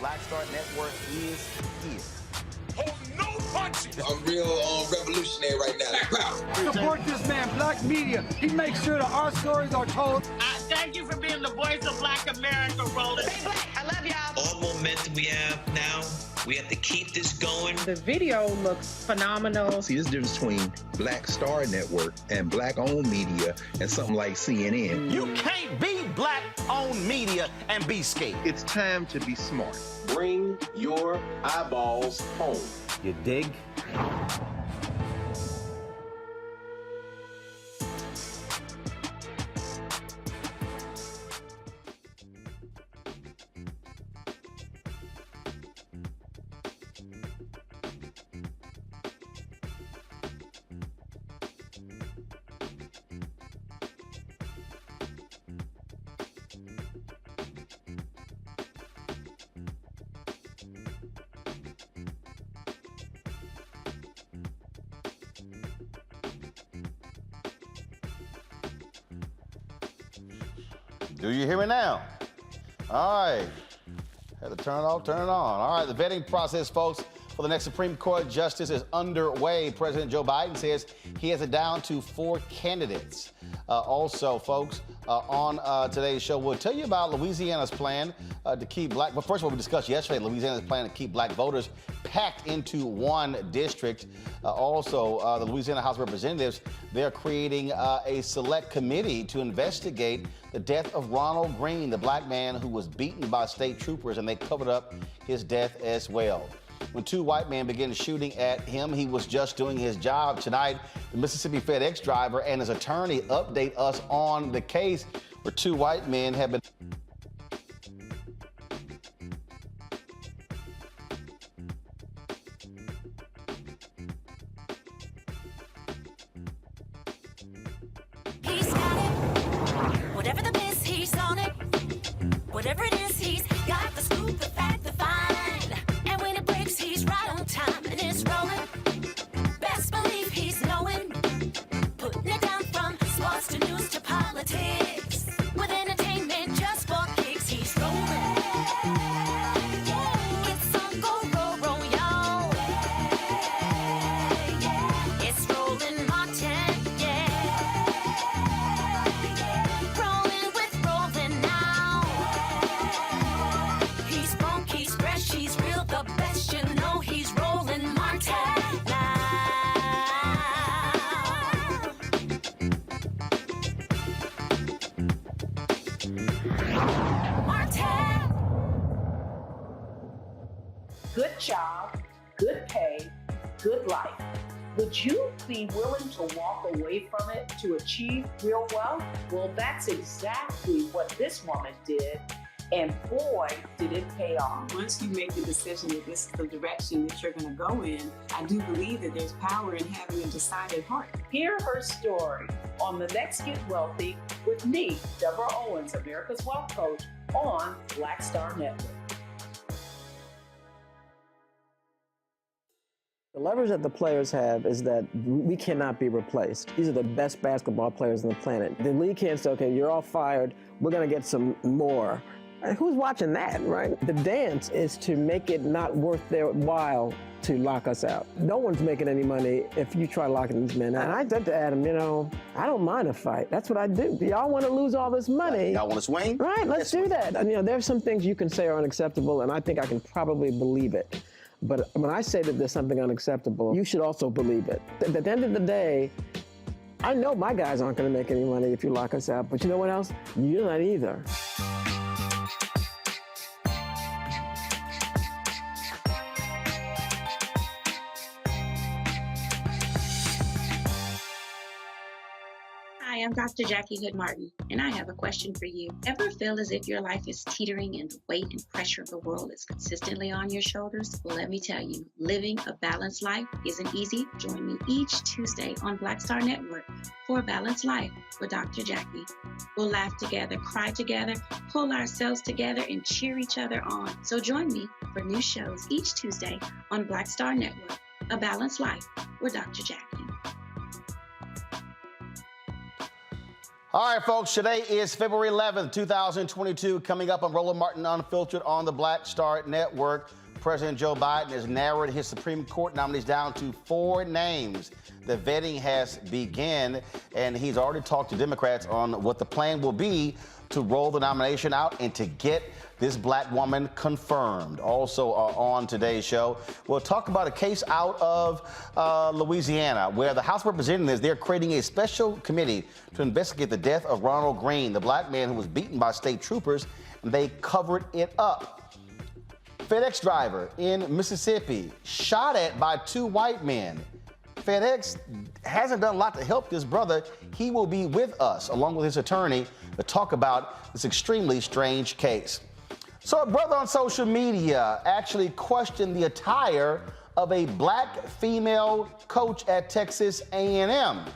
Black Star Network is here. Hold no punches! I'm real revolutionary right now. Support this man, Black Media. He makes sure that our stories are told. Thank you for being the voice of Black America, Roland. Stay black. I love y'all. All momentum we have now, we have to keep this going. The video looks phenomenal. See, there's a difference between Black Star Network and Black-owned media and something like CNN. You can't be Black-owned media and be scared. It's time to be smart. Bring your eyeballs home. You dig? Do you hear me now? All right. Had to turn it off, turn it on. All right, the vetting process, folks, for the next Supreme Court justice is underway. President Joe Biden says he has it down to 4 candidates. Also, folks, on today's show, we'll tell you about Louisiana's plan to keep black, but first of all, we discussed yesterday Louisiana's plan to keep black voters packed into one district. Also, the Louisiana House of Representatives, they're creating a select committee to investigate the death of Ronald Greene, the black man who was beaten by state troopers, and they covered up his death as well. When 2 white men began shooting at him, he was just doing his job. Tonight, the Mississippi FedEx driver and his attorney update us on the case where 2 white men have been... He's got it. Whatever the miss, he's on it. Whatever it is, he's got the scoop, the fact, the find. And when it breaks, he's right on time and it's rolling. Best believe he's knowing. Putting it down from sports to news to politics. With entertainment just for kicks, he's rolling. It's on go, roll, roll, y'all. It's Roland Martin, yeah. Rolling with Roland now. He's funk, he's fresh, he's real, the best, you know he's Roland Martin now. Martin. Good job, good pay, good life. Would you be willing to walk away from it to achieve real wealth? Well, that's exactly what this woman did, and boy, did it pay off. Once you make the decision that this is the direction that you're going to go in, I do believe that there's power in having a decided heart. Hear her story on The Next Get Wealthy with me, Deborah Owens, America's Wealth Coach, on Black Star Network. The leverage that the players have is that we cannot be replaced. These are the best basketball players on the planet. The league can't say, okay, you're all fired, we're going to get some more. Who's watching that, right? The dance is to make it not worth their while to lock us out. No one's making any money if you try locking these men out. And I said to Adam, you know, I don't mind a fight. That's what I do. Y'all want to lose all this money. Y'all want to swing? Right, let's do that. And, you know, there's some things you can say are unacceptable, and I think I can probably believe it. But when I say that there's something unacceptable, you should also believe it. At the end of the day, I know my guys aren't going to make any money if you lock us out, but you know what else? You're not either. Hi, I'm Dr. Jackie Hood Martin, and I have a question for you. Ever feel as if your life is teetering and the weight and pressure of the world is consistently on your shoulders? Well, let me tell you, living a balanced life isn't easy. Join me each Tuesday on Black Star Network for A Balanced Life with Dr. Jackie. We'll laugh together, cry together, pull ourselves together, and cheer each other on. So join me for new shows each Tuesday on Black Star Network, A Balanced Life with Dr. Jackie. All right, folks, today is February 11th, 2022. Coming up on Roland Martin Unfiltered on the Black Star Network, President Joe Biden has narrowed his Supreme Court nominees down to 4 names. The vetting has begun, and he's already talked to Democrats on what the plan will be to roll the nomination out and to get this black woman confirmed. Also on today's show, we'll talk about a case out of Louisiana where the House of Representatives, they're creating a special committee to investigate the death of Ronald Greene, the black man who was beaten by state troopers, and they covered it up. FedEx driver in Mississippi shot at by 2 white men. FedEx hasn't done a lot to help this brother. He will be with us, along with his attorney, to talk about this extremely strange case. So a brother on social media actually questioned the attire of a black female coach at Texas A&M. A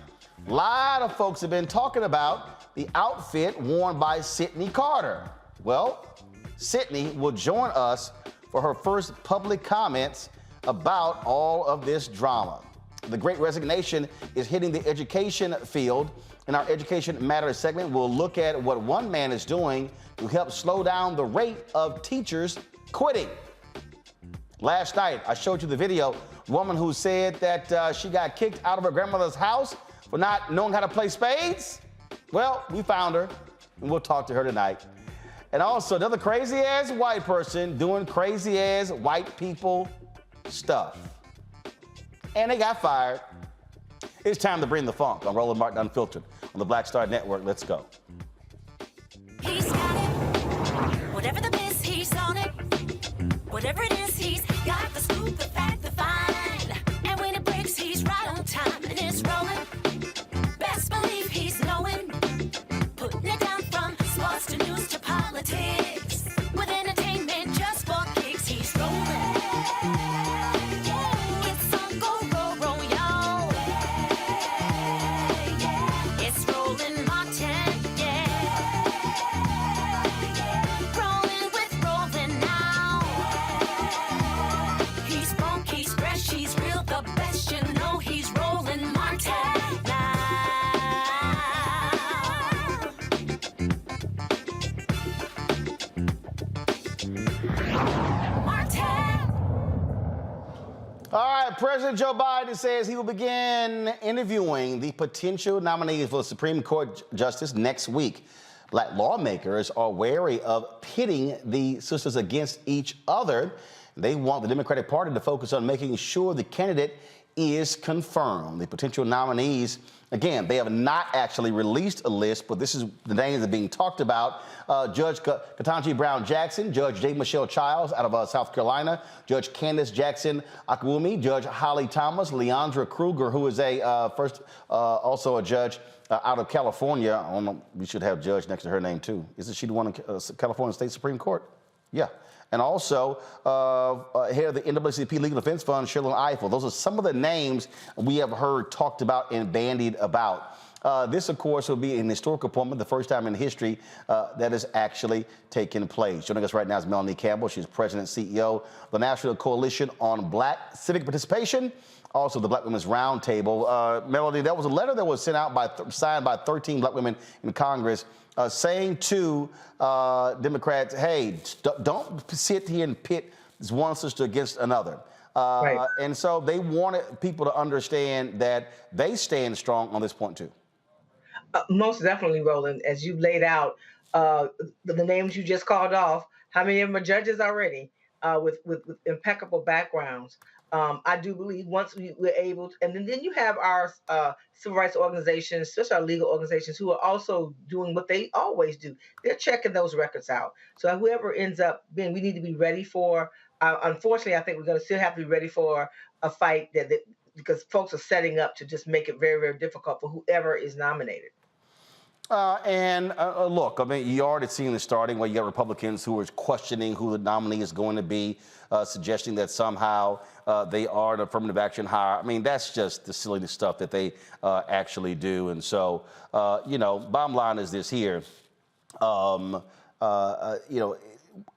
lot of folks have been talking about the outfit worn by Sydney Carter. Well, Sydney will join us for her first public comments about all of this drama. The Great Resignation is hitting the education field. In our Education Matters segment, we'll look at what one man is doing to help slow down the rate of teachers quitting. Last night, I showed you the video, woman who said that she got kicked out of her grandmother's house for not knowing how to play spades. Well, we found her, and we'll talk to her tonight. And also, another crazy-ass white person doing crazy-ass white people stuff. And they got fired. It's time to bring the funk on Roland Martin Unfiltered on the Black Star Network. Let's go. He's got it. Whatever the miss, he's on it. Whatever it is, he's got the scoop, the fact, the find. And when it breaks, he's right on time and it's rolling. Best believe he's knowing. Putting it down from sports to news to politics. With entertainment just for kicks, he's rolling. It's on go, roll, y'all. It's Roland Martin, yeah. Rolling with Roland now. He's funk, he's fresh, he's real, the best, you know he's Roland Martin now. All right, President Joe Biden says he will begin interviewing the potential nominees for the Supreme Court Justice next week. Black lawmakers are wary of pitting the sisters against each other. They want the Democratic Party to focus on making sure the candidate is confirmed. The potential nominees, again, they have not actually released a list, but this is the names that are being talked about. Judge Ketanji Brown Jackson, Judge J. Michelle Childs out of South Carolina, Judge Candace Jackson Akwumi, Judge Holly Thomas, Leandra Kruger, who is also a judge out of California. I don't know, we should have judge next to her name too. Isn't she the one in California State Supreme Court? Yeah. And also, head of the NAACP Legal Defense Fund, Sherilyn Ifill. Those are some of the names we have heard talked about and bandied about. This, of course, will be an historic appointment, the first time in history that has actually taken place. Joining us right now is Melanie Campbell. She's President and CEO of the National Coalition on Black Civic Participation, also the Black Women's Roundtable. Melanie, that was a letter that was sent out signed by 13 black women in Congress saying to Democrats, hey, don't sit here and pit one sister against another. Right. And so they wanted people to understand that they stand strong on this point too. Most definitely, Roland, as you laid out, the names you just called off, how many of them are judges already with impeccable backgrounds? I do believe once we're able to, and then you have our civil rights organizations, especially our legal organizations, who are also doing what they always do. They're checking those records out. So whoever ends up being, we need to be ready for. Unfortunately, I think we're going to still have to be ready for a fight because folks are setting up to just make it very, very difficult for whoever is nominated. Look, I mean, you already seen this starting where you got Republicans who are questioning who the nominee is going to be, suggesting that somehow they are an affirmative action hire. I mean, that's just the silly stuff that they actually do. And so, bottom line is this here,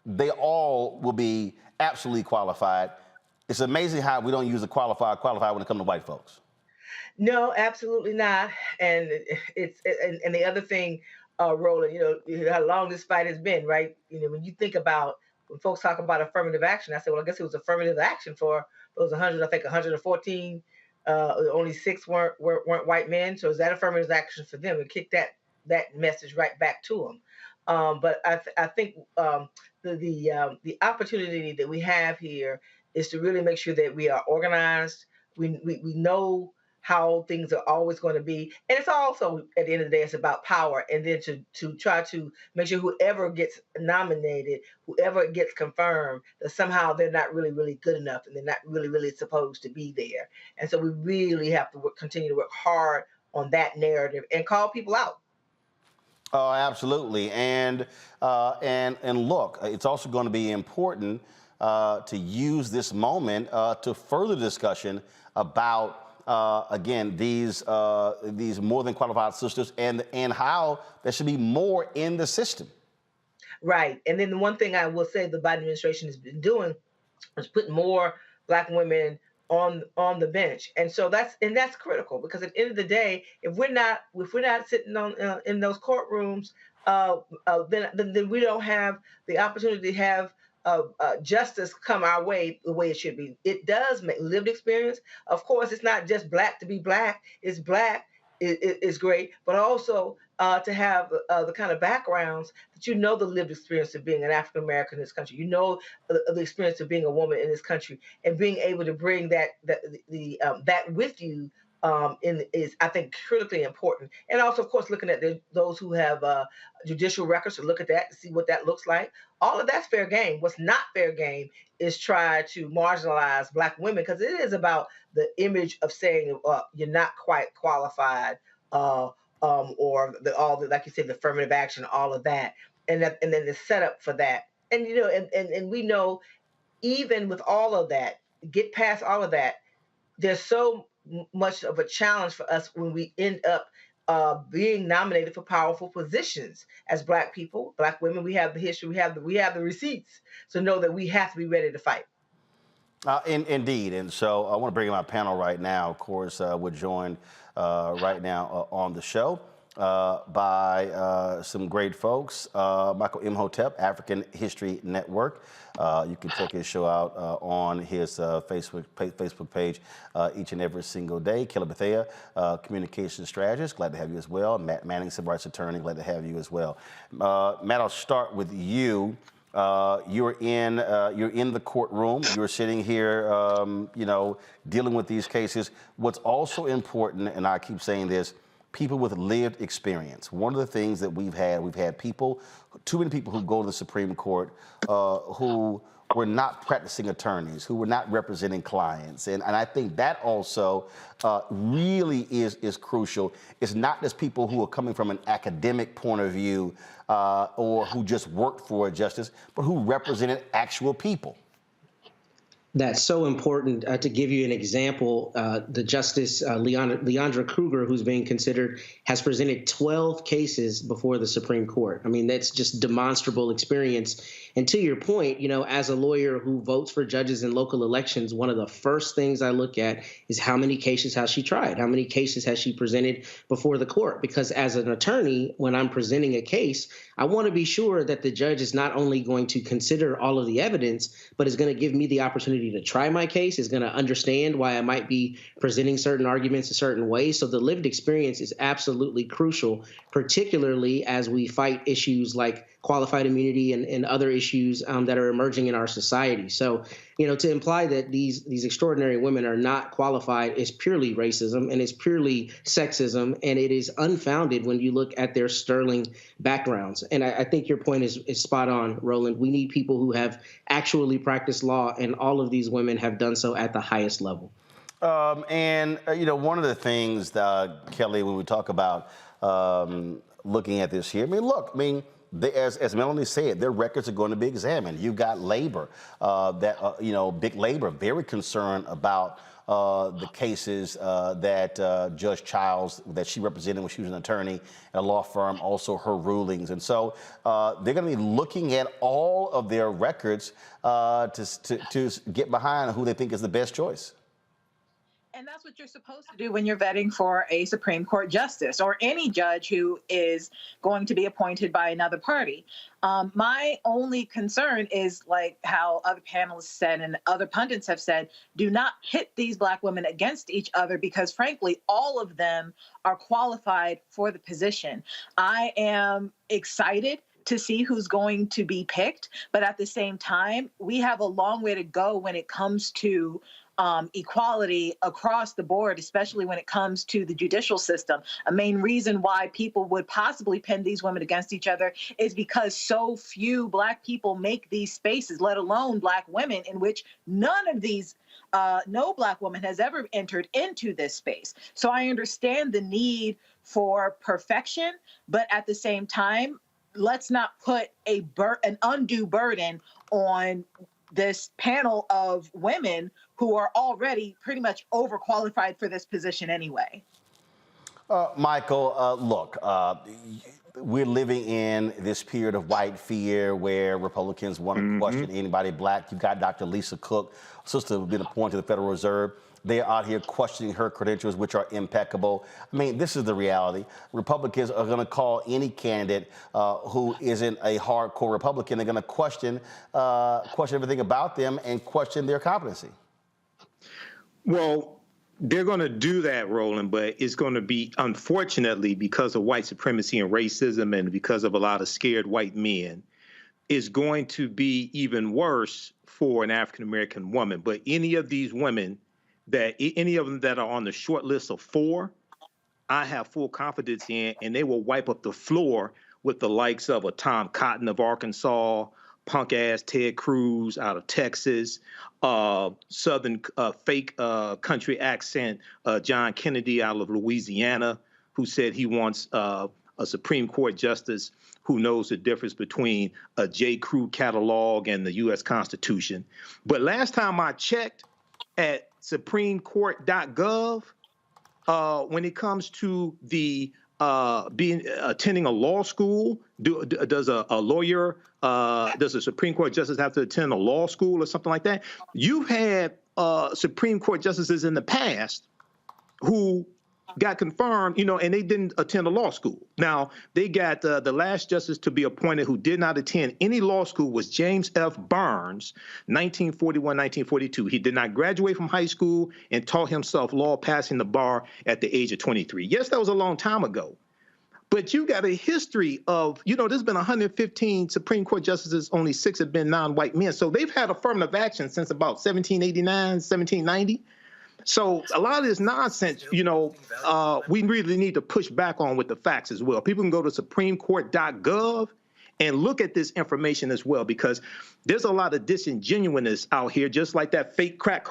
they all will be absolutely qualified. It's amazing how we don't use the qualified when it comes to white folks. No, absolutely not. And and the other thing, Roland, how long this fight has been, right? When you think about when folks talk about affirmative action, I said, well, I guess it was affirmative action for those 100, I think 114. Only 6 weren't white men. So is that affirmative action for them? And kick that message right back to them. But I think the opportunity that we have here is to really make sure that we are organized. We know how things are always going to be, and it's also at the end of the day it's about power, and then to try to make sure whoever gets nominated, whoever gets confirmed, that somehow they're not really good enough and they're not really supposed to be there. And so we really have to continue to work hard on that narrative and call people out. Oh, absolutely. And look, it's also going to be important to use this moment to further discussion about again these more than qualified sisters and how there should be more in the system. Right. And then the one thing I will say the Biden administration has been doing is putting more Black women on the bench, and so that's critical, because at the end of the day, if we're not sitting on in those courtrooms, then we don't have the opportunity to have justice come our way the way it should be. It does make lived experience. Of course, it's not just Black to be Black. It's Black is great, but also to have the kind of backgrounds that the lived experience of being an African American in this country, the experience of being a woman in this country, and being able to bring that with you is, I think, critically important. And also, of course, looking at those who have judicial records, to look at that to see what that looks like. All of that's fair game. What's not fair game is try to marginalize Black women, because it is about the image of saying you're not quite qualified, or like you said, the affirmative action, all of that, and then the setup for that. And and we know, even with all of that, get past all of that, there's so much of a challenge for us when we end up being nominated for powerful positions as Black people, Black women. We have the history, we have the receipts, so know that we have to be ready to fight. Indeed. And so I want to bring in my panel right now. Of course, we're joined right now on the show by some great folks. Michael Imhotep, African History Network. You can check his show out on his Facebook page each and every single day. Kelly Bethea, communication strategist. Glad to have you as well. Matt Manning, civil rights attorney. Glad to have you as well. Matt, I'll start with you. You're in the courtroom. You're sitting here, dealing with these cases. What's also important, and I keep saying this, people with lived experience. One of the things that we've had people, too many people who go to the Supreme Court who were not practicing attorneys, who were not representing clients. And I think that also really is crucial. It's not just people who are coming from an academic point of view or who just worked for a justice, but who represented actual people. That's so important. To give you an example, the Justice Leandra Kruger, who's being considered, has presented 12 cases before the Supreme Court. I mean, that's just demonstrable experience. And to your point, as a lawyer who votes for judges in local elections, one of the first things I look at is how many cases has she tried? How many cases has she presented before the court? Because as an attorney, when I'm presenting a case, I want to be sure that the judge is not only going to consider all of the evidence, but is going to give me the opportunity to try my case, is going to understand why I might be presenting certain arguments a certain way. So the lived experience is absolutely crucial, particularly as we fight issues like qualified immunity and other issues that are emerging in our society. So, to imply that these extraordinary women are not qualified is purely racism, and it's purely sexism, and it is unfounded when you look at their sterling backgrounds. And I think your point is spot on, Roland. We need people who have actually practiced law, and all of these women have done so at the highest level. One of the things, Kelly, when we talk about looking at this here, as Melanie said, their records are going to be examined. You've got labor, big labor, very concerned about the cases that Judge Childs, that she represented when she was an attorney at a law firm, also her rulings. And so they're going to be looking at all of their records to get behind who they think is the best choice. And that's what you're supposed to do when you're vetting for a Supreme Court justice or any judge who is going to be appointed by another party. My only concern is, like how other panelists said and other pundits have said, do not pit these Black women against each other because, frankly, all of them are qualified for the position. I am excited to see who's going to be picked, but at the same time, we have a long way to go when it comes to equality across the board, especially when it comes to the judicial system. A main reason why people would possibly pin these women against each other is because so few Black people make these spaces, let alone Black women, in which none of these no Black woman has ever entered into this space. So I understand the need for perfection, but at the same time, let's not put an undue burden on this panel of women who are already pretty much overqualified for this position anyway. Michael, look, we're living in this period of white fear where Republicans want to question anybody Black. You've got Dr. Lisa Cook, sister who's been appointed to the Federal Reserve. They're out here questioning her credentials, which are impeccable. I mean, this is the reality. Republicans are going to call any candidate who isn't a hardcore Republican. They're going to question everything about them and question their competency. Well, they're going to do that, Roland, but it's going to be, unfortunately, because of white supremacy and racism and because of a lot of scared white men, is going to be even worse for an African-American woman. But any of these women, any of them that are on the short list of 4, I have full confidence in, and they will wipe up the floor with the likes of a Tom Cotton of Arkansas, punk-ass Ted Cruz out of Texas, Southern fake country accent John Kennedy out of Louisiana, who said he wants a Supreme Court justice who knows the difference between a J. Crew catalog and the U.S. Constitution. But last time I checked at supremecourt.gov, when it comes to the attending a law school, does a lawyer, does a Supreme Court justice have to attend a law school or something like that? You've had Supreme Court justices in the past who got confirmed, and they didn't attend a law school. Now, they got the last justice to be appointed who did not attend any law school was James F. Burns, 1941, 1942. He did not graduate from high school and taught himself law, passing the bar at the age of 23. Yes, that was a long time ago. But you got a history of, there's been 115 Supreme Court justices, only 6 have been non-white men. So they've had affirmative action since about 1789, 1790. So a lot of this nonsense, we really need to push back on with the facts as well. People can go to supremecourt.gov and look at this information as well, because there's a lot of disingenuousness out here, just like that fake crack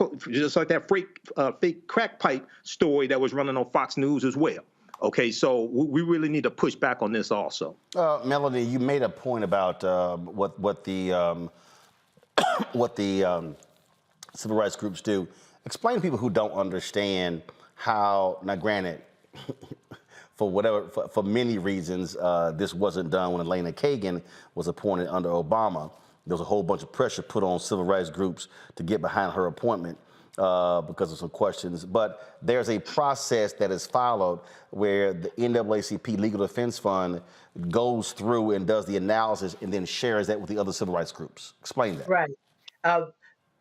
pipe story that was running on Fox News as well. Okay, so we really need to push back on this also. Melanie, you made a point about what the civil rights groups do. Explain to people who don't understand how, now granted, for many reasons, this wasn't done when Elena Kagan was appointed under Obama. There was a whole bunch of pressure put on civil rights groups to get behind her appointment because of some questions. But there's a process that is followed where the NAACP Legal Defense Fund goes through and does the analysis and then shares that with the other civil rights groups. Explain that. Right.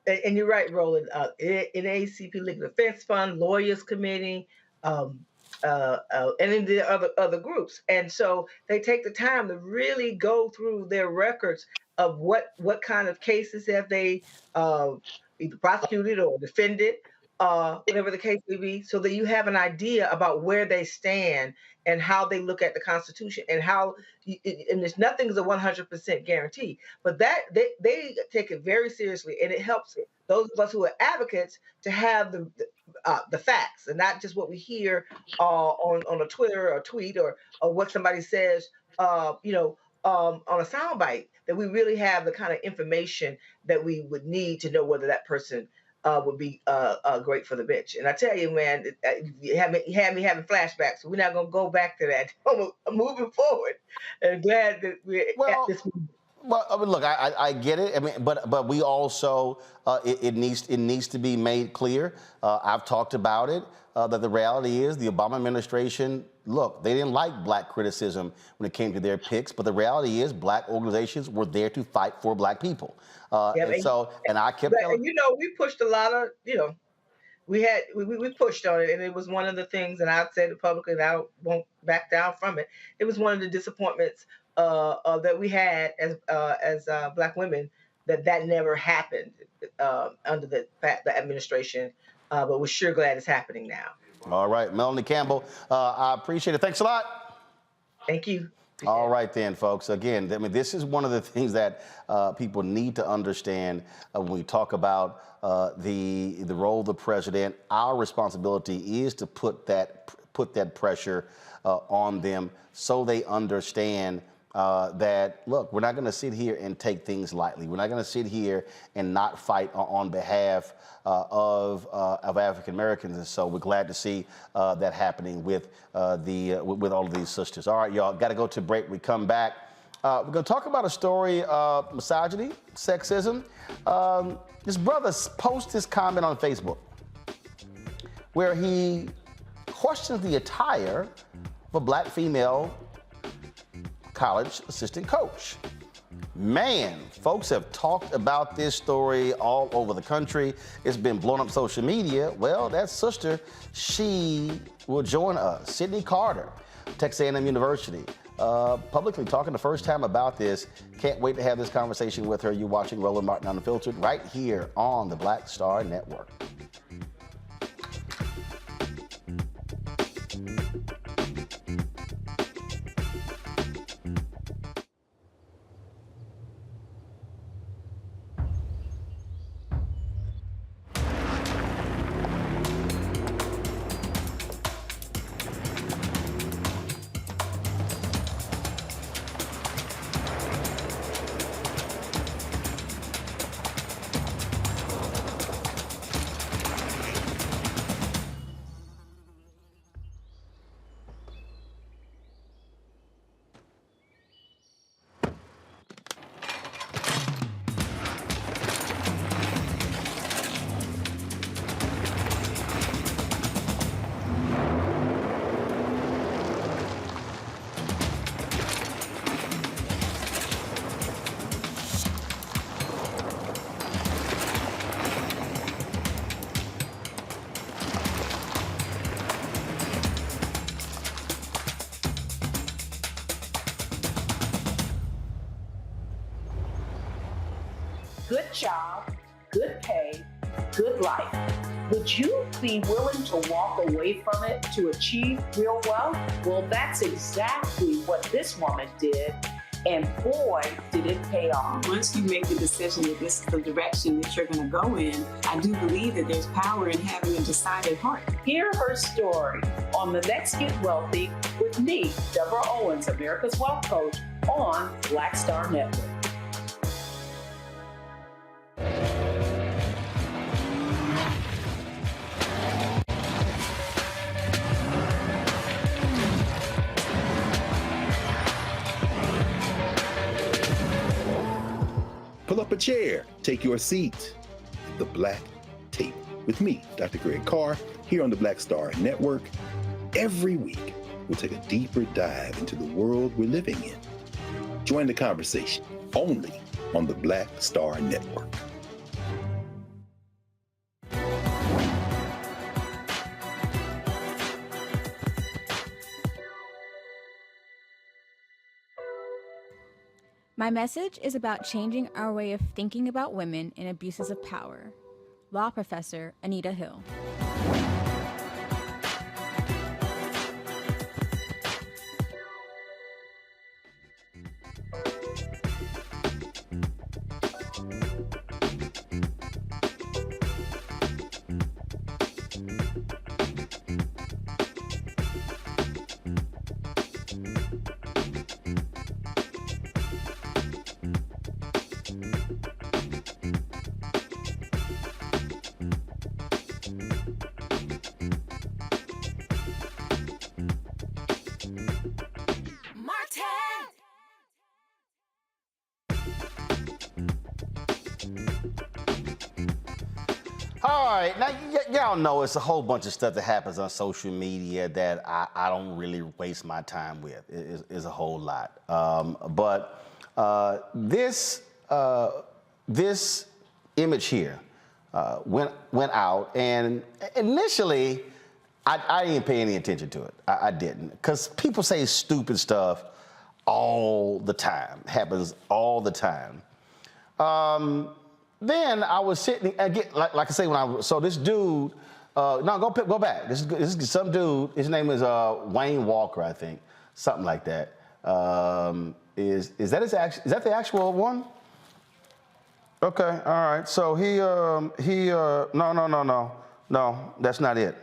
And you're right, Roland. NAACP Legal Defense Fund, Lawyers Committee, and then the other groups. And so they take the time to really go through their records of what kind of cases have they either prosecuted or defended, whatever the case may be, so that you have an idea about where they stand and how they look at the Constitution and how, and there's nothing's a 100% guarantee, but that they take it very seriously, and it helps those of us who are advocates to have the facts and not just what we hear on a Twitter or tweet or what somebody says, on a soundbite, that we really have the kind of information that we would need to know whether that person would be great for the bench. And I tell you, man, you had me having flashbacks. So we're not going to go back to that. I'm moving forward. And glad that we're at this moment. Well, I mean, look, I get it. I mean, but we also it needs to be made clear. I've talked about it. That the reality is the Obama administration, look, they didn't like black criticism when it came to their picks, but the reality is black organizations were there to fight for black people. And I kept telling, we pushed a lot of, we pushed on it, and it was one of the things, and I've said it publicly, and I won't back down from it. It was one of the disappointments that we had as black women, that never happened under the administration. But we're sure glad it's happening now. All right, Melanie Campbell, I appreciate it. Thanks a lot. Thank you. All right then, folks. Again, I mean, this is one of the things that people need to understand when we talk about the role of the president. Our responsibility is to put that pressure on them so they understand that, look, we're not going to sit here and take things lightly. We're not going to sit here and not fight on behalf of African Americans. And so we're glad to see that happening with with all of these sisters. All right, y'all, got to go to break. We come back. We're going to talk about a story of misogyny, sexism. This brother posted this comment on Facebook where he questions the attire of a black female college assistant coach. Man, folks have talked about this story all over the country. It's been blown up social media. Well, that sister, she will join us. Sydney Carter, Texas A&M University, publicly talking the first time about this. Can't wait to have this conversation with her. You're watching Roland Martin Unfiltered right here on the Black Star Network. Good job, good pay, good life. Would you be willing to walk away from it to achieve real wealth? Well, that's exactly what this woman did. And boy, did it pay off. Once you make the decision that this is the direction that you're going to go in, I do believe that there's power in having a decided heart. Hear her story on The Next Get Wealthy with me, Deborah Owens, America's Wealth Coach, on Black Star Network. Pull up a chair, take your seat at the Black Table with me, Dr. Greg Carr, here on the Black Star Network. Every week, we'll take a deeper dive into the world we're living in. Join the conversation only on the Black Star Network. My message is about changing our way of thinking about women in abuses of power. Law professor Anita Hill. All right, now y'all know it's a whole bunch of stuff that happens on social media that I don't really waste my time with. It's a whole lot. But this image here went out, and initially I didn't pay any attention to it. I didn't, because people say stupid stuff all the time. Happens all the time. Then I was sitting again, like I say, so this dude, go back. This is some dude. His name is Wayne Walker, I think, something like that. Is that the actual one? Okay, all right. So no, that's not it.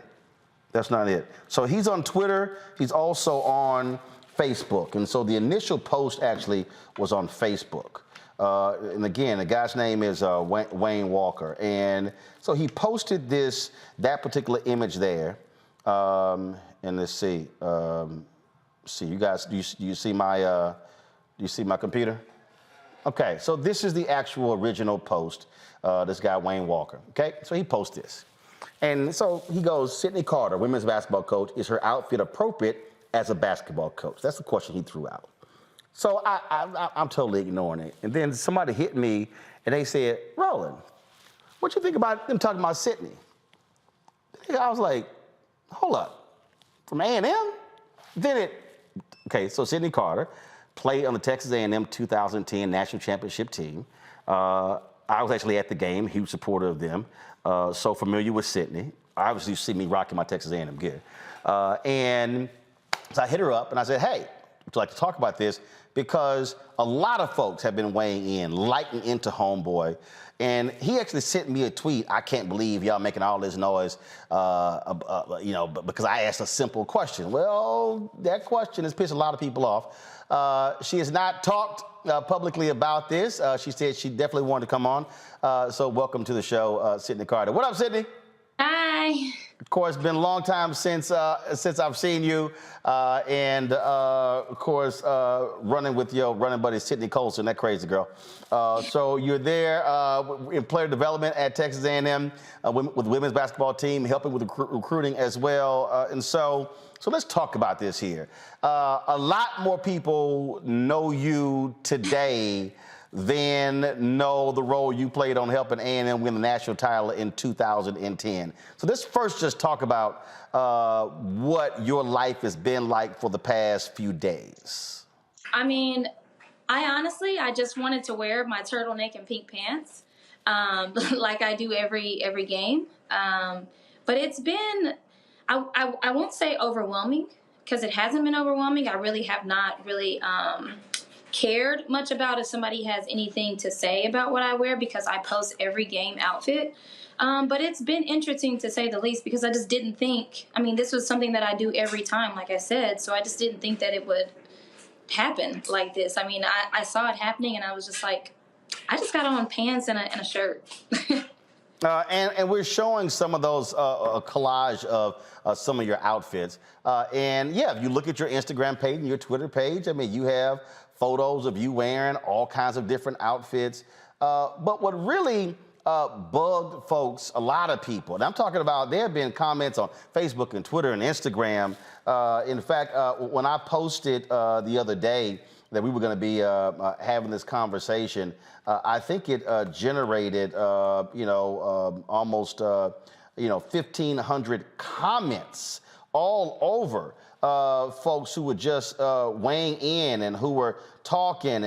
That's not it. So he's on Twitter. He's also on Facebook, and so the initial post actually was on Facebook. And again, the guy's name is Wayne Walker. And so he posted that particular image there. And let's see. You guys, do you see my computer? Okay, so this is the actual original post. This guy, Wayne Walker. Okay, so he posts this. And so he goes, Sydney Carter, women's basketball coach, is her outfit appropriate as a basketball coach? That's the question he threw out. So I'm totally ignoring it. And then somebody hit me and they said, Roland, what you think about them talking about Sydney? I was like, hold up, from A&M? So Sydney Carter played on the Texas A&M 2010 national championship team. I was actually at the game, huge supporter of them, so familiar with Sydney. Obviously, you see me rocking my Texas A&M gear. And so I hit her up and I said, hey, would you like to talk about this? Because a lot of folks have been weighing in, lighting into homeboy. And he actually sent me a tweet. I can't believe y'all making all this noise, because I asked a simple question. Well, that question has pissed a lot of people off. She has not talked publicly about this. She said she definitely wanted to come on. So welcome to the show, Sydney Carter. What up, Sydney? Hi. Of course, been a long time since I've seen you, and of course, running with your running buddy Sydney Colson, that crazy girl. So you're there in player development at Texas A&M with the women's basketball team, helping with recruiting as well. And so let's talk about this here. A lot more people know you today than know the role you played on helping A&M win the national title in 2010. So let's first just talk about what your life has been like for the past few days. I mean, I just wanted to wear my turtleneck and pink pants like I do every game. But it's been, I won't say overwhelming, because it hasn't been overwhelming. I really have not really cared much about if somebody has anything to say about what I wear, because I post every game outfit. But it's been interesting, to say the least, because I just didn't think, this was something that I do every time, like I said, so I just didn't think that it would happen like this. I saw it happening and I was just like, I just got on pants and a shirt. And we're showing some of those a collage of some of your outfits. And yeah, if you look at your Instagram page and your Twitter page, you have photos of you wearing all kinds of different outfits. But what really bugged folks, a lot of people, and I'm talking about, there have been comments on Facebook and Twitter and Instagram. In fact, when I posted the other day that we were going to be having this conversation, I think it generated, almost, 1,500 comments all over. Folks who were just weighing in and who were talking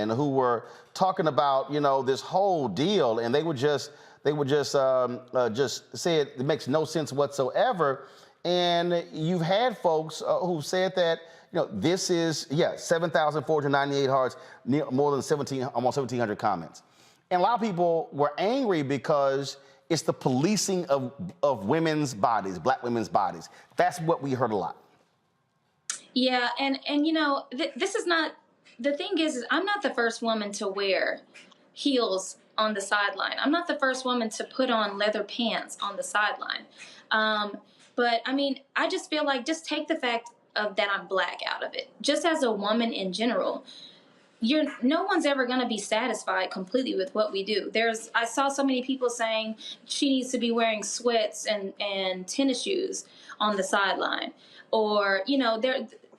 about, this whole deal, and they would just say it makes no sense whatsoever. And you've had folks who said that, this is 7,498 hearts, more than almost 1,700 comments, and a lot of people were angry because it's the policing of women's bodies, Black women's bodies. That's what we heard a lot. Yeah, and this is not, the thing is I'm not the first woman to wear heels on the sideline. I'm not the first woman to put on leather pants on the sideline. But I just feel like, just take the fact of that I'm Black out of it. Just as a woman in general, no one's ever going to be satisfied completely with what we do. I saw so many people saying she needs to be wearing sweats and tennis shoes on the sideline, or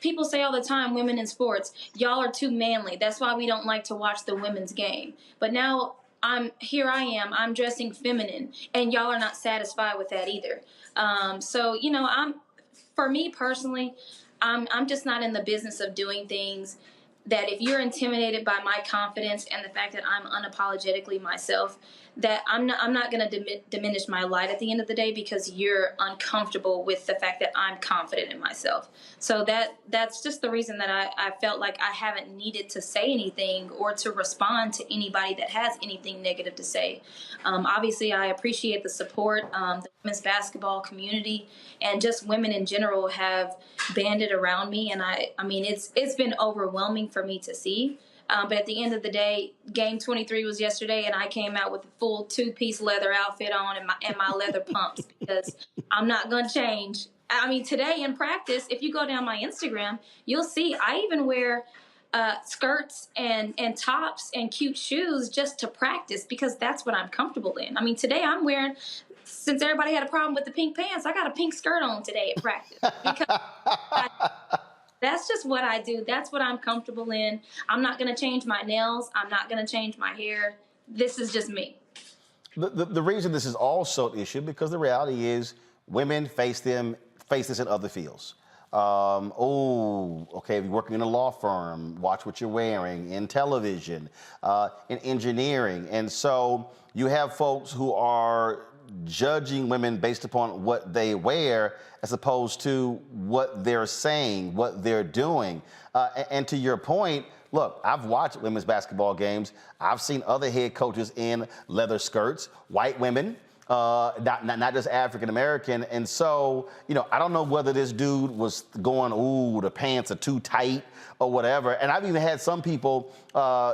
people say all the time, women in sports, y'all are too manly. That's why we don't like to watch the women's game. But now I'm dressing feminine, and y'all are not satisfied with that either. For me personally, I'm just not in the business of doing things that if you're intimidated by my confidence and the fact that I'm unapologetically myself, that I'm not going to diminish my light at the end of the day because you're uncomfortable with the fact that I'm confident in myself. So that's just the reason that I felt like I haven't needed to say anything or to respond to anybody that has anything negative to say. Obviously, I appreciate the support. The women's basketball community and just women in general have banded around me, and I mean it's been overwhelming for me to see. But at the end of the day, game 23 was yesterday, and I came out with a full 2-piece leather outfit on and my leather pumps because I'm not going to change. I mean, today in practice, if you go down my Instagram, you'll see I even wear skirts and tops and cute shoes just to practice because that's what I'm comfortable in. I mean, today I'm wearing, since everybody had a problem with the pink pants, I got a pink skirt on today at practice because that's just what I do. That's what I'm comfortable in. I'm not going to change my nails. I'm not going to change my hair. This is just me. The reason this is also an issue because the reality is women face this in other fields. If you're working in a law firm, watch what you're wearing, in television, in engineering. And so you have folks who are judging women based upon what they wear as opposed to what they're saying, what they're doing. And to your point, look, I've watched women's basketball games. I've seen other head coaches in leather skirts, white women, not just African-American. And so, I don't know whether this dude was going, ooh, the pants are too tight or whatever. And I've even had some people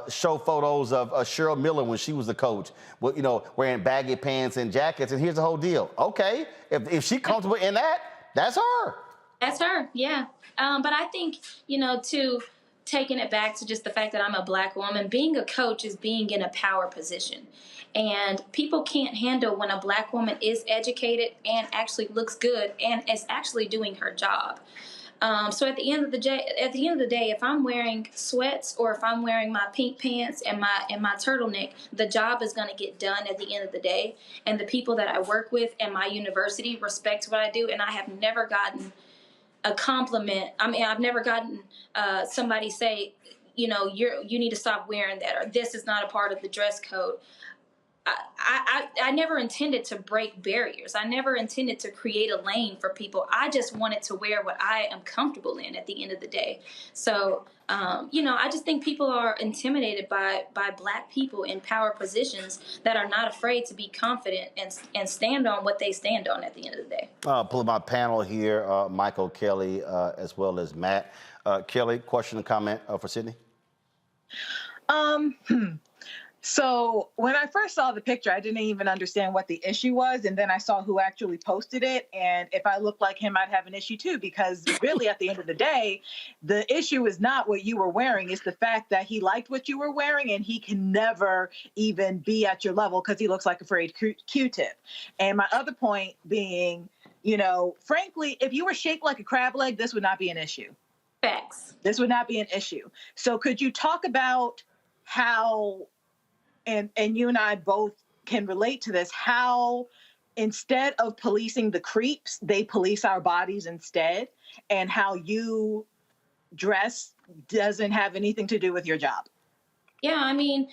show photos of Cheryl Miller when she was the coach, wearing baggy pants and jackets. And here's the whole deal. Okay, if she's comfortable in that, that's her. That's her, yeah. But I think, to taking it back to just the fact that I'm a Black woman, being a coach is being in a power position. And people can't handle when a Black woman is educated and actually looks good and is actually doing her job. So at the end of the day, if I'm wearing sweats or if I'm wearing my pink pants and my turtleneck, the job is going to get done at the end of the day. And the people that I work with and my university respect what I do. And I have never gotten a compliment. I mean, I've never gotten somebody say, you need to stop wearing that, or this is not a part of the dress code. I never intended to break barriers. I never intended to create a lane for people. I just wanted to wear what I am comfortable in at the end of the day. So, I just think people are intimidated by Black people in power positions that are not afraid to be confident and stand on what they stand on at the end of the day. Pull up my panel here, Michael, Kelly, as well as Matt. Kelly, question and comment for Sydney? So when I first saw the picture, I didn't even understand what the issue was. And then I saw who actually posted it. And if I looked like him, I'd have an issue too, because really at the end of the day, the issue is not what you were wearing. It's the fact that he liked what you were wearing and he can never even be at your level because he looks like a frayed Q-tip. And my other point being, frankly, if you were shaped like a crab leg, this would not be an issue. Facts. This would not be an issue. So could you talk about how... And you and I both can relate to this, how instead of policing the creeps, they police our bodies instead, and how you dress doesn't have anything to do with your job. Yeah, I mean,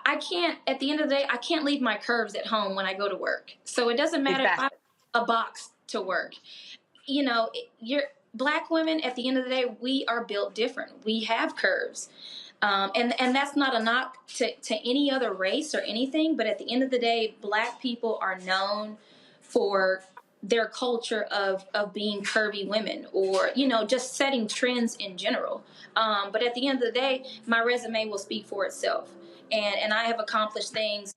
I can't, at the end of the day, I can't leave my curves at home when I go to work. So it doesn't matter if I have a box to work. You're Black women, at the end of the day, we are built different. We have curves. And that's not a knock to any other race or anything, but at the end of the day, Black people are known for their culture of being curvy women or, just setting trends in general. But at the end of the day, my resume will speak for itself. And I have accomplished things,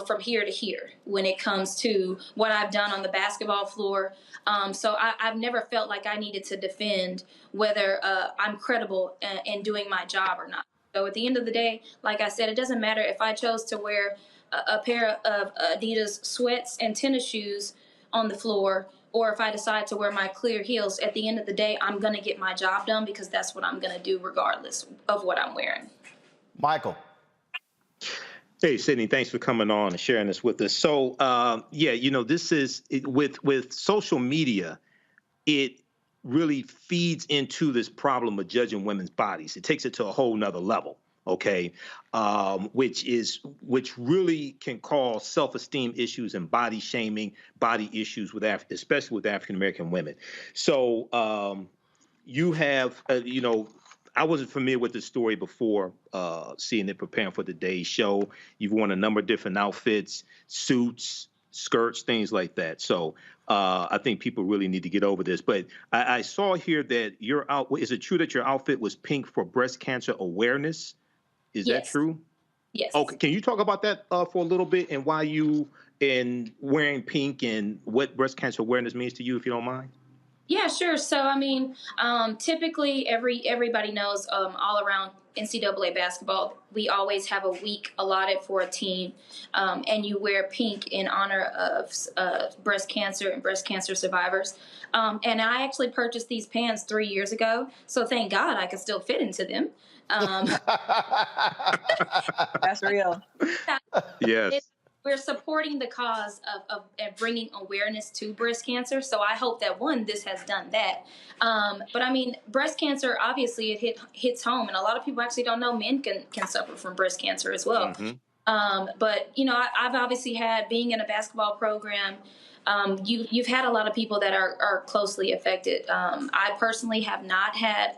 from here to here when it comes to what I've done on the basketball floor. So I've never felt like I needed to defend whether I'm credible in doing my job or not. So at the end of the day, like I said, it doesn't matter if I chose to wear a pair of Adidas sweats and tennis shoes on the floor, or if I decide to wear my clear heels. At the end of the day, I'm going to get my job done because that's what I'm going to do regardless of what I'm wearing. Michael. Hey, Sydney, thanks for coming on and sharing this with us. So, this is with social media, it really feeds into this problem of judging women's bodies. It takes it to a whole nother level, okay, which really can cause self-esteem issues and body shaming, body issues especially with African-American women. So you have, I wasn't familiar with the story before seeing it, preparing for today's show. You've worn a number of different outfits, suits, skirts, things like that. So I think people really need to get over this. But I saw here that is it true that your outfit was pink for breast cancer awareness? Is that true? Yes. Okay. Can you talk about that for a little bit and why you and wearing pink and what breast cancer awareness means to you, if you don't mind? Yeah, sure. So, I mean, typically everybody knows all around NCAA basketball, we always have a week allotted for a team, and you wear pink in honor of breast cancer and breast cancer survivors. And I actually purchased these pants 3 years ago, so thank God I can still fit into them. That's real. Yes. We're supporting the cause of bringing awareness to breast cancer. So I hope that, one, this has done that. But I mean, breast cancer, obviously, it hits home. And a lot of people actually don't know men can suffer from breast cancer as well. Mm-hmm. But, I've obviously had, being in a basketball program, you've had a lot of people that are closely affected. I personally have not had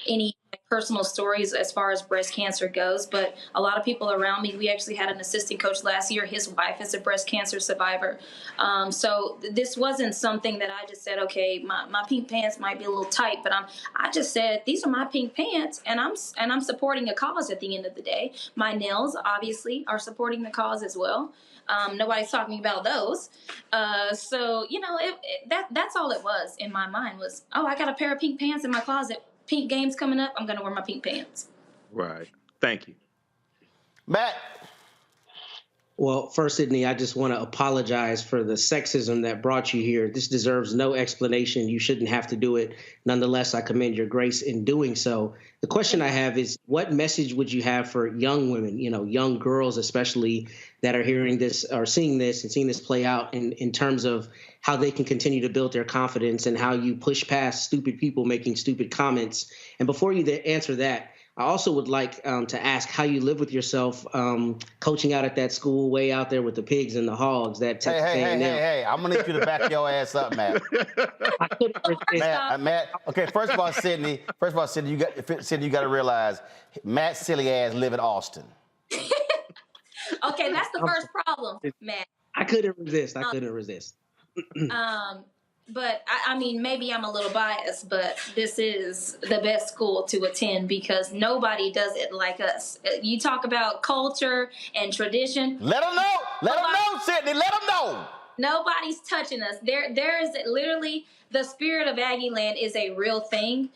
any personal stories as far as breast cancer goes, but a lot of people around me. We actually had an assistant coach last year. His wife is a breast cancer survivor. So this wasn't something that I just said, okay, my pink pants might be a little tight, but I just said, these are my pink pants, and I'm supporting a cause at the end of the day. My nails obviously are supporting the cause as well. Nobody's talking about those. So, that's all it was in my mind was, oh, I got a pair of pink pants in my closet. Pink game's coming up. I'm going to wear my pink pants. Right. Thank you. Matt. Well, first, Sydney, I just want to apologize for the sexism that brought you here. This deserves no explanation. You shouldn't have to do it. Nonetheless, I commend your grace in doing so. The question I have is, what message would you have for young women, young girls especially, that are hearing this or seeing this and seeing this play out in terms of how they can continue to build their confidence and how you push past stupid people making stupid comments? And before you answer that, I also would like to ask how you live with yourself coaching out at that school way out there with the pigs and the hogs. Hey, I'm going to need you to back your ass up, Matt. I couldn't resist. Matt, okay, first of all, Sydney, you got to realize Matt's silly ass live in Austin. Okay, that's the first problem, Matt. I couldn't resist. But I mean, maybe I'm a little biased, but this is the best school to attend because nobody does it like us. You talk about culture and tradition. Let them know. Let them know, Sydney. Let them know. Nobody's touching us. There is literally the spirit of Aggie Land is a real thing.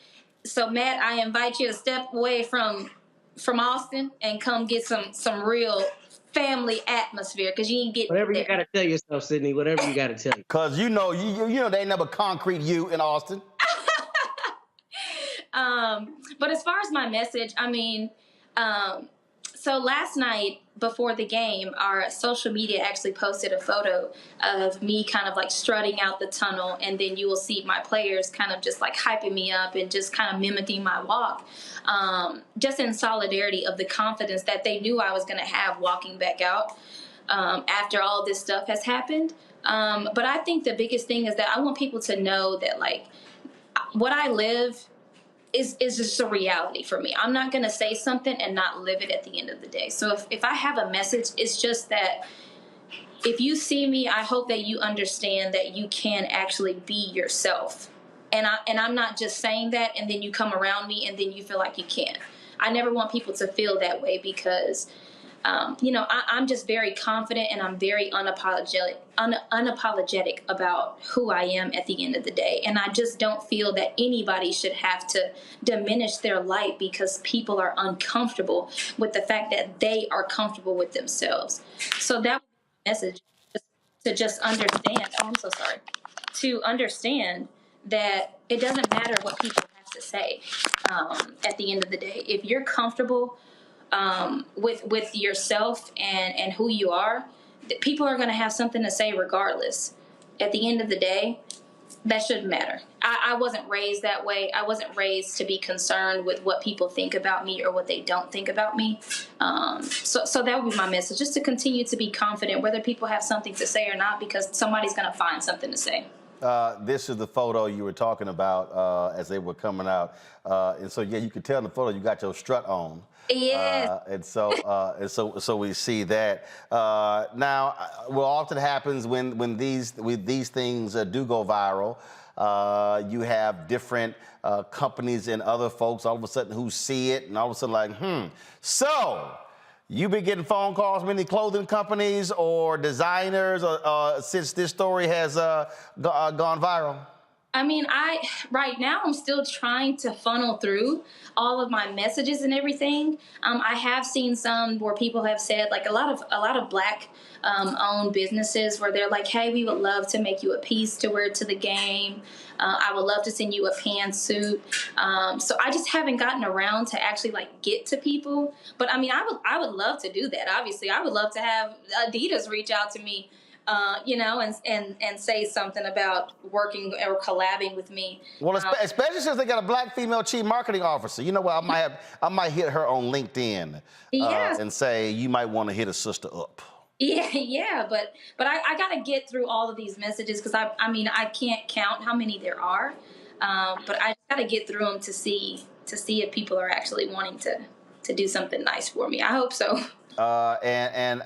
So, Matt, I invite you to step away from Austin and come get some real family atmosphere, because you ain't getting whatever you got to tell yourself, Sydney. Whatever you got to tell you. Because you know they ain't never concrete you in Austin. But as far as my message, I mean, so last night before the game, our social media actually posted a photo of me kind of like strutting out the tunnel, and then you will see my players kind of just like hyping me up and just kind of mimicking my walk, just in solidarity of the confidence that they knew I was going to have walking back out after all this stuff has happened. But I think the biggest thing is that I want people to know that like what I live is just a reality for me. I'm not going to say something and not live it at the end of the day. So if I have a message, it's just that if you see me, I hope that you understand that you can actually be yourself. And I'm not just saying that and then you come around me and then you feel like you can't. I never want people to feel that way because I'm just very confident, and I'm very unapologetic about who I am at the end of the day. And I just don't feel that anybody should have to diminish their light because people are uncomfortable with the fact that they are comfortable with themselves. So that was the message, to just understand. Oh, I'm so sorry. To understand that it doesn't matter what people have to say at the end of the day. If you're comfortable with yourself and who you are, people are going to have something to say regardless. At the end of the day, that shouldn't matter. I wasn't raised that way. I wasn't raised to be concerned with what people think about me or what they don't think about me. So that would be my message, just to continue to be confident, whether people have something to say or not, because somebody's going to find something to say. This is the photo you were talking about as they were coming out. And so, yeah, you could tell in the photo you got your strut on. Yes. And so we see that. Now, what often happens when these things do go viral, you have different companies and other folks all of a sudden who see it and all of a sudden like, So, you been getting phone calls from any clothing companies or designers since this story has gone viral? I mean, right now I'm still trying to funnel through all of my messages and everything. I have seen some where people have said, like a lot of Black owned businesses where they're like, hey, we would love to make you a piece to wear to the game. I would love to send you a pantsuit. So I just haven't gotten around to actually get to people. But I mean, I would love to do that. Obviously, I would love to have Adidas reach out to me. And say something about working or collabing with me. Well, especially since they got a Black female chief marketing officer. You know what? I might hit her on LinkedIn and say you might want to hit a sister up. Yeah, but I got to get through all of these messages because I mean I can't count how many there are, but I got to get through them to see if people are actually wanting to do something nice for me. I hope so. And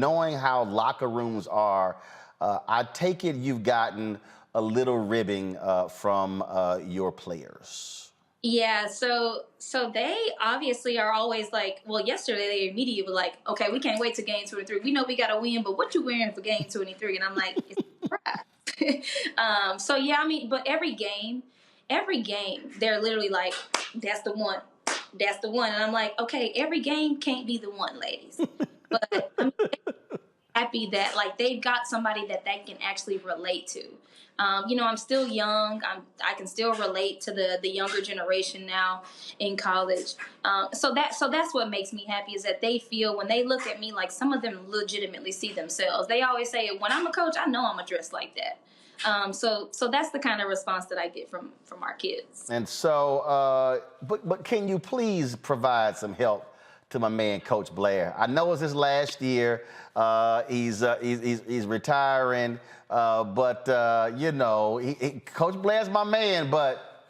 knowing how locker rooms are, I take it you've gotten a little ribbing from your players. Yeah, so they obviously are always like, well, yesterday the media was like, okay, we can't wait to game 2 and 3. We know we got to win, but what you wearing for game 2 and 3? And I'm like, it's a surprise. So yeah, I mean, but every game, they're literally like, that's the one. That's the one. And I'm like, okay, every game can't be the one, ladies. But I'm happy that they've got somebody that they can actually relate to. I'm still young. I can still relate to the younger generation now in college. So that's what makes me happy is that they feel when they look at me, like some of them legitimately see themselves. They always say, when I'm a coach, I know I'm gonna dress like that. So that's the kind of response that I get from our kids. And so, but can you please provide some help to my man, Coach Blair? I know it's his last year. He's retiring, but Coach Blair's my man. But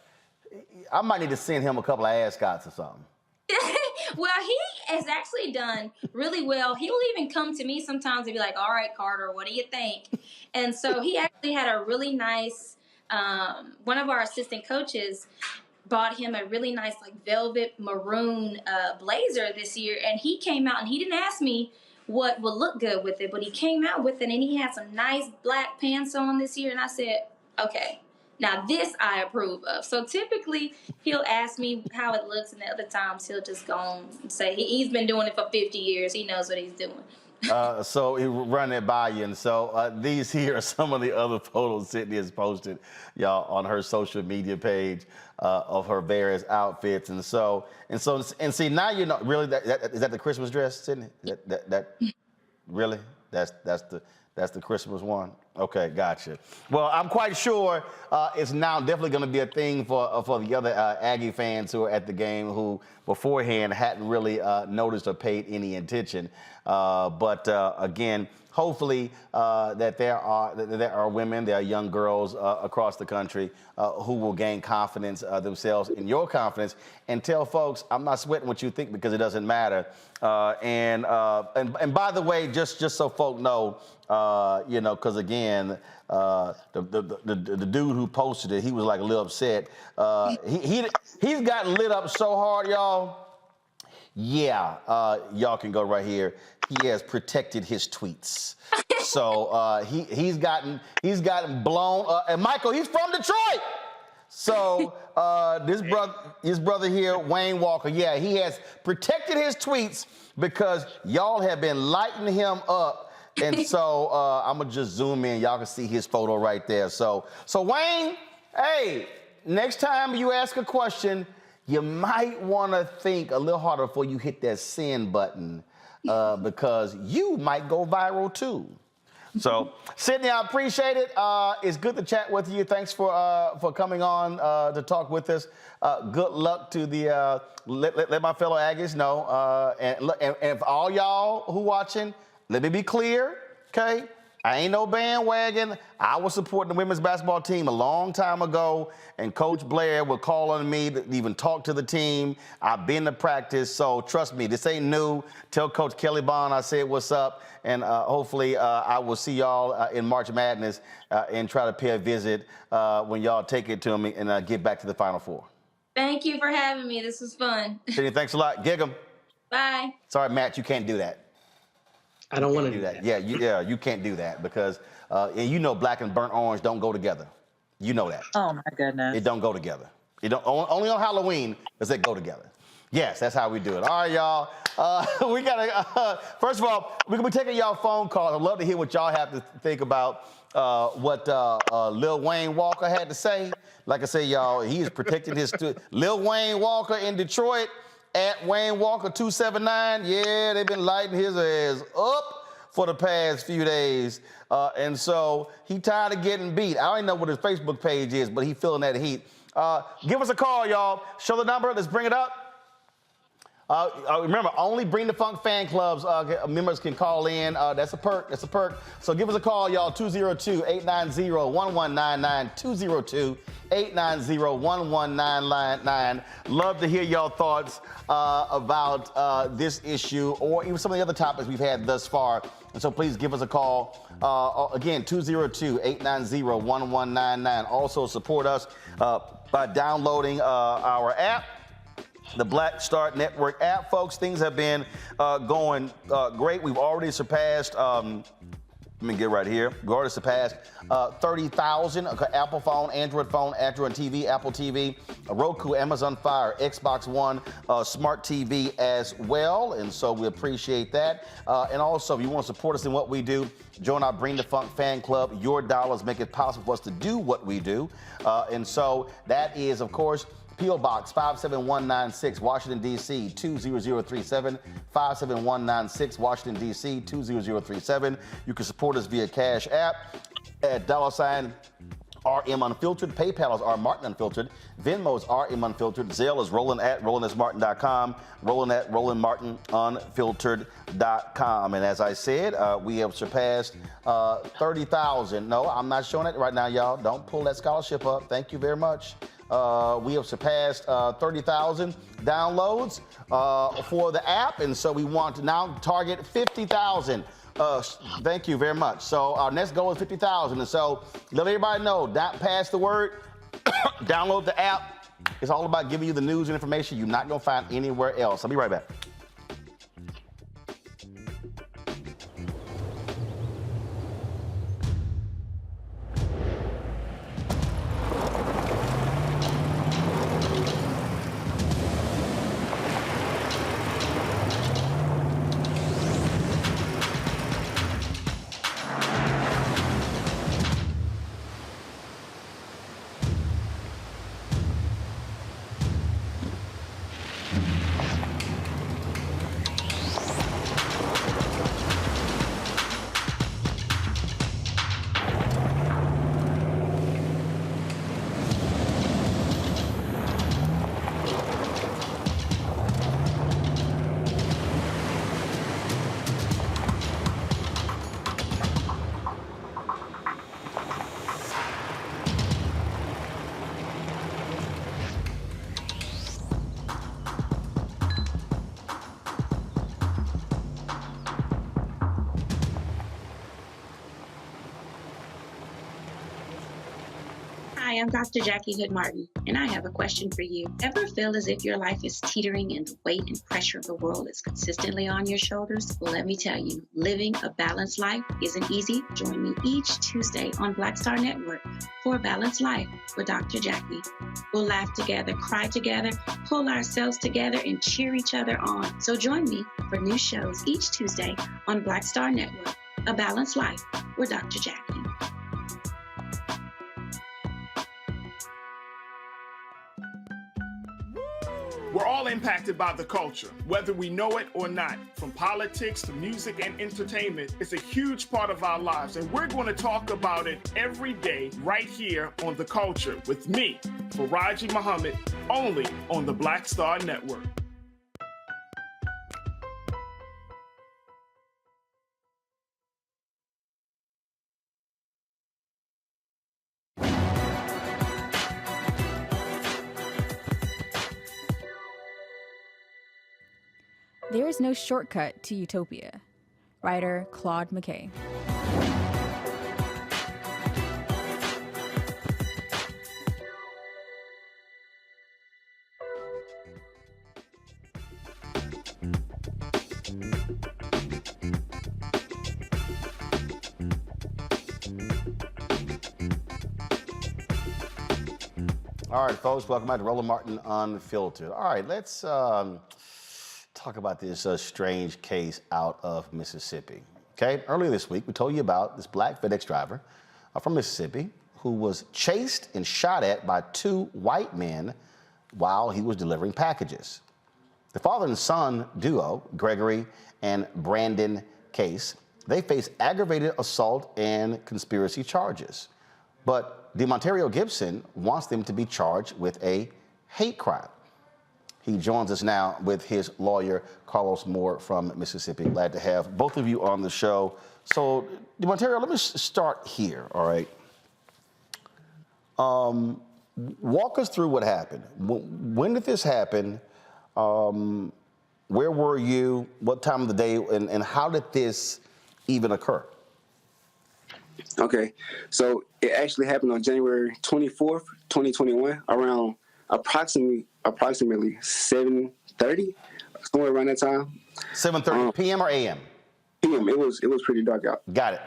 I might need to send him a couple of ascots or something. Well, he has actually done really well. He will even come to me sometimes and be like, all right, Carter, what do you think? And so he actually had a really nice, one of our assistant coaches bought him a really nice velvet maroon blazer this year. And he came out and he didn't ask me what would look good with it, but he came out with it and he had some nice black pants on this year. And I said, okay. Now, this I approve of. So typically, he'll ask me how it looks, and the other times he'll just go on and say he's been doing it for 50 years. He knows what he's doing. So he run it by you. And so these here are some of the other photos Sydney has posted, y'all, on her social media page of her various outfits. And see, now you know, really, is that the Christmas dress, Sydney? That really? That's the Christmas one? Okay, gotcha. Well, I'm quite sure it's now definitely going to be a thing for the other Aggie fans who are at the game who beforehand hadn't really noticed or paid any attention. But again, hopefully that there are women, there are young girls across the country who will gain confidence themselves in your confidence and tell folks, I'm not sweating what you think because it doesn't matter. And by the way, just so folk know, because again, the dude who posted it, he was like a little upset. He's gotten lit up so hard, y'all. Yeah, y'all can go right here. He has protected his tweets. So he's gotten blown. And Michael, he's from Detroit. So his brother here, Wayne Walker, yeah, he has protected his tweets because y'all have been lighting him up. And so I'm gonna just zoom in. Y'all can see his photo right there. So Wayne, hey, next time you ask a question, you might want to think a little harder before you hit that send button because you might go viral too. So, Sydney, I appreciate it. It's good to chat with you. Thanks for coming on to talk with us. Good luck to the let my fellow Aggies know. And for all y'all who watching, let me be clear, okay? I ain't no bandwagon. I was supporting the women's basketball team a long time ago, and Coach Blair would call on me to even talk to the team. I've been to practice, so trust me, this ain't new. Tell Coach Kelly Bond I said what's up, and hopefully I will see y'all in March Madness and try to pay a visit when y'all take it to me and get back to the Final Four. Thank you for having me. This was fun. Sydney, thanks a lot. Gig 'em. Bye. Sorry, Matt, you can't do that. I don't want to do that. Yeah, you can't do that because, and you know, black and burnt orange don't go together. You know that. Oh my goodness. It don't go together. It don't only on Halloween does it go together. Yes, that's how we do it. All right, y'all. We gotta. First of all, we're gonna be taking y'all phone calls. I'd love to hear what y'all have to think about what Lil Wayne Walker had to say. Like I say, y'all, he is protecting his. Lil Wayne Walker in Detroit. At Wayne Walker 279, yeah, they've been lighting his ass up for the past few days. And so he tired of getting beat. I don't even know what his Facebook page is, but he feeling that heat. Give us a call, y'all. Show the number. Let's bring it up. Remember, only Bring the Funk fan clubs members can call in. That's a perk. That's a perk. So give us a call, y'all. 202-890-1199. 202-890-1199. Love to hear y'all thoughts about this issue or even some of the other topics we've had thus far. And so please give us a call. Again, 202-890-1199. Also support us by downloading our app. The Black Star Network app, folks. Things have been going great. We've already surpassed, let me get right here. We've already surpassed 30,000 Apple phone, Android TV, Apple TV, Roku, Amazon Fire, Xbox One, Smart TV as well. And so we appreciate that. And also, if you want to support us in what we do, join our Bring the Funk fan club. Your dollars make it possible for us to do what we do. And so that is, of course, P.O. Box 57196, Washington, D.C. 20037, 57196, Washington, D.C. 20037. You can support us via Cash App at $RM Unfiltered. PayPal is R Martin Unfiltered. Venmo is RM Unfiltered. Zelle is Roland at RolandSMartin.com. Roland at RolandMartinUnfiltered.com. And as I said, we have surpassed 30,000. No, I'm not showing it right now, y'all. Don't pull that scholarship up. Thank you very much. We have surpassed 30,000 downloads for the app, and so we want to now target 50,000. Thank you very much. So our next goal is 50,000, and so let everybody know, pass the word, download the app. It's all about giving you the news and information you're not going to find anywhere else. I'll be right back. I'm Dr. Jackie Hood Martin, and I have a question for you. Ever feel as if your life is teetering and the weight and pressure of the world is consistently on your shoulders? Well, let me tell you, living a balanced life isn't easy. Join me each Tuesday on Black Star Network for A Balanced Life with Dr. Jackie. We'll laugh together, cry together, pull ourselves together, and cheer each other on. So join me for new shows each Tuesday on Black Star Network, A Balanced Life with Dr. Jackie. We're all impacted by the culture, whether we know it or not. From politics to music and entertainment, it's a huge part of our lives, and we're going to talk about it every day right here on The Culture with me, Faraji Muhammad, only on the Black Star Network. There is no shortcut to utopia. Writer Claude McKay. All right, folks, welcome back to Roland Martin Unfiltered. All right, let's talk about this strange case out of Mississippi. Okay, earlier this week, we told you about this black FedEx driver from Mississippi who was chased and shot at by two white men while he was delivering packages. The father and son duo, Gregory and Brandon Case, they face aggravated assault and conspiracy charges. But DeMontario Gibson wants them to be charged with a hate crime. He joins us now with his lawyer, Carlos Moore from Mississippi. Glad to have both of you on the show. So, DeMontario, let me start here, all right? Walk us through what happened. When did this happen? Where were you? What time of the day? And how did this even occur? Okay, so it actually happened on January 24th, 2021, around approximately 7:30, somewhere around that time. 7:30 p.m. or a.m.? PM. It was pretty dark out. Got it.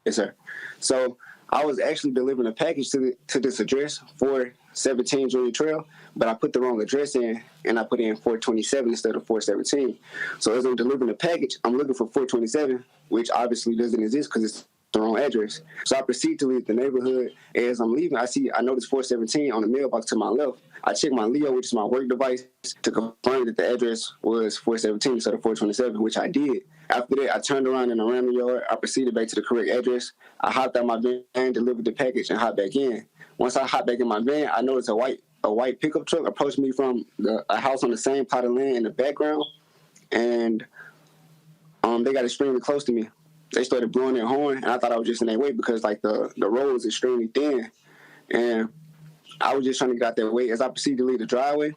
Yes, sir. So I was actually delivering a package to this address, 417 Junior Trail, but I put the wrong address in, and I put in 427 instead of 417. So as I'm delivering the package, I'm looking for 427, which obviously doesn't exist because it's the wrong address. So I proceed to leave the neighborhood. As I'm leaving, I noticed 417 on the mailbox to my left. I check my Leo, which is my work device, to confirm that the address was 417 instead of 427, which I did. After that, I turned around in the random yard. I proceeded back to the correct address. I hopped out my van, delivered the package, and hopped back in. Once I hopped back in my van, I noticed a white pickup truck approached me from a house on the same plot of land in the background, and they got extremely close to me. They started blowing their horn, and I thought I was just in their way because like the road was extremely thin, and I was just trying to get out their way. As I proceeded to leave the driveway,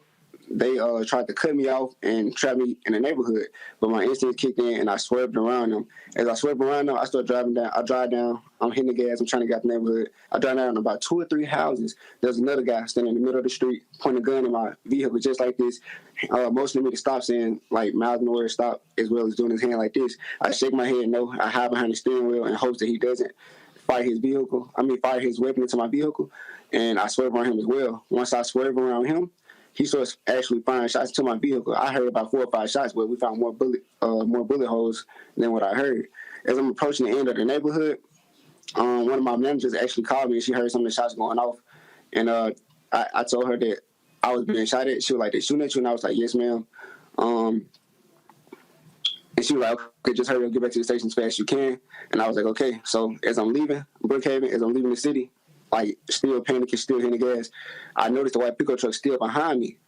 they tried to cut me off and trap me in the neighborhood, but my instincts kicked in and I swerved around them. As I swerved around them, I started driving down. I drive down. I'm hitting the gas. I'm trying to get out the neighborhood. I drive down about 2 or 3 houses. There's another guy standing in the middle of the street, pointing a gun in my vehicle just like this, motioning me to stop, saying like mouthing the word stop, as well as doing his hand like this. I shake my head no. I hide behind the steering wheel in hopes that he doesn't fire his weapon into my vehicle, and I swerve around him as well. Once I swerve around him, he starts actually firing shots to my vehicle. I heard about 4 or 5 shots, but we found more bullet holes than what I heard. As I'm approaching the end of the neighborhood, one of my managers actually called me, and she heard some of the shots going off. And I told her that I was being shot at. She was like, "They shooting at you?" And I was like, "Yes, ma'am." And she was like, "Okay, just hurry up, get back to the station as fast as you can." And I was like, "Okay." So as I'm leaving Brookhaven, as I'm leaving the city, like still panicking, still hitting the gas, I noticed the white pickup truck still behind me.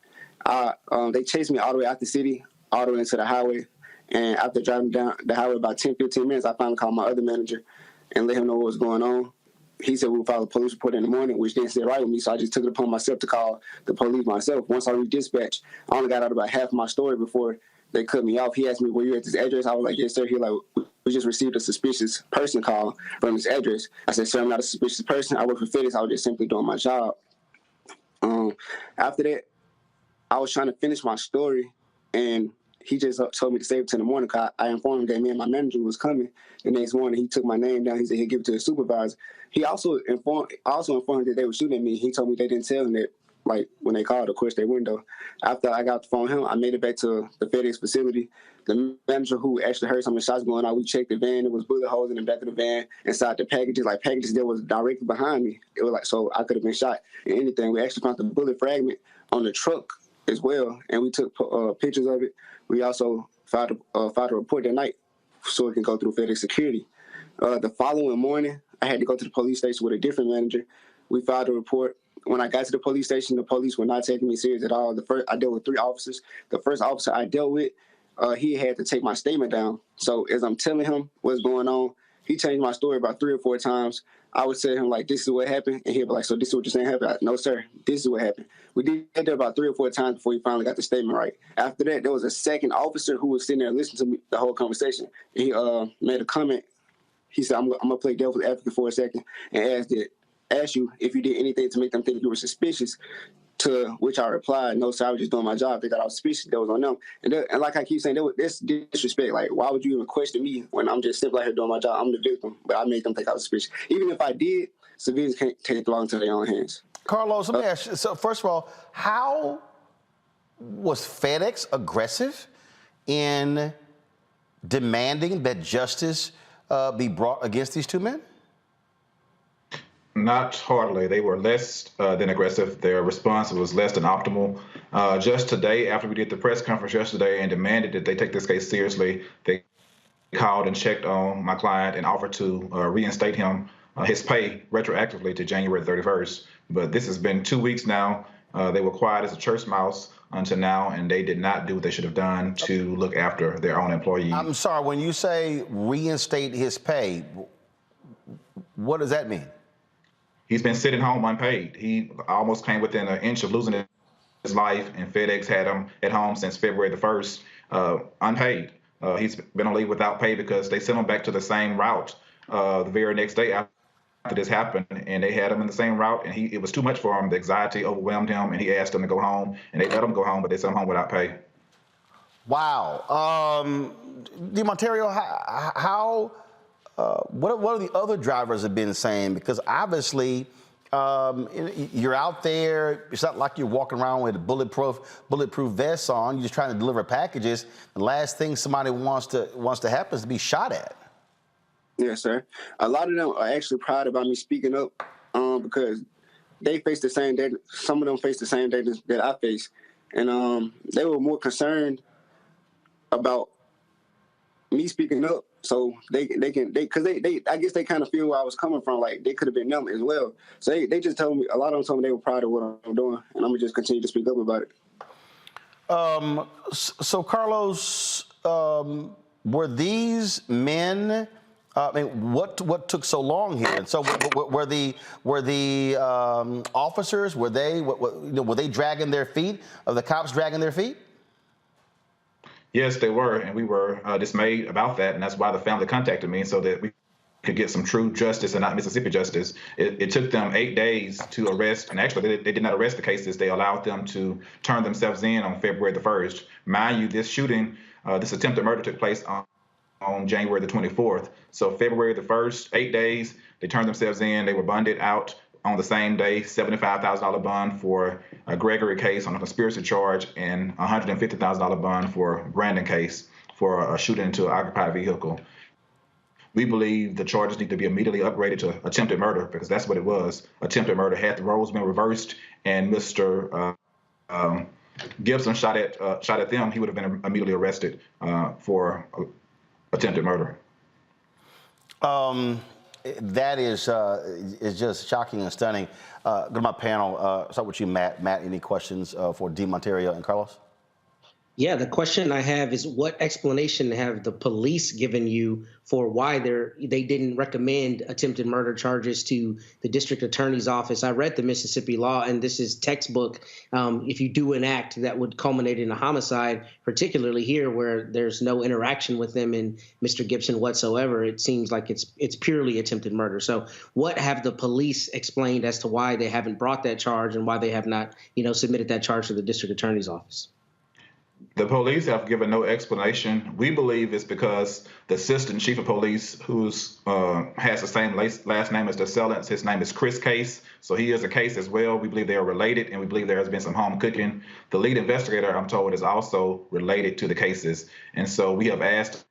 They chased me all the way out the city, all the way into the highway. And after driving down the highway about 10, 15 minutes, I finally called my other manager and let him know what was going on. He said we'll file a police report in the morning, which didn't sit right with me, so I just took it upon myself to call the police myself. Once I redispatched, I only got out about half of my story before they cut me off. He asked me, "Were you at this address?" I was like, "Yes, sir." He was like, we just received a suspicious person call from his address. I said, sir, I'm not a suspicious person. I work for FedEx. I was just simply doing my job. After that, I was trying to finish my story, and he just told me to save it till the morning because I informed him that me and my manager was coming. The next morning, he took my name down. He said he'd give it to his supervisor. He also informed that they were shooting at me. He told me they didn't tell him that, like, when they called, of course, their window. After I got the phone him, I made it back to the FedEx facility. The manager who actually heard some of the shots going on, we checked the van. There was bullet holes in the back of the van, inside the packages, like packages that was directly behind me. It was like, so I could have been shot in anything. We actually found the bullet fragment on the truck as well, and we took pictures of it. We also filed a report that night so it can go through FedEx security. The following morning, I had to go to the police station with a different manager. We filed a report. When I got to the police station, the police were not taking me serious at all. I dealt with 3 officers. The first officer I dealt with, he had to take my statement down. So as I'm telling him what's going on, he changed my story about 3 or 4 times. I would say to him, like, this is what happened. And he'd be like, so this is what you're saying happened? No, sir, this is what happened. We did that about 3 or 4 times before he finally got the statement right. After that, there was a second officer who was sitting there listening to me the whole conversation. He made a comment. He said, I'm going to play devil's advocate for a second and ask you if you did anything to make them think you were suspicious, to which I replied, no, sir, I was just doing my job. They thought I was suspicious. That was on them. And like I keep saying, that's disrespect. Like, why would you even question me when I'm just simply out here doing my job? I'm the victim, but I made them think I was suspicious. Even if I did, civilians can't take the law into their own hands. Carlos, let me ask you, so first of all, how was FedEx aggressive in demanding that justice be brought against these 2 men? Not hardly. They were less than aggressive. Their response was less than optimal. Just today, after we did the press conference yesterday and demanded that they take this case seriously, they called and checked on my client and offered to reinstate him his pay retroactively to January 31st. But this has been 2 weeks now. They were quiet as a church mouse until now, and they did not do what they should have done to look after their own employees. I'm sorry, when you say reinstate his pay, what does that mean? He's been sitting home unpaid. He almost came within an inch of losing his life, and FedEx had him at home since February the 1st, unpaid. He's been on leave without pay because they sent him back to the same route the very next day after this happened, and they had him in the same route, and it was too much for him. The anxiety overwhelmed him, and he asked them to go home, and they let him go home, but they sent him home without pay. Wow. DeMonterio, what are the other drivers have been saying? Because obviously, you're out there. It's not like you're walking around with a bulletproof vest on. You're just trying to deliver packages. The last thing somebody wants to happen is to be shot at. Yes, sir. A lot of them are actually proud about me speaking up because they face the same data. Some of them face the same data that I face, and they were more concerned about me speaking up. So I guess they kind of feel where I was coming from. Like, they could have been them as well. So they just told me, a lot of them told me they were proud of what I'm doing, and I'm gonna just continue to speak up about it. So Carlos, were these men? What took so long here? And so were the officers? Were they dragging their feet? Are the cops dragging their feet? Yes, they were, and we were dismayed about that, and that's why the family contacted me so that we could get some true justice and not Mississippi justice. It took them 8 days to arrest, and actually they did not arrest the cases. They allowed them to turn themselves in on February the 1st. Mind you, this shooting, this attempted murder took place on January the 24th. So February the 1st, 8 days, they turned themselves in. They were bonded out on the same day, $75,000 bond for a Gregory case on a conspiracy charge and $150,000 bond for Brandon case for a shooting into an occupied vehicle. We believe the charges need to be immediately upgraded to attempted murder because that's what it was. Attempted murder. Had the roles been reversed and Mr. Gibson shot at them, he would have been immediately arrested for attempted murder. That is just shocking and stunning. Go to my panel. Start with you, Matt. Matt, any questions for DeMonterio and Carlos? Yeah, the question I have is, what explanation have the police given you for why they didn't recommend attempted murder charges to the district attorney's office? I read the Mississippi law, and this is textbook. If you do an act that would culminate in a homicide, particularly here where there's no interaction with them and Mr. Gibson whatsoever, it seems like it's purely attempted murder. So what have the police explained as to why they haven't brought that charge and why they have not, submitted that charge to the district attorney's office? The police have given no explanation. We believe it's because the assistant chief of police, who's has the same last name as the assailant, his name is Chris Case, so he is a case as well. We believe they are related, and we believe there has been some home cooking. The lead investigator, I'm told, is also related to the cases, and so we have asked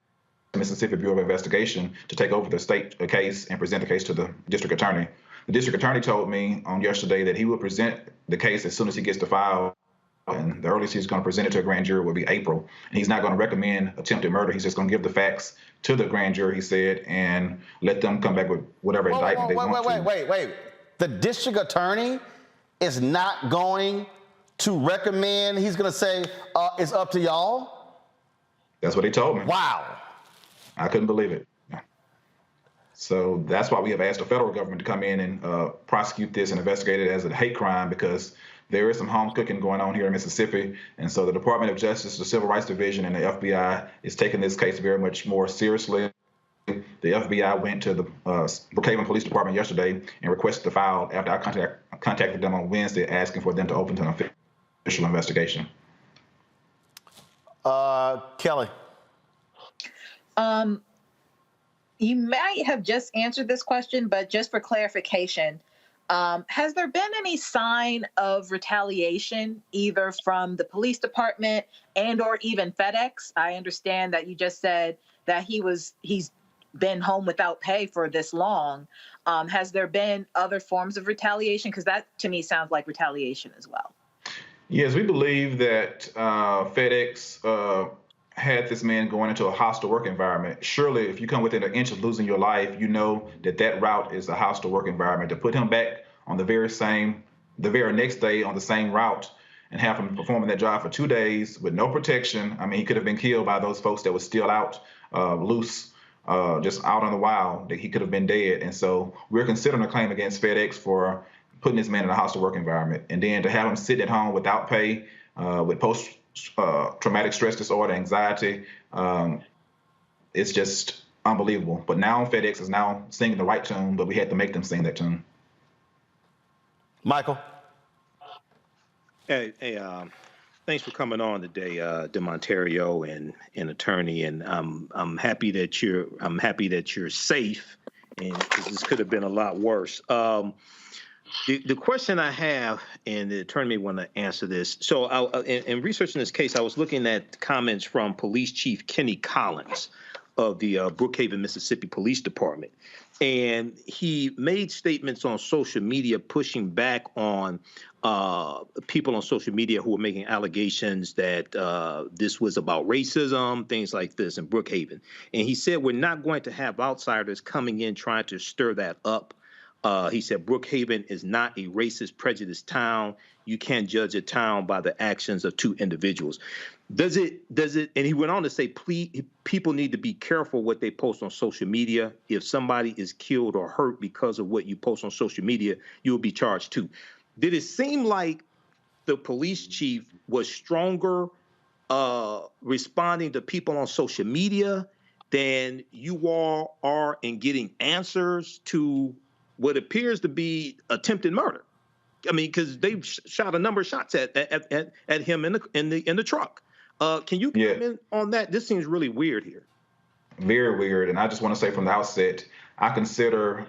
the Mississippi Bureau of Investigation to take over the state case and present the case to the district attorney. The district attorney told me on yesterday that he will present the case as soon as he gets the file. And the earliest he's going to present it to a grand jury will be April. And he's not going to recommend attempted murder. He's just going to give the facts to the grand jury, he said, and let them come back with whatever indictment they want to. Wait. The district attorney is not going to recommend. He's going to say, it's up to y'all? That's what he told me. Wow. I couldn't believe it. So that's why we have asked the federal government to come in and prosecute this and investigate it as a hate crime, because there is some home cooking going on here in Mississippi. And so the Department of Justice, the Civil Rights Division, and the FBI is taking this case very much more seriously. The FBI went to the Brookhaven Police Department yesterday and requested the file after I contacted them on Wednesday, asking for them to open an official investigation. Kelly. You might have just answered this question, but just for clarification, has there been any sign of retaliation either from the police department and or even FedEx? I understand that you just said that he's been home without pay for this long. Has there been other forms of retaliation? Because that to me sounds like retaliation as well. Yes, we believe that FedEx had this man going into a hostile work environment. Surely, if you come within an inch of losing your life, you know that that route is a hostile work environment. To put him back on the very next day on the same route and have him performing that job for 2 days with no protection, I mean, he could have been killed by those folks that were still out loose, just out on the wild, that he could have been dead. And so we're considering a claim against FedEx for putting this man in a hostile work environment. And then to have him sit at home without pay, with post-traumatic stress disorder, anxiety, it's just unbelievable. But now FedEx is now singing the right tune, but we had to make them sing that tune. Michael. Hey, thanks for coming on today, DeMontario and attorney. And I'm happy that you're safe, and 'cause this could have been a lot worse. The question I have, and the attorney may want to answer this. So in researching this case, I was looking at comments from Police Chief Kenny Collins of the Brookhaven, Mississippi Police Department. And he made statements on social media pushing back on people on social media who were making allegations that this was about racism, things like this in Brookhaven. And he said, we're not going to have outsiders coming in trying to stir that up. He said, Brookhaven is not a racist, prejudiced town. You can't judge a town by the actions of two individuals. Does it, and he went on to say, please, people need to be careful what they post on social media. If somebody is killed or hurt because of what you post on social media, you will be charged too. Did it seem like the police chief was stronger responding to people on social media than you all are in getting answers to what appears to be attempted murder? I mean, because they shot a number of shots at him in the truck. Can you comment on that? This seems really weird here. Very weird. And I just want to say from the outset, I consider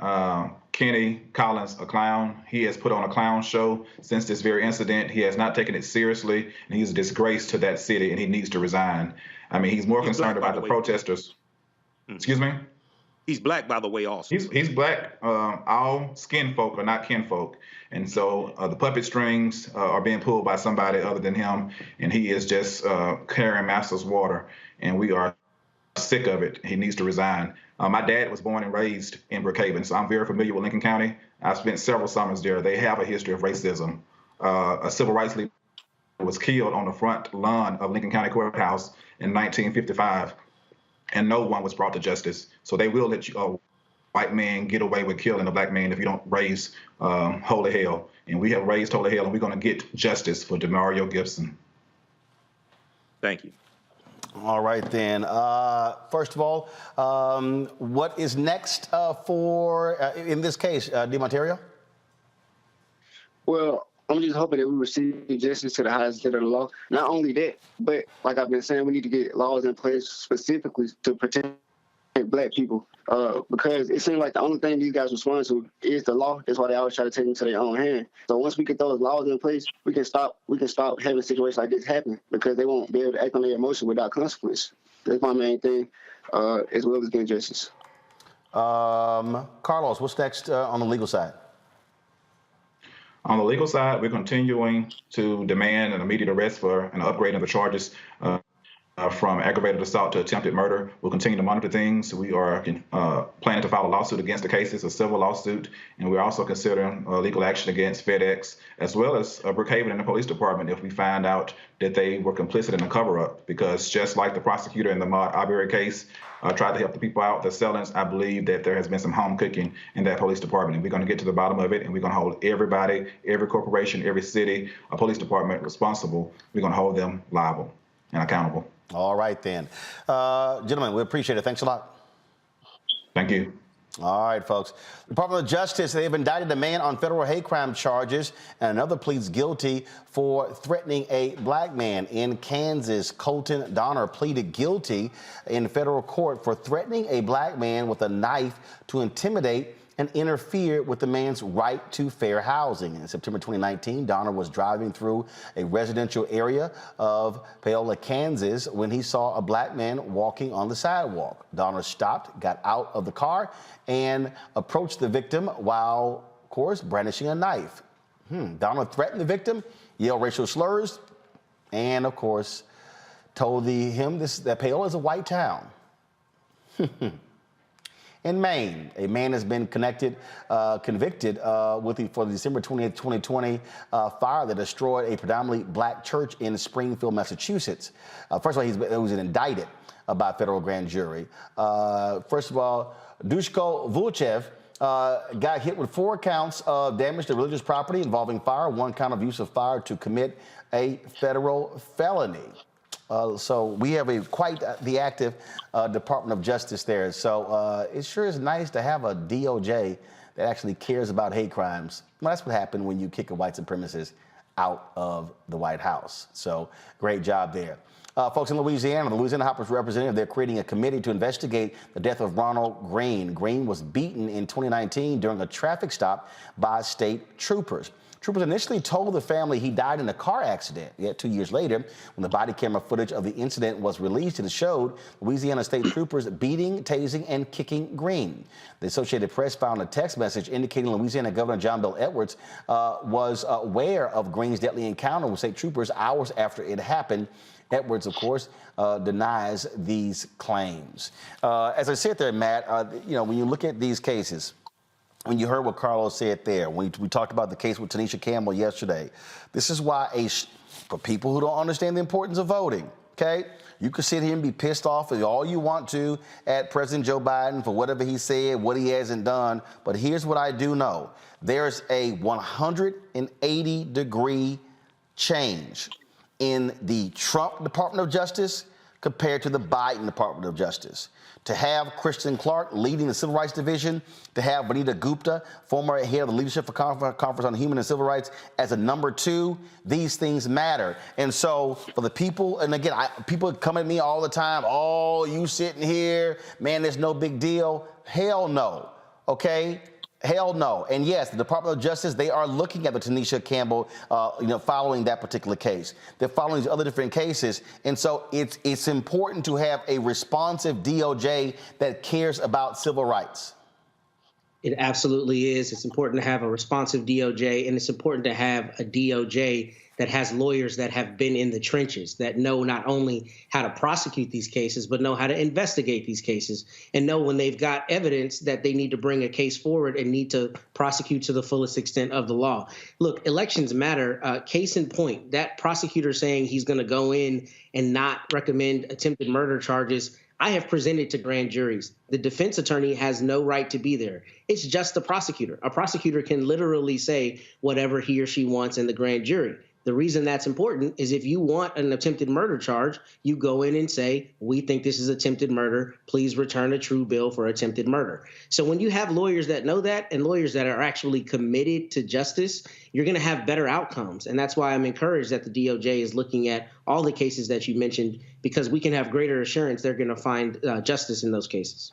Kenny Collins a clown. He has put on a clown show since this very incident. He has not taken it seriously, and he's a disgrace to that city, and he needs to resign. I mean, he's more concerned about the protesters. Excuse me? He's black, by the way, also. He's black. All skin folk are not kinfolk. And so the puppet strings are being pulled by somebody other than him, and he is just carrying master's water, and we are sick of it. He needs to resign. My dad was born and raised in Brookhaven, so I'm very familiar with Lincoln County. I've spent several summers there. They have a history of racism. A civil rights leader was killed on the front lawn of Lincoln County Courthouse in 1955, and no one was brought to justice. So they will let you, white man get away with killing a black man if you don't raise holy hell. And we have raised holy hell, and we're going to get justice for Demario Gibson. Thank you. All right, then. First of all, what is next for, in this case, DeMonterio? Well, I'm just hoping that we receive justice to the highest level of the law. Not only that, but like I've been saying, we need to get laws in place specifically to protect black people, because it seems like the only thing these guys respond to is the law. That's why they always try to take it into their own hand. So once we get those laws in place, we can stop having situations like this happen, because they won't be able to act on their emotion without consequence. That's my main thing, as well as getting justice. Carlos, what's next on the legal side? On the legal side, we're continuing to demand an immediate arrest for an upgrade of the charges from aggravated assault to attempted murder. We'll continue to monitor things. We are planning to file a lawsuit against the cases, a civil lawsuit, and we're also considering legal action against FedEx, as well as Brookhaven and the police department if we find out that they were complicit in a cover-up. Because just like the prosecutor in the Ahmaud Arbery case tried to help the people out, the Sellens, I believe that there has been some home cooking in that police department, and we're going to get to the bottom of it, and we're going to hold everybody, every corporation, every city, a police department responsible. We're going to hold them liable and accountable. All right, then. Gentlemen, we appreciate it. Thanks a lot. Thank you. All right, folks. The Department of Justice, they've indicted a man on federal hate crime charges, and another pleads guilty for threatening a black man in Kansas. Colton Donner pleaded guilty in federal court for threatening a black man with a knife to intimidate and interfere with the man's right to fair housing. In September 2019, Donner was driving through a residential area of Paola, Kansas, when he saw a black man walking on the sidewalk. Donner stopped, got out of the car, and approached the victim while, of course, brandishing a knife. Donner threatened the victim, yelled racial slurs, and, of course, told him that Paola is a white town. In Maine, a man has been convicted for the December 28, 2020 fire that destroyed a predominantly black church in Springfield, Massachusetts. First of all, he was indicted by a federal grand jury. First of all, Dushko Vulchev got hit with 4 counts of damage to religious property involving fire, 1 count of use of fire to commit a federal felony. So we have quite the active Department of Justice there. So it sure is nice to have a DOJ that actually cares about hate crimes. Well, that's what happened when you kick a white supremacist out of the White House. So great job there. Folks, in Louisiana, the Louisiana House of Representatives, they're creating a committee to investigate the death of Ronald Greene. Greene was beaten in 2019 during a traffic stop by state troopers. Troopers initially told the family he died in a car accident. Yet 2 years later, when the body camera footage of the incident was released, it showed Louisiana state troopers beating, tasing, and kicking Greene. The Associated Press found a text message indicating Louisiana Governor John Bel Edwards was aware of Greene's deadly encounter with state troopers hours after it happened. Edwards, of course, denies these claims. As I said there, Matt, when you look at these cases, when you heard what Carlos said there, when we talked about the case with Tanisha Campbell yesterday, this is why for people who don't understand the importance of voting, okay, you can sit here and be pissed off all you want to at President Joe Biden for whatever he said, what he hasn't done, but here's what I do know. There's a 180-degree change in the Trump Department of Justice compared to the Biden Department of Justice. To have Kristen Clark leading the Civil Rights Division, to have Vanita Gupta, former head of the Leadership for Conference on Human and Civil Rights, as a number 2, these things matter. And so for the people, and again, people come at me all the time, oh, you sitting here, man, there's no big deal. Hell no, okay? Hell no. And yes, the Department of Justice, they are looking at the Tanisha Campbell, following that particular case. They're following these other different cases. And so it's important to have a responsive DOJ that cares about civil rights. It absolutely is. It's important to have a responsive DOJ, and it's important to have a DOJ that has lawyers that have been in the trenches, that know not only how to prosecute these cases, but know how to investigate these cases and know when they've got evidence that they need to bring a case forward and need to prosecute to the fullest extent of the law. Look, elections matter. Case in point, that prosecutor saying he's going to go in and not recommend attempted murder charges, I have presented to grand juries. The defense attorney has no right to be there. It's just the prosecutor. A prosecutor can literally say whatever he or she wants in the grand jury. The reason that's important is if you want an attempted murder charge, you go in and say, we think this is attempted murder. Please return a true bill for attempted murder. So when you have lawyers that know that and lawyers that are actually committed to justice, you're going to have better outcomes. And that's why I'm encouraged that the DOJ is looking at all the cases that you mentioned, because we can have greater assurance they're going to find justice in those cases.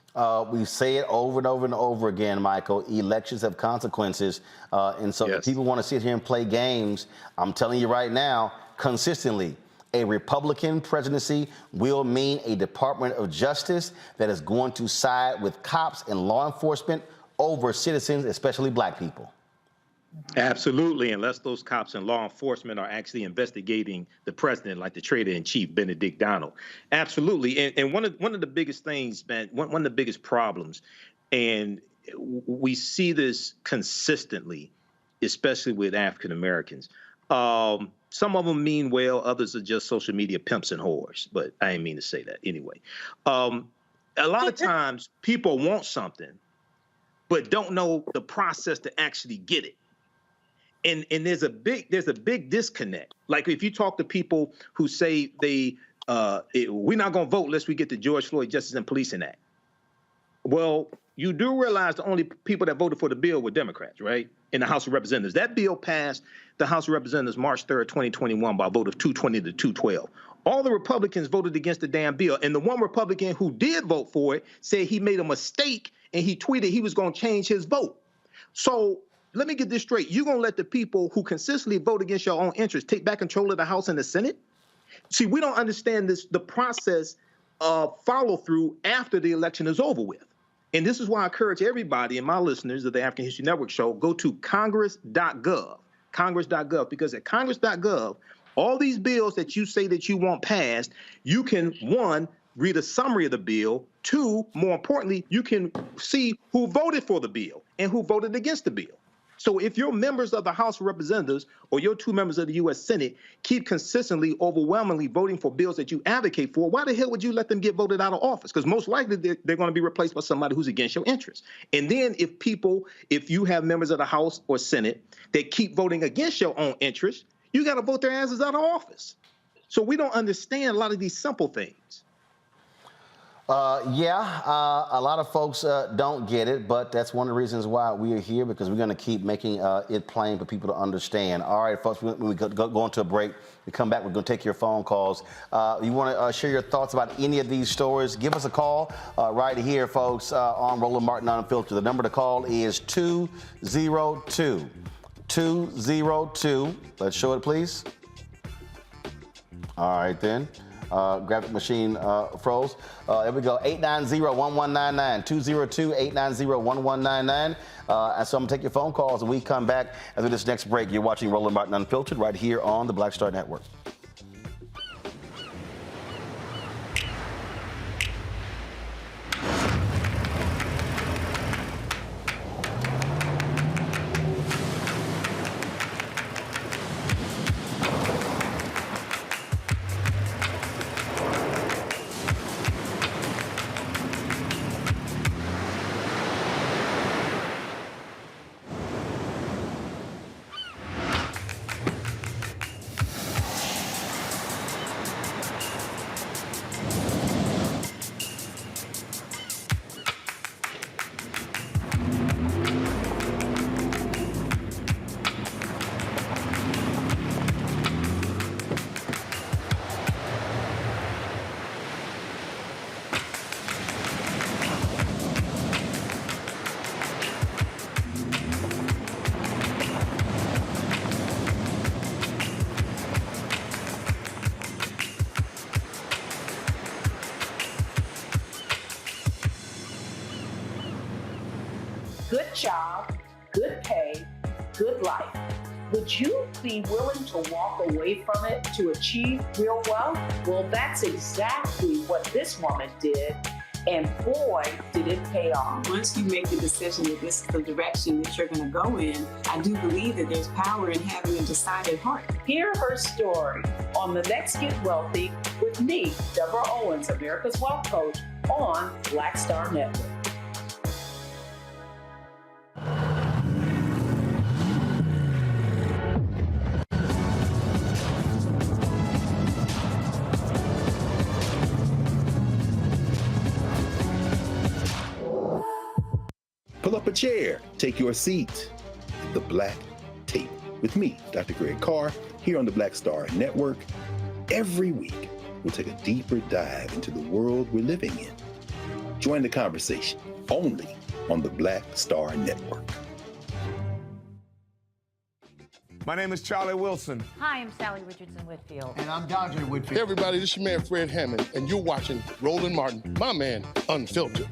We say it over and over and over again, Michael. Elections have consequences. And so if people want to sit here and play games, I'm telling you right now, consistently, a Republican presidency will mean a Department of Justice that is going to side with cops and law enforcement over citizens, especially black people. Absolutely, unless those cops and law enforcement are actually investigating the president, like the traitor-in-chief, Benedict Donald. Absolutely, and one of the biggest things, man, one of the biggest problems, and we see this consistently, especially with African Americans. Some of them mean well, others are just social media pimps and whores, but I didn't mean to say that anyway. A lot of times people want something, but don't know the process to actually get it. And there's a big disconnect. Like if you talk to people who say we're not going to vote unless we get the George Floyd Justice and Policing Act. Well, you do realize the only people that voted for the bill were Democrats, right? In the House of Representatives. That bill passed the House of Representatives March 3rd, 2021 by a vote of 220 to 212. All the Republicans voted against the damn bill. And the one Republican who did vote for it said he made a mistake and he tweeted he was going to change his vote. So let me get this straight. You're going to let the people who consistently vote against your own interests take back control of the House and the Senate? See, we don't understand the process of follow through after the election is over with. And this is why I encourage everybody and my listeners of the African History Network show, go to congress.gov, because at congress.gov, all these bills that you say that you want passed, you can, one, read a summary of the bill. Two, more importantly, you can see who voted for the bill and who voted against the bill. So if your members of the House of Representatives or your two members of the U.S. Senate keep consistently, overwhelmingly voting for bills that you advocate for, why the hell would you let them get voted out of office? Because most likely they're going to be replaced by somebody who's against your interests. And then if you have members of the House or Senate that keep voting against your own interests, you got to vote their asses out of office. So we don't understand a lot of these simple things. A lot of folks don't get it, but that's one of the reasons why we are here, because we're going to keep making it plain for people to understand. All right, folks, when we go into a break, we come back, we're going to take your phone calls. You want to share your thoughts about any of these stories, give us a call right here, folks, on Roland Martin Unfiltered. The number to call is 202. Let's show it, please. All right, then. Graphic machine froze. There we go. 890-1199. 202-890-1199. And so I'm going to take your phone calls and we come back after this next break. You're watching Roland Martin Unfiltered right here on the Black Star Network. Good job, good pay, good life. Would you be willing to walk away from it to achieve real wealth? Well, that's exactly what this woman did. And boy, did it pay off. Once you make the decision that this is the direction that you're going to go in, I do believe that there's power in having a decided heart. Hear her story on the Next Get Wealthy with me, Deborah Owens, America's Wealth Coach, on Black Star Network. Pull up a chair, take your seat. The Black Tape with me, Dr. Greg Carr, here on the Black Star Network. Every week, we'll take a deeper dive into the world we're living in. Join the conversation only on the Black Star Network. My name is Charlie Wilson. Hi, I'm Sally Richardson Whitfield. And I'm Dodger Whitfield. Hey everybody, this is your man Fred Hammond, and you're watching Roland Martin, my man, Unfiltered.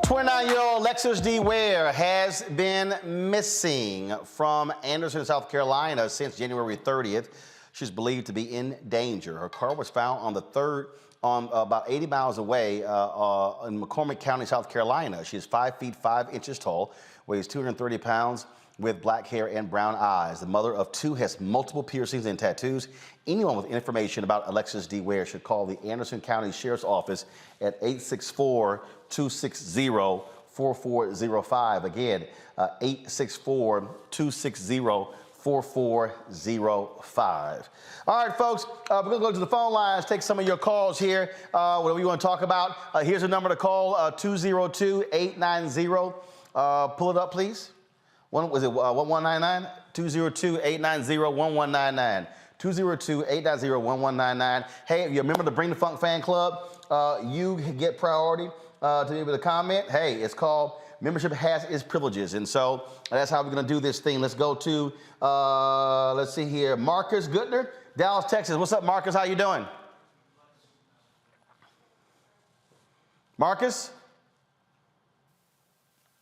29-year-old Lexus D. Ware has been missing from Anderson, South Carolina since January 30th. She's believed to be in danger. Her car was found on the 3rd, about 80 miles away in McCormick County, South Carolina. She is 5 feet 5 inches tall, weighs 230 pounds, with black hair and brown eyes. The mother of 2 has multiple piercings and tattoos. Anyone with information about Alexis D. Ware should call the Anderson County Sheriff's Office at 864-260-4405. Again, 864-260-4405. All right, folks, we're going to go to the phone lines, take some of your calls here, whatever you want to talk about. Here's a number to call, 202-890. Pull it up, please. Was it 1199? 202-890-1199. 202-890-1199. Hey, if you're a member of the Bring the Funk fan club, you get priority to be able to comment. Hey, it's called Membership Has Its Privileges. And so that's how we're going to do this thing. Let's go to, let's see here, Marcus Goodner, Dallas, Texas. What's up, Marcus? How you doing? Marcus?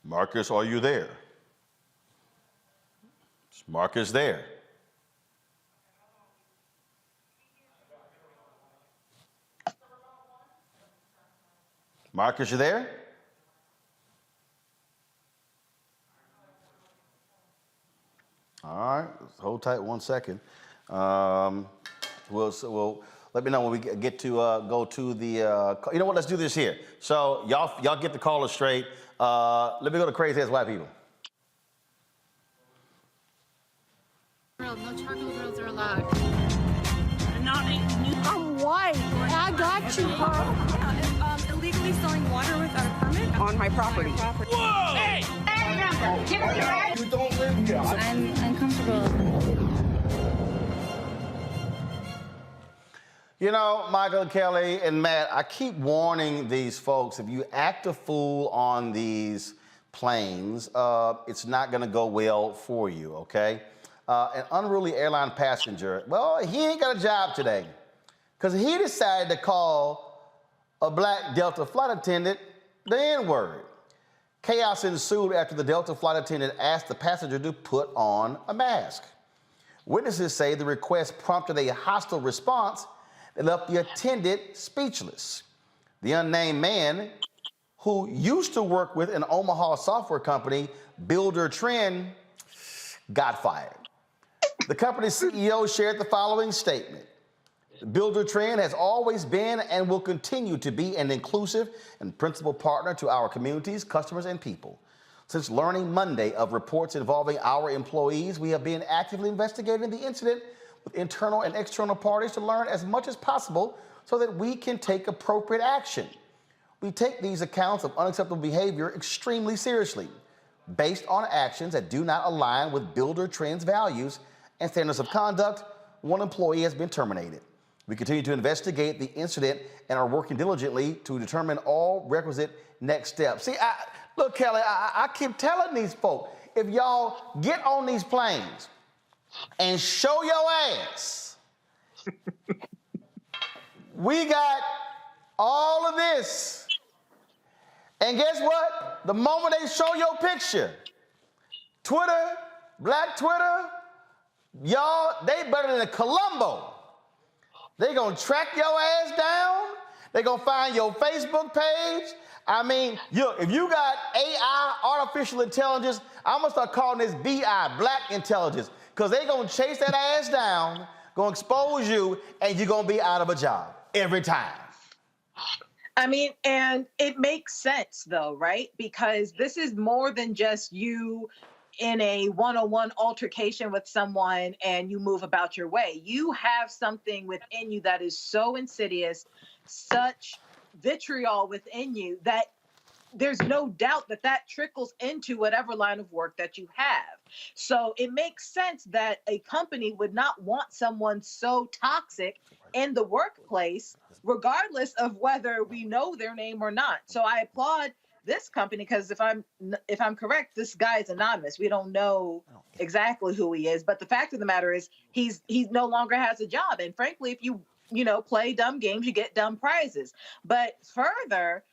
Marcus, are you there? Is Marcus there? Marcus, you there? All right, hold tight 1 second. We'll let me know when we get to go to the. You know what? Let's do this here. So y'all get the caller straight. Let me go to crazy ass white people. No charcoal grills are allowed. I'm white. I got you, Carl. Illegally selling water without a permit On my property. Whoa! Hey! You don't live here. I'm uncomfortable. You know, Michael, Kelly, and Matt, I keep warning these folks, if you act a fool on these planes, it's not going to go well for you, okay? An unruly airline passenger, well, he ain't got a job today because he decided to call a black Delta flight attendant the N-word. Chaos ensued after the Delta flight attendant asked the passenger to put on a mask. Witnesses say the request prompted a hostile response that left the attendant speechless. The unnamed man, who used to work with an Omaha software company, Builder Trend, got fired. The company's CEO shared the following statement. Builder Trend has always been and will continue to be an inclusive and principal partner to our communities, customers, and people. Since learning Monday of reports involving our employees, we have been actively investigating the incident with internal and external parties to learn as much as possible so that we can take appropriate action. We take these accounts of unacceptable behavior extremely seriously. Based on actions that do not align with Builder Trend's values and standards of conduct, one employee has been terminated. We continue to investigate the incident and are working diligently to determine all requisite next steps. See, look, Kelly, I keep telling these folks, if y'all get on these planes and show your ass, we got all of this. And guess what? The moment they show your picture, Twitter, Black Twitter, y'all, they better than Columbo. They gonna track your ass down. They gonna find your Facebook page. I mean, if you got AI, artificial intelligence, I'm gonna start calling this BI, Black Intelligence, because they gonna chase that ass down, gonna expose you, and you're gonna be out of a job every time. I mean, and it makes sense though, right? Because this is more than just you in a one-on-one altercation with someone and you move about your way. You have something within you that is so insidious, such vitriol within you that there's no doubt that that trickles into whatever line of work that you have. So it makes sense that a company would not want someone so toxic in the workplace, regardless of whether we know their name or not. So I applaud this company, because if I'm correct, this guy is anonymous. We don't know exactly who he is, but the fact of the matter is he no longer has a job. And frankly, if you play dumb games, you get dumb prizes. But further,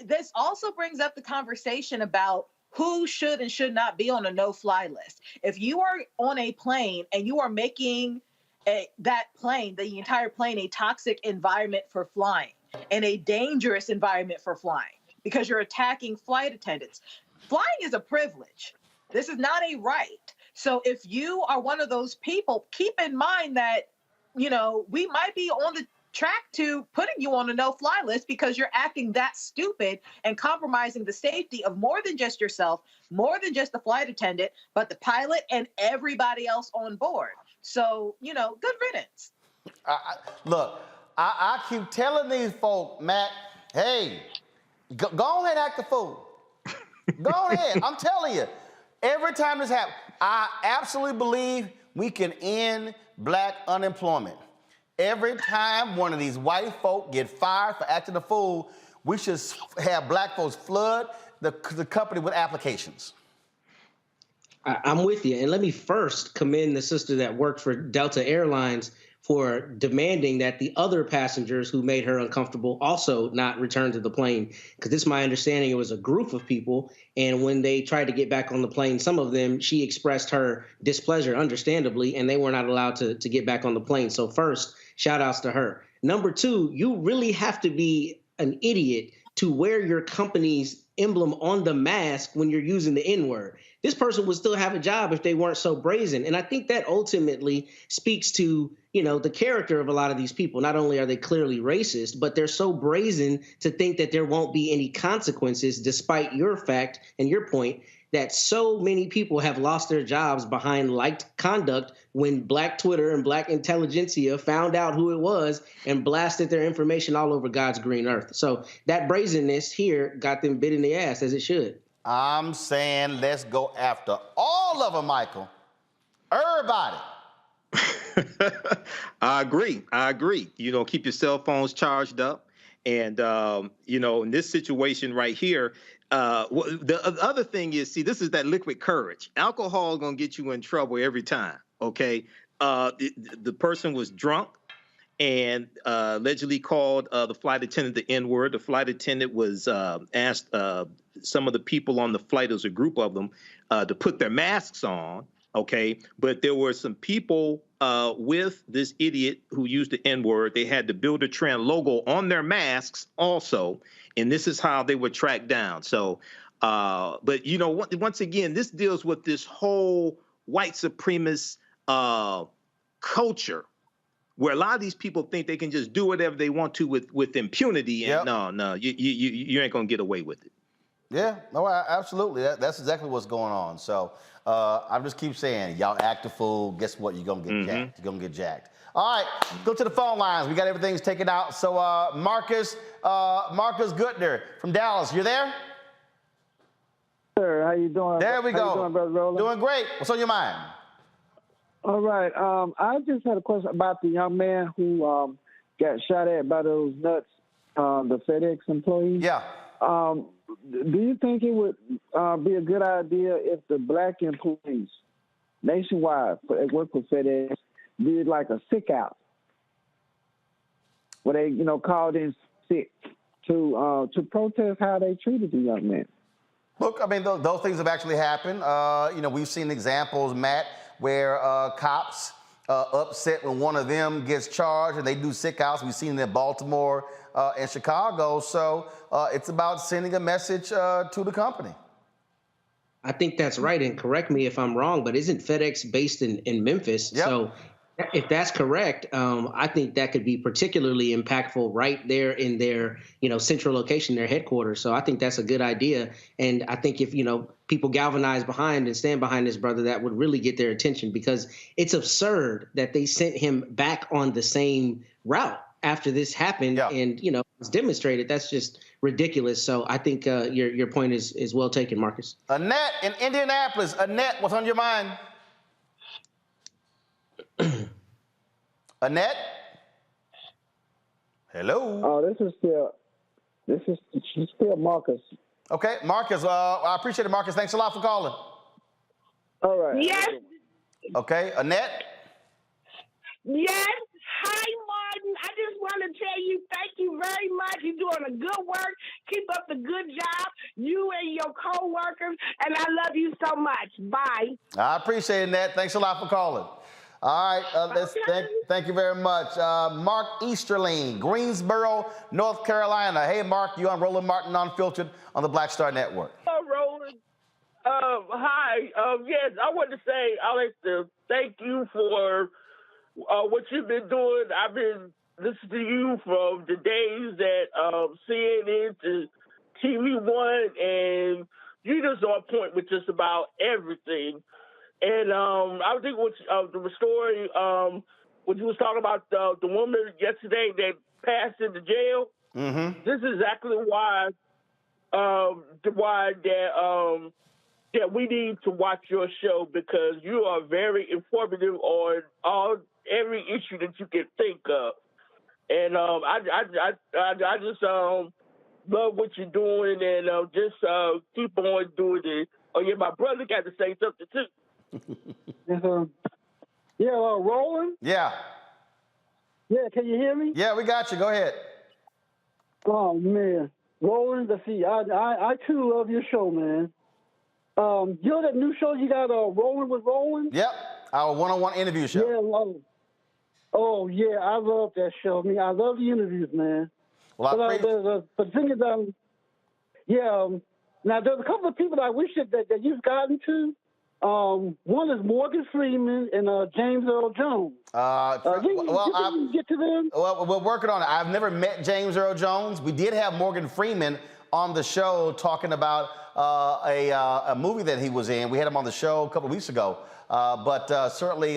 this also brings up the conversation about who should and should not be on a no-fly list. If you are on a plane and you are making that plane, the entire plane, a toxic environment for flying and a dangerous environment for flying, because you're attacking flight attendants. Flying is a privilege. This is not a right. So if you are one of those people, keep in mind that, we might be on the track to putting you on a no-fly list because you're acting that stupid and compromising the safety of more than just yourself, more than just the flight attendant, but the pilot and everybody else on board. So, good riddance. Look, I keep telling these folk, Matt, hey, go ahead and act the fool. Go ahead. I'm telling you, every time this happens, I absolutely believe we can end Black unemployment. Every time one of these white folk get fired for acting a fool, we should have Black folks flood the company with applications. I'm with you. And let me first commend the sister that worked for Delta Airlines for demanding that the other passengers who made her uncomfortable also not return to the plane. Because it's my understanding it was a group of people. And when they tried to get back on the plane, some of them, she expressed her displeasure, understandably, and they were not allowed to get back on the plane. So first, shout outs to her. Number two, you really have to be an idiot to wear your company's emblem on the mask when you're using the N-word. This person would still have a job if they weren't so brazen. And I think that ultimately speaks to, the character of a lot of these people. Not only are they clearly racist, but they're so brazen to think that there won't be any consequences, despite your fact and your point that so many people have lost their jobs behind liked conduct when Black Twitter and Black intelligentsia found out who it was and blasted their information all over God's green earth. So that brazenness here got them bit in the ass, as it should. I'm saying let's go after all of them, Michael. Everybody. I agree. Keep your cell phones charged up. And, in this situation right here, the other thing is, see, this is that liquid courage. Alcohol is going to get you in trouble every time, okay? The person was drunk and allegedly called the flight attendant the N-word. The flight attendant was asked some of the people on the flight, there was a group of them, to put their masks on, okay? But there were some people with this idiot who used the N-word. They had the Build a Trend logo on their masks also, and this is how they were tracked down. So, but once again, this deals with this whole white supremacist culture, where a lot of these people think they can just do whatever they want to with impunity, and no, you ain't gonna get away with it. Yeah, no, absolutely. That's exactly what's going on. So I just keep saying, y'all act a fool. Guess what? You're gonna get jacked. You're gonna get jacked. All right, go to the phone lines. We got everything's taken out. So Marcus Gutner from Dallas, you there? Sir, how you doing? There we go. How you doing, Brother Roland? Doing great. What's on your mind? All right. I just had a question about the young man who got shot at by those nuts, the FedEx employees. Yeah. Do you think it would be a good idea if the black employees nationwide that work for FedEx did like a sick out, where they, called in sick to protest how they treated the young men? Look, I mean, those things have actually happened. We've seen examples, Matt, where cops upset when one of them gets charged and they do sick outs. We've seen it in Baltimore and Chicago. So it's about sending a message to the company. I think that's right, and correct me if I'm wrong, but isn't FedEx based in Memphis? Yep. So if that's correct, I think that could be particularly impactful right there in their, central location, their headquarters. So I think that's a good idea. And I think if, people galvanize behind and stand behind this brother, that would really get their attention, because it's absurd that they sent him back on the same route after this happened. Yeah. And, it's demonstrated. That's just ridiculous. So I think your point is well taken, Marcus. Annette in Indianapolis. Annette, what's on your mind? Annette? Hello? Oh, this is still Marcus. Okay, Marcus, I appreciate it, Marcus. Thanks a lot for calling. All right. Yes. Okay, Annette? Yes. Hi, Martin. I just want to tell you thank you very much. You're doing a good work. Keep up the good job, you and your co-workers, and I love you so much. Bye. I appreciate it, Annette. Thanks a lot for calling. All right, thank you very much. Mark Easterling, Greensboro, North Carolina. Hey, Mark, you on Roland Martin Unfiltered on the Black Star Network. Hello, Roland. Hi. Yes, I want to say I'd like to thank you for what you've been doing. I've been listening to you from the days that CNN to TV One, and you just on point with just about everything. And I think the story, when you was talking about the woman yesterday that passed into jail, this is exactly why that we need to watch your show, because you are very informative on every issue that you can think of. And I just love what you're doing, and just keep on doing it. Oh yeah, my brother got to say something too. Roland? Yeah. Yeah, can you hear me? Yeah, we got you. Go ahead. Oh, man. Roland, I too love your show, man. You know that new show you got, Rolling with Roland? Yep, our one-on-one interview show. Yeah, love it. Oh, yeah, I love that show. I mean, I love the interviews, man. Well, but the thing is, now there's a couple of people that I wish that you've gotten to. One is Morgan Freeman and James Earl Jones. You get to them? Well, we're working on it. I've never met James Earl Jones. We did have Morgan Freeman on the show talking about a movie that he was in. We had him on the show a couple of weeks ago. But certainly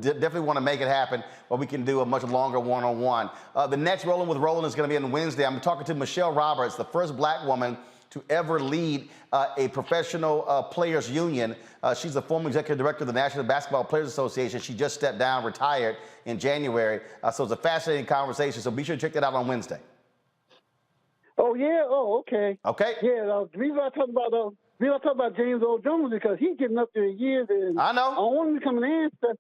definitely want to make it happen where we can do a much longer one-on-one. The next Rolling with Roland is going to be on Wednesday. I'm talking to Michelle Roberts, the first black woman to ever lead a professional players union. She's the former executive director of the National Basketball Players Association. She just stepped down, retired in January. So it's a fascinating conversation. So be sure to check that out on Wednesday. Oh, yeah? Oh, okay. Okay. Yeah, the reason I talk about James Earl Jones because he's getting up there in years. And I know. I want him to come and answer.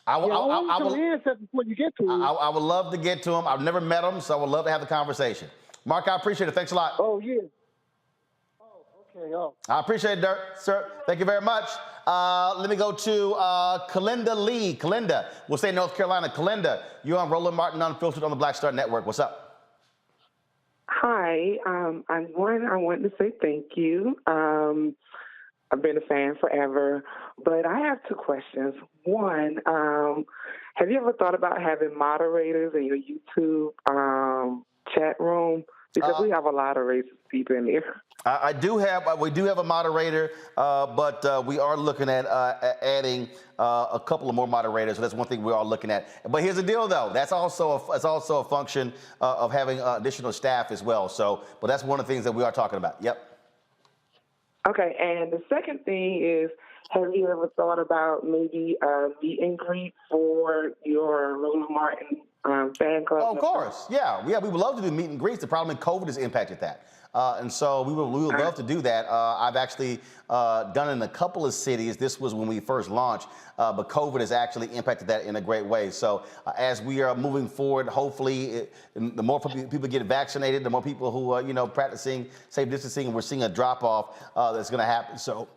I want him to answer before you get to him. I would love to get to him. I've never met him, so I would love to have the conversation. Mark, I appreciate it. Thanks a lot. Oh, yeah. Okay, I appreciate it, Dirk, sir. Thank you very much. Let me go to Kalinda Lee. Kalinda, we'll say North Carolina. Kalinda, you're on Roland Martin Unfiltered on the Black Star Network. What's up? Hi. I wanted to say thank you. I've been a fan forever, but I have two questions. One, have you ever thought about having moderators in your YouTube chat room? Because we have a lot of racist people in there. We do have a moderator, but we are looking at adding a couple of more moderators. So that's one thing we are looking at. But here's the deal, though. That's also a function of having additional staff as well. So, but that's one of the things that we are talking about. Yep. Okay, and the second thing is, have you ever thought about maybe a meet and greet for your Roland Martin fan club. Oh, of course, yeah. We would love to do meet and greets. The problem is COVID has impacted that. And so we would love to do that. I've actually done it in a couple of cities. This was when we first launched, but COVID has actually impacted that in a great way. So as we are moving forward, hopefully, the more people get vaccinated, the more people who are, practicing safe distancing, we're seeing a drop off that's going to happen. So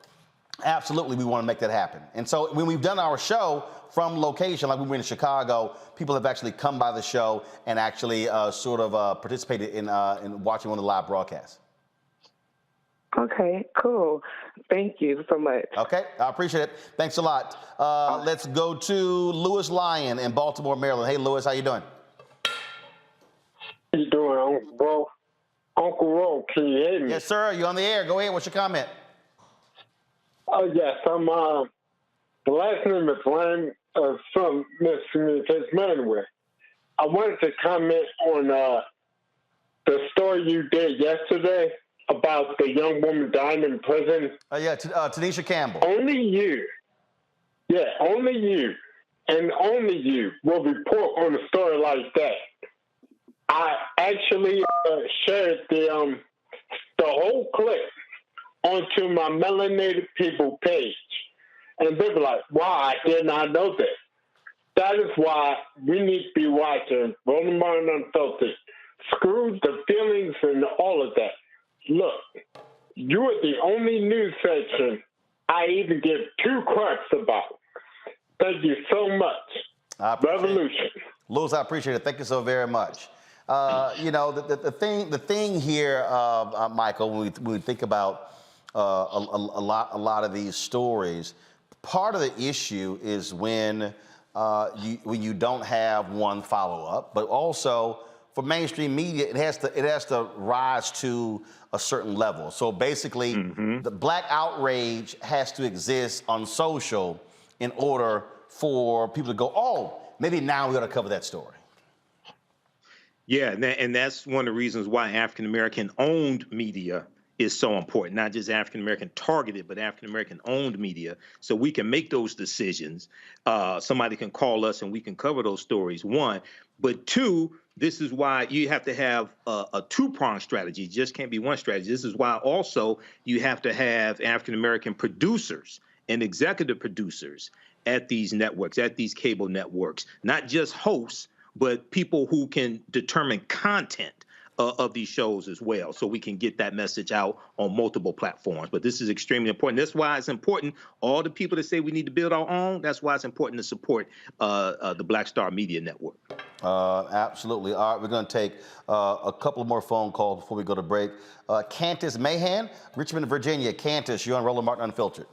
absolutely, we want to make that happen. And so when we've done our show from location, like we were in Chicago, people have actually come by the show and actually participated in watching one of the live broadcasts. Okay, cool. Thank you so much. Okay, I appreciate it. Thanks a lot. Let's go to Louis Lyon in Baltimore, Maryland. Hey, Louis, how you doing? How you doing, Uncle Ro? Uncle Ro, can you hear me? Yes, sir. You're on the air. Go ahead. What's your comment? Oh, yes. I'm, the last name is Ryan from Miscommunication Manuel. I wanted to comment on the story you did yesterday about the young woman dying in prison. Tanisha Campbell. Only you, only you, and only you will report on a story like that. I actually shared the whole clip onto my Melanated People page. And they were like, wow, I did not know that. That is why we need to be watching Roland Martin Unfiltered. Screw the feelings and all of that. Look, you are the only news section I even give two craps about. Thank you so much. Revolution. Louis, I appreciate it. Thank you so very much. The thing here, Michael, when we think about a lot of these stories, part of the issue is when you don't have one follow-up, but also for mainstream media, it has to rise to a certain level. So basically, the black outrage has to exist on social in order for people to go, oh, maybe now we ought to cover that story. Yeah, and that's one of the reasons why African-American owned media is so important, not just African-American targeted, but African-American owned media, so we can make those decisions. Somebody can call us and we can cover those stories, one. But two, this is why you have to have a two-pronged strategy. It just can't be one strategy. This is why also you have to have African-American producers and executive producers at these networks, at these cable networks, not just hosts, but people who can determine content of these shows as well, so we can get that message out on multiple platforms. But this is extremely important. That's why it's important, all the people that say we need to build our own, that's why it's important to support the Black Star Media Network. Absolutely. All right, we're going to take a couple more phone calls before we go to break. Candace Mahan, Richmond, Virginia. Candace, you're on Roland Martin Unfiltered.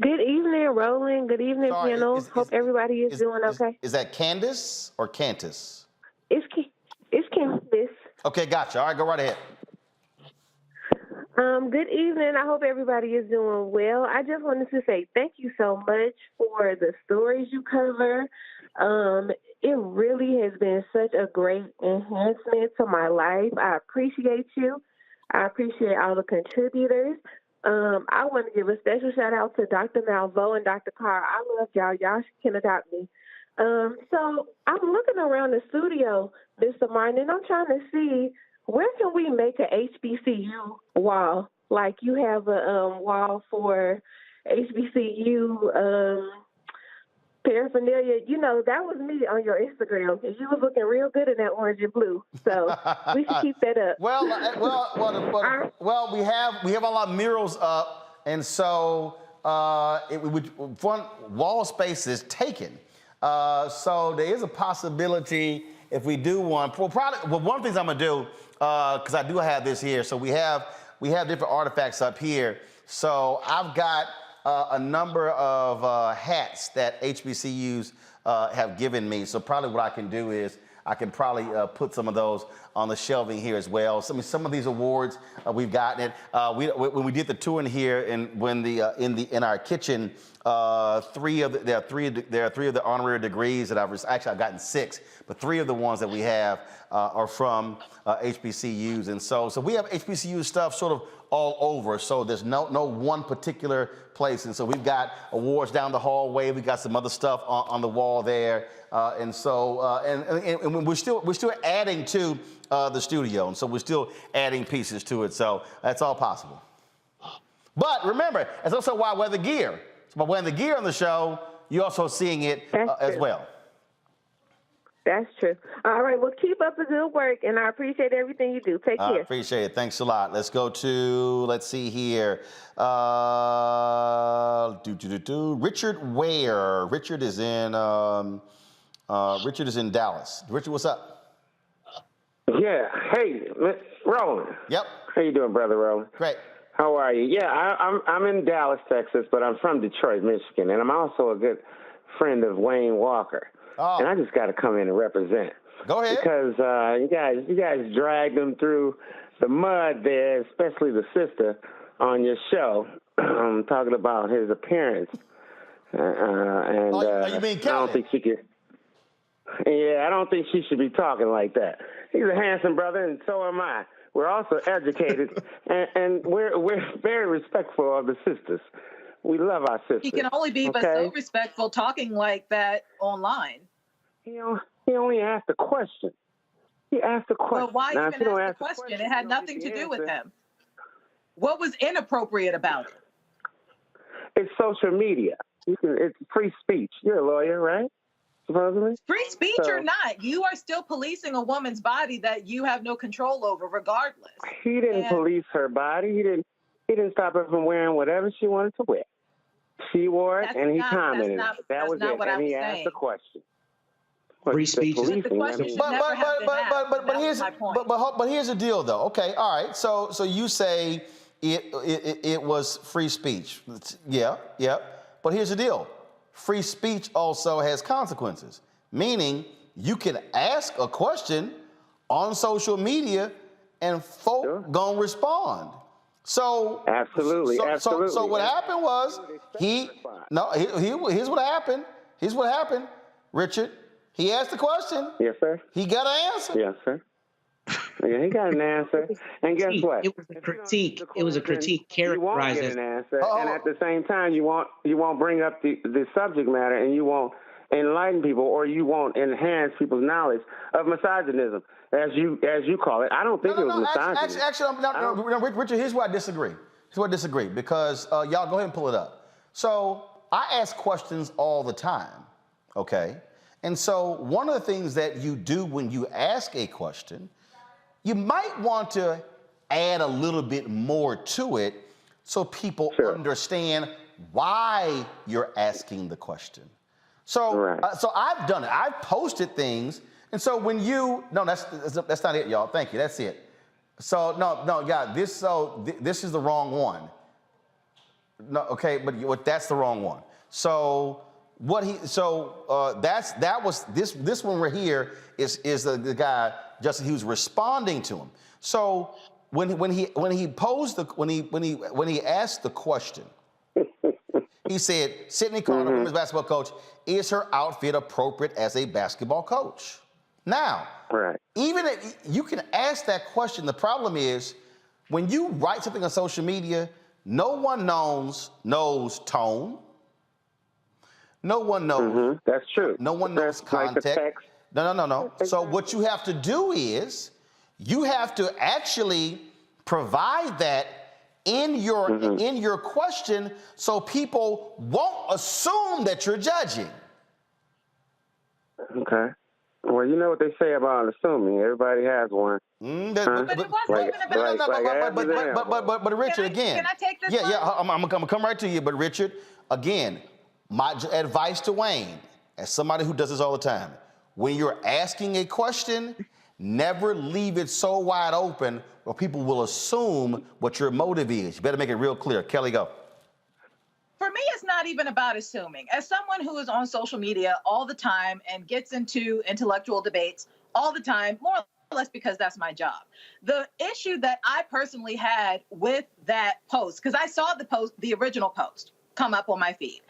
Good evening, Roland. Good evening, panel. Hope everybody is doing okay. Is that Candace or Cantus? It's Candace. Okay, gotcha. All right, go right ahead. Good evening. I hope everybody is doing well. I just wanted to say thank you so much for the stories you cover. It really has been such a great enhancement to my life. I appreciate you. I appreciate all the contributors. I want to give a special shout out to Dr. Malvo and Dr. Carr. I love y'all. Y'all can adopt me. So I'm looking around the studio, Mr. Martin, and I'm trying to see where can we make a HBCU wall? Like you have a wall for HBCU paraphernalia. You know, that was me on your Instagram, because you was looking real good in that orange and blue. So we should keep that up. Well, we have a lot of murals up, and so one wall space is taken. So there is a possibility if we do one. Well, one of the things I'm gonna do, because I do have this here. So we have different artifacts up here. So I've got a number of hats that HBCUs have given me. So probably what I can do is I can probably put some of those on the shelving here as well. Some of these awards we've gotten it. When we did the tour in here, and when in our kitchen, there are three of the honorary degrees that I've gotten 6, but 3 of the ones that we have are from HBCUs, and so we have HBCU stuff sort of all over. So there's no one particular place. And so we've got awards down the hallway. We got some other stuff on the wall there. And we're still adding to the studio. And so we're still adding pieces to it. So that's all possible. But remember, that's also why I wear the gear. So by wearing the gear on the show, you're also seeing it as well. That's true. All right. Well, keep up the good work, and I appreciate everything you do. Take care. I appreciate it. Thanks a lot. Let's go to, let's see here. Richard Ware. Richard is in Dallas. Richard, what's up? Yeah. Hey, Roland. Yep. How you doing, brother Roland? Great. How are you? Yeah, I'm in Dallas, Texas, but I'm from Detroit, Michigan, and I'm also a good friend of Wayne Walker. Oh. And I just got to come in and represent. Go ahead. Because you guys dragged them through the mud there, especially the sister on your show, talking about his appearance. You mean Kelly? I don't think she could. Yeah, I don't think she should be talking like that. He's a handsome brother, and so am I. We're also educated, and we're very respectful of the sisters. We love our sisters. He can only be but so respectful talking like that online. He only asked a question. He asked a question. Well, why now, even ask the question? It had nothing to do with him. What was inappropriate about it? It's social media. It's free speech. You're a lawyer, right? Supposedly? Free speech or not, you are still policing a woman's body that you have no control over regardless. He didn't police her body. He didn't stop her from wearing whatever she wanted to wear. She wore it, and he commented. That was it, and he asked the question. Free speech. But here's the deal, though. Okay, all right. So you say it was free speech. Yeah. But here's the deal. Free speech also has consequences, meaning you can ask a question on social media and folk gonna respond. So absolutely. So what happened was here's what happened. Here's what happened, Richard. He asked the question. Yes, sir. He got an answer. Yes, sir. Yeah, he got an answer. And guess what? It was a critique. It was a critique characterized as an answer. And at the same time, you won't bring up the subject matter, and you won't enlighten people, or you won't enhance people's knowledge of misogynism, as you call it. I don't think it was misogyny. Actually, Richard, here's where I disagree. Because y'all go ahead and pull it up. So I ask questions all the time, okay? And so one of the things that you do when you ask a question, you might want to add a little bit more to it so people understand why you're asking the question. So, so I've done it. I've posted things, and so when that's not it, y'all. Thank you. That's it. So this is the wrong one. No, okay, but that's the wrong one. So. This one right here is the guy Justin. He was responding to him. So when he asked the question, he said, Sydney Carter, women's basketball coach, is her outfit appropriate as a basketball coach? Now, even if you can ask that question, the problem is when you write something on social media, no one knows tone. No one knows. That's true. No one knows context. No. So what you have to do is you have to actually provide that in your question so people won't assume that you're judging. Okay. Well, you know what they say about assuming. Everybody has one. But Richard, again. Can I take this? I'm gonna come right to you. But Richard, again. My advice to Wayne, as somebody who does this all the time, when you're asking a question, never leave it so wide open or people will assume what your motive is. You better make it real clear. Kelly, go. For me, it's not even about assuming. As someone who is on social media all the time and gets into intellectual debates all the time, more or less because that's my job. The issue that I personally had with that post, because I saw the original post come up on my feed.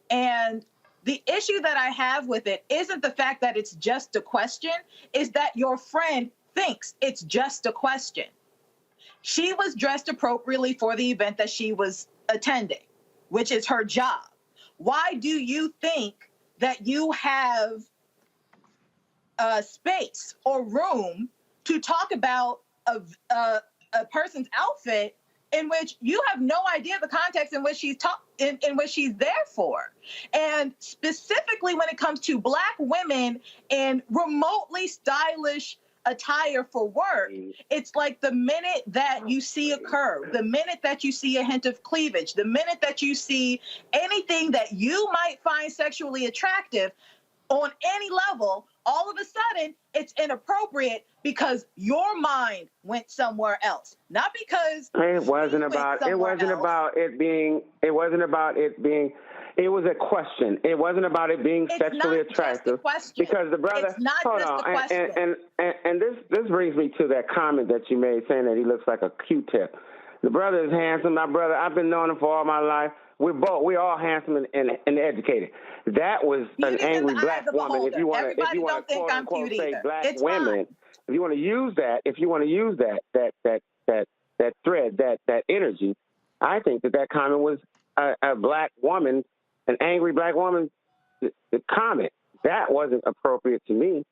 And the issue that I have with it isn't the fact that it's just a question, is that your friend thinks it's just a question. She was dressed appropriately for the event that she was attending, which is her job. Why do you think that you have space or room to talk about a person's outfit in which you have no idea the context in which she's in which she's there for? And specifically when it comes to Black women in remotely stylish attire for work, it's like the minute that you see a curve, the minute that you see a hint of cleavage, the minute that you see anything that you might find sexually attractive on any level, all of a sudden it's inappropriate because your mind went somewhere else. Not because it wasn't about it was a question. It wasn't about it being sexually attractive. Because the brother, it's not hold just on, a question. and this brings me to that comment that you made saying that he looks like a Q-tip. The brother is handsome. My brother, I've been knowing him for all my life. We're all handsome and educated. That was an angry Black woman. If you want to quote unquote say Black women, if you want to use that thread, that energy, I think that comment was a Black woman, an angry Black woman comment. That wasn't appropriate to me.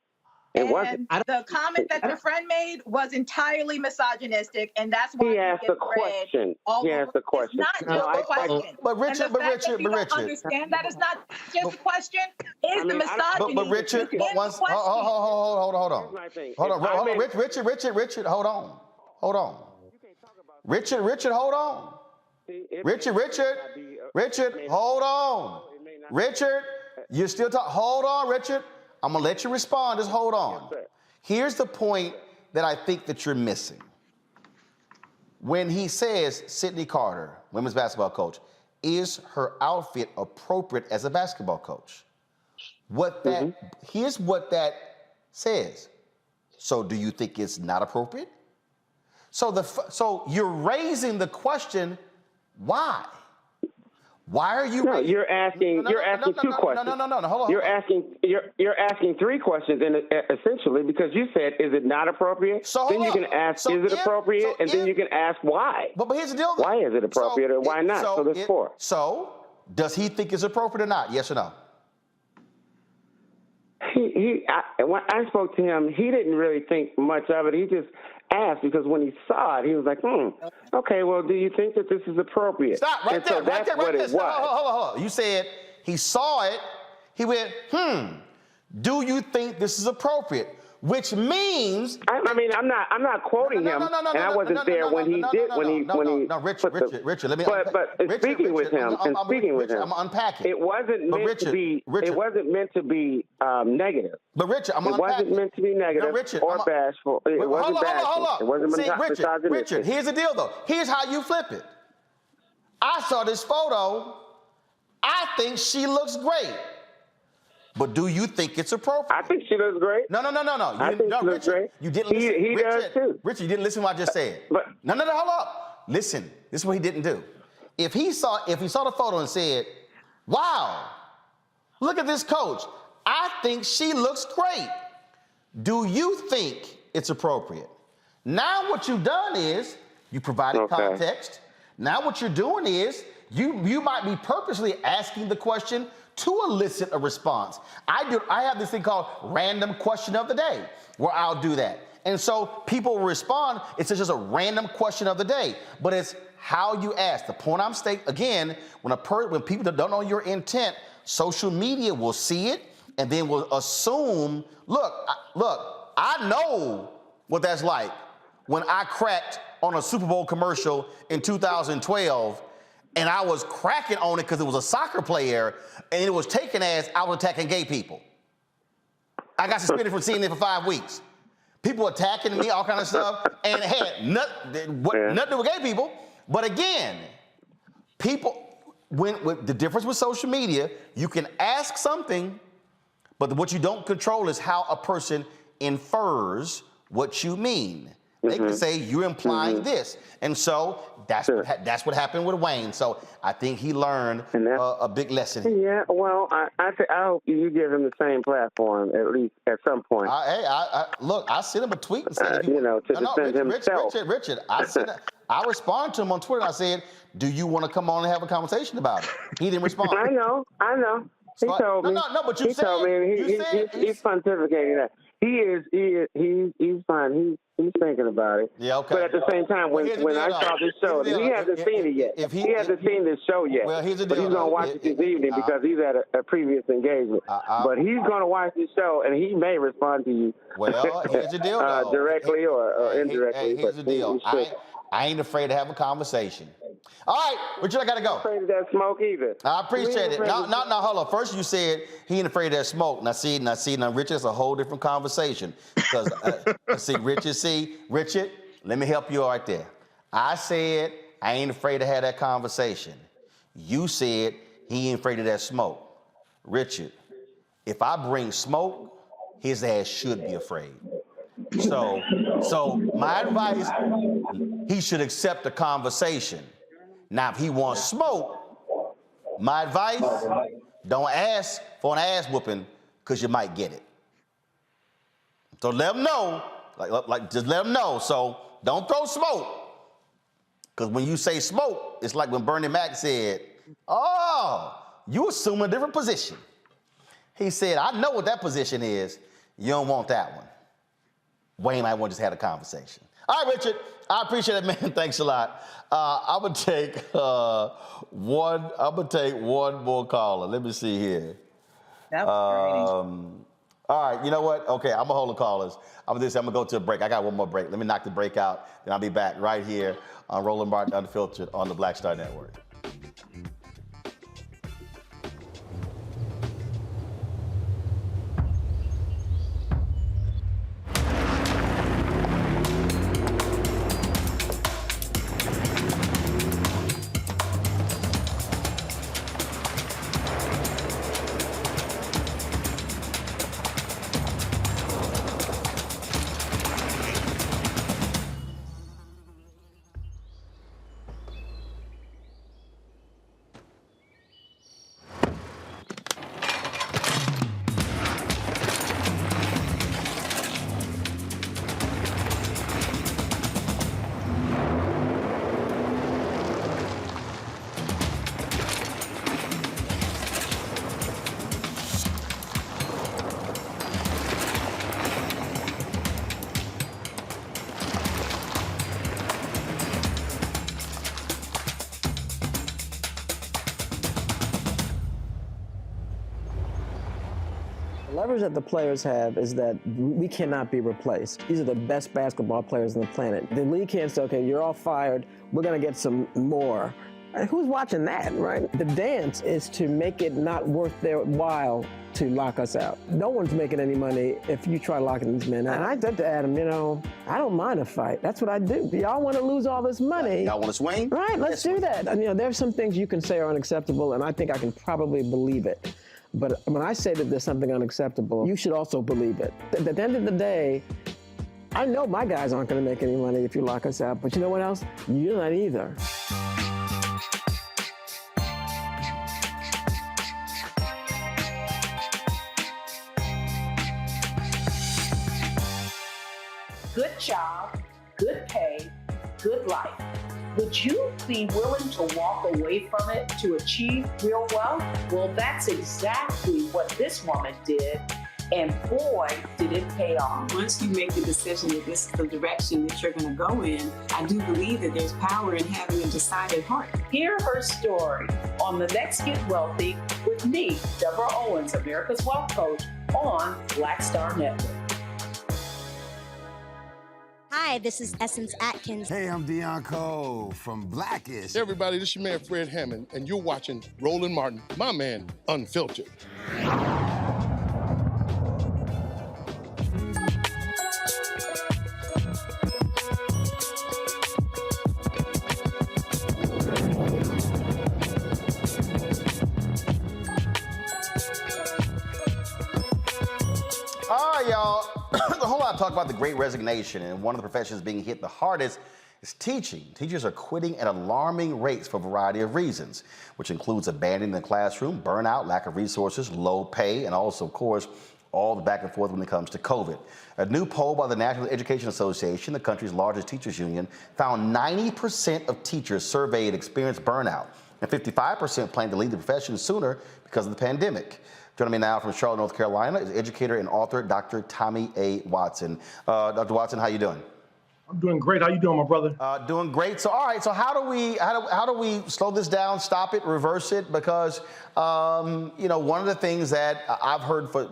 It wasn't. The comment that your friend made was entirely misogynistic, and that's why he asked the question. He asked the question. It's not just a question. But Richard, understand that it's not just a question. Is the misogyny? But Richard, hold on. Richard, hold on. Richard, hold on. Richard, hold on. Richard, you're still talking. Hold on, Richard. I'm going to let you respond. Just hold on. Yes, here's the point that I think that you're missing. When he says, Sydney Carter, women's basketball coach, is her outfit appropriate as a basketball coach? Here's what that says. So do you think it's not appropriate? So you're raising the question, why? Why are you? No, you're asking two questions. No. Hold on. You're asking three questions, essentially, because you said, "Is it not appropriate?" So then you can ask, "Is it appropriate?" And then you can ask, "Why?" But here's the deal. Why is it appropriate, or why not? So there's four. So does he think it's appropriate or not? Yes or no? When I spoke to him, he didn't really think much of it. He just asked because when he saw it, he was like, okay, well, do you think that this is appropriate? Stop, right there, right there. Hold on. You said he saw it. He went, do you think this is appropriate? Which means I'm not quoting him, and I wasn't there when he did when he. No, Richard, let me. But speaking with him, I'm unpacking. It wasn't meant to be. It wasn't meant to be negative. But Richard, it wasn't meant to be negative or bashful. It wasn't bashful. Hold on. It wasn't misogynistic. Richard, here's the deal though. Here's how you flip it. I saw this photo. I think she looks great. But do you think it's appropriate? I think she looks great. No. I think she looks great. You didn't listen. He does too. Richard, you didn't listen to what I just said. No, hold up. Listen, this is what he didn't do. If he saw the photo and said, wow, look at this coach. I think she looks great. Do you think it's appropriate? Now what you've done is you provided context. Now what you're doing is you might be purposely asking the question to elicit a response. I have this thing called random question of the day where I'll do that. And so people will respond. It's just a random question of the day, but it's how you ask. The point I'm stating, again, when people don't know your intent, social media will see it and then will assume, look, I know what that's like when I cracked on a Super Bowl commercial in 2012 and I was cracking on it because it was a soccer player and it was taken as I was attacking gay people. I got suspended from CNN for 5 weeks. People attacking me, all kind of stuff, and it had nothing to do with gay people. But again, with the difference with social media, you can ask something, but what you don't control is how a person infers what you mean. they can say you're implying this. And so that's what happened with Wayne. So I think he learned a big lesson. Yeah, well, I hope you give him the same platform, at least at some point. Look, I sent him a tweet and said, to defend himself. Richard, I responded to him on Twitter. I said, do you want to come on and have a conversation about it? He didn't respond. I know. He told me. No, but you he told me. He's pontificating that. He's fine. He's thinking about it. Yeah, okay. But at the same time, when I saw this show, he hasn't seen it yet. He hasn't seen this show yet. Well, here's the but deal. He's going to watch it this evening because he's at a previous engagement. But he's going to watch this show, and he may respond to you. Well, here's the deal, though. Directly or indirectly. Here's the deal. I ain't afraid to have a conversation. All right, Richard, I got to go. Afraid of that smoke either. I appreciate it. No, hold on. First you said he ain't afraid of that smoke. Now, Richard, it's a whole different conversation. Because, Richard, let me help you right there. I said I ain't afraid to have that conversation. You said he ain't afraid of that smoke. Richard, if I bring smoke, his ass should be afraid. So my advice, he should accept the conversation. Now, if he wants smoke, my advice, don't ask for an ass whooping because you might get it. So let him know, just let him know. So don't throw smoke. Because when you say smoke, it's like when Bernie Mac said, oh, you assume a different position. He said, I know what that position is. You don't want that one. Wayne might want to just have a conversation. All right, Richard, I appreciate it, man. Thanks a lot. I'm gonna take one more caller. Let me see here. That was all right, you know what? Okay, I'm gonna hold the callers. I'm gonna go to a break. I got one more break. Let me knock the break out, then I'll be back right here on Roland Martin Unfiltered on the Black Star Network. leverage that the players have is that we cannot be replaced. These are the best basketball players on the planet. The league can't say, okay, you're all fired, we're going to get some more. Who's watching that, right? The dance is to make it not worth their while to lock us out. No one's making any money if you try locking these men out. And I said to Adam, I don't mind a fight. That's what I do. Y'all want to lose all this money. Y'all want to swing? Right, let's do that. And, there's some things you can say are unacceptable, and I think I can probably believe it. But when I say that there's something unacceptable, you should also believe it. At the end of the day, I know my guys aren't going to make any money if you lock us out, but you know what else? You're not either. Good job, good pay, good life. Would you be willing to walk away from it to achieve real wealth? Well, that's exactly what this woman did, and boy, did it pay off. Once you make the decision that this is the direction that you're going to go in, I do believe that there's power in having a decided heart. Hear her story on The Next Get Wealthy with me, Deborah Owens, America's Wealth Coach, on Black Star Network. Hi, this is Essence Atkins. Hey, I'm Deion Cole from Blackish. Hey, everybody, this is your man, Fred Hammond, and you're watching Roland Martin, my man, Unfiltered. All right, y'all. There's a whole lot of talk about the Great Resignation, and one of the professions being hit the hardest is teaching. Teachers are quitting at alarming rates for a variety of reasons, which includes abandoning the classroom, burnout, lack of resources, low pay, and also, of course, all the back and forth when it comes to COVID. A new poll by the National Education Association, the country's largest teachers union, found 90% of teachers surveyed experienced burnout, and 55% plan to leave the profession sooner because of the pandemic. Joining me now from Charlotte, North Carolina is educator and author Dr. Tommy A. Watson. Dr. Watson, how you doing? I'm doing great. How you doing, my brother? Doing great. So, all right. So, how do we slow this down, stop it, reverse it? Because you know, one of the things that I've heard for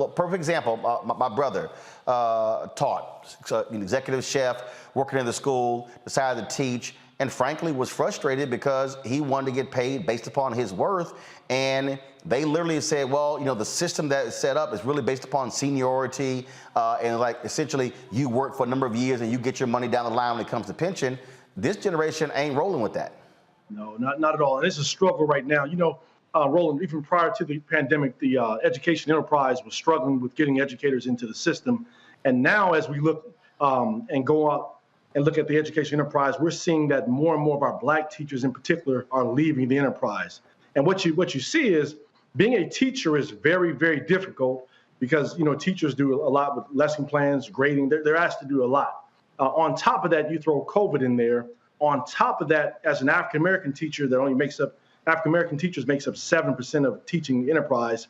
perfect example, my brother taught, an executive chef, working in the school, decided to teach, and frankly was frustrated because he wanted to get paid based upon his worth. And they literally said, well, you know, the system that is set up is really based upon seniority, and like essentially you work for a number of years and you get your money down the line when it comes to pension. This generation ain't rolling with that. No, not at all. And it's a struggle right now. You know, Roland, even prior to the pandemic, the education enterprise was struggling with getting educators into the system. And now as we look and go out and look at the education enterprise, we're seeing that more and more of our Black teachers in particular are leaving the enterprise. And what you see is being a teacher is very, very difficult because, you know, teachers do a lot with lesson plans, grading. They're asked to do a lot. On top of that, you throw COVID in there. On top of that, as an African-American teacher that only makes up 7% of teaching enterprise.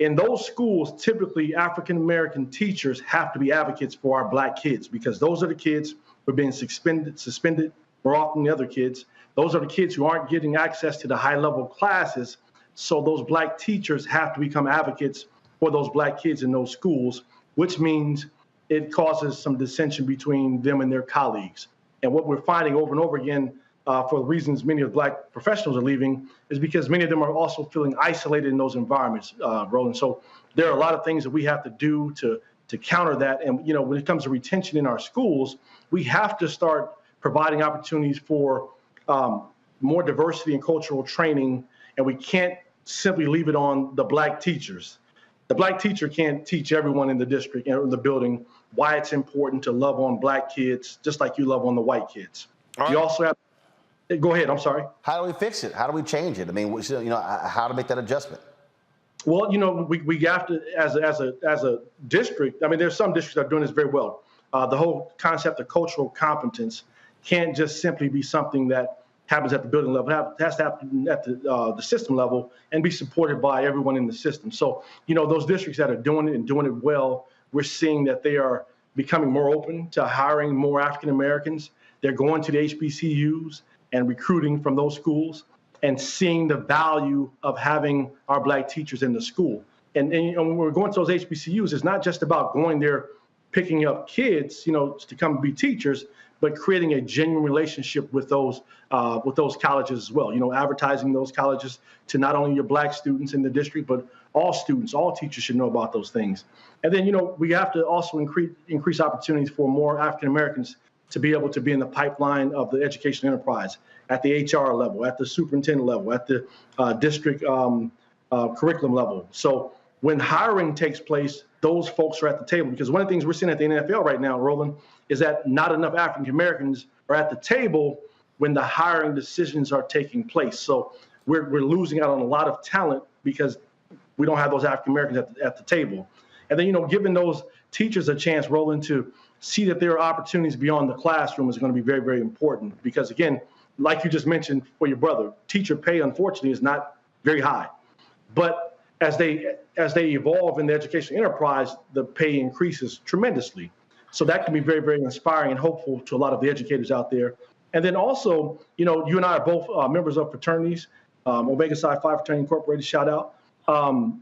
In those schools, typically African-American teachers have to be advocates for our Black kids because those are the kids who are being suspended more often than the other kids. Those are the kids who aren't getting access to the high-level classes. So those Black teachers have to become advocates for those Black kids in those schools, which means it causes some dissension between them and their colleagues. And what we're finding over and over again, for the reasons many of the Black professionals are leaving, is because many of them are also feeling isolated in those environments, Roland. So there are a lot of things that we have to do to counter that. And, you know, when it comes to retention in our schools, we have to start providing opportunities for more diversity and cultural training, and we can't simply leave it on the Black teachers. The Black teacher can't teach everyone in the district or the building why it's important to love on Black kids, just like you love on the white kids. Right. You also have, go ahead, I'm sorry. How do we fix it? How do we change it? I mean, you know, how to make that adjustment? Well, you know, we have to, as a district, I mean, there's some districts that are doing this very well. The whole concept of cultural competence can't just simply be something that happens at the building level. It has to happen at the system level and be supported by everyone in the system. So, you know, those districts that are doing it and doing it well, we're seeing that they are becoming more open to hiring more African Americans. They're going to the HBCUs and recruiting from those schools and seeing the value of having our Black teachers in the school. And you know, when we're going to those HBCUs, it's not just about going there, picking up kids, you know, to come be teachers, but creating a genuine relationship with those colleges as well. You know, advertising those colleges to not only your Black students in the district, but all students, all teachers should know about those things. And then, you know, we have to also increase opportunities for more African Americans to be able to be in the pipeline of the education enterprise at the HR level, at the superintendent level, at the district curriculum level. So when hiring takes place, those folks are at the table, because one of the things we're seeing at the NFL right now, Roland, is that not enough African Americans are at the table when the hiring decisions are taking place. So we're losing out on a lot of talent because we don't have those African Americans at the table. And then, you know, giving those teachers a chance, Roland, to see that there are opportunities beyond the classroom is going to be very, very important. Because again, like you just mentioned for your brother, teacher pay, unfortunately, is not very high. But as they evolve in the education enterprise, the pay increases tremendously. So that can be very, very inspiring and hopeful to a lot of the educators out there. And then also, you know, you and I are both members of fraternities, Omega Psi Phi Fraternity Incorporated, shout out.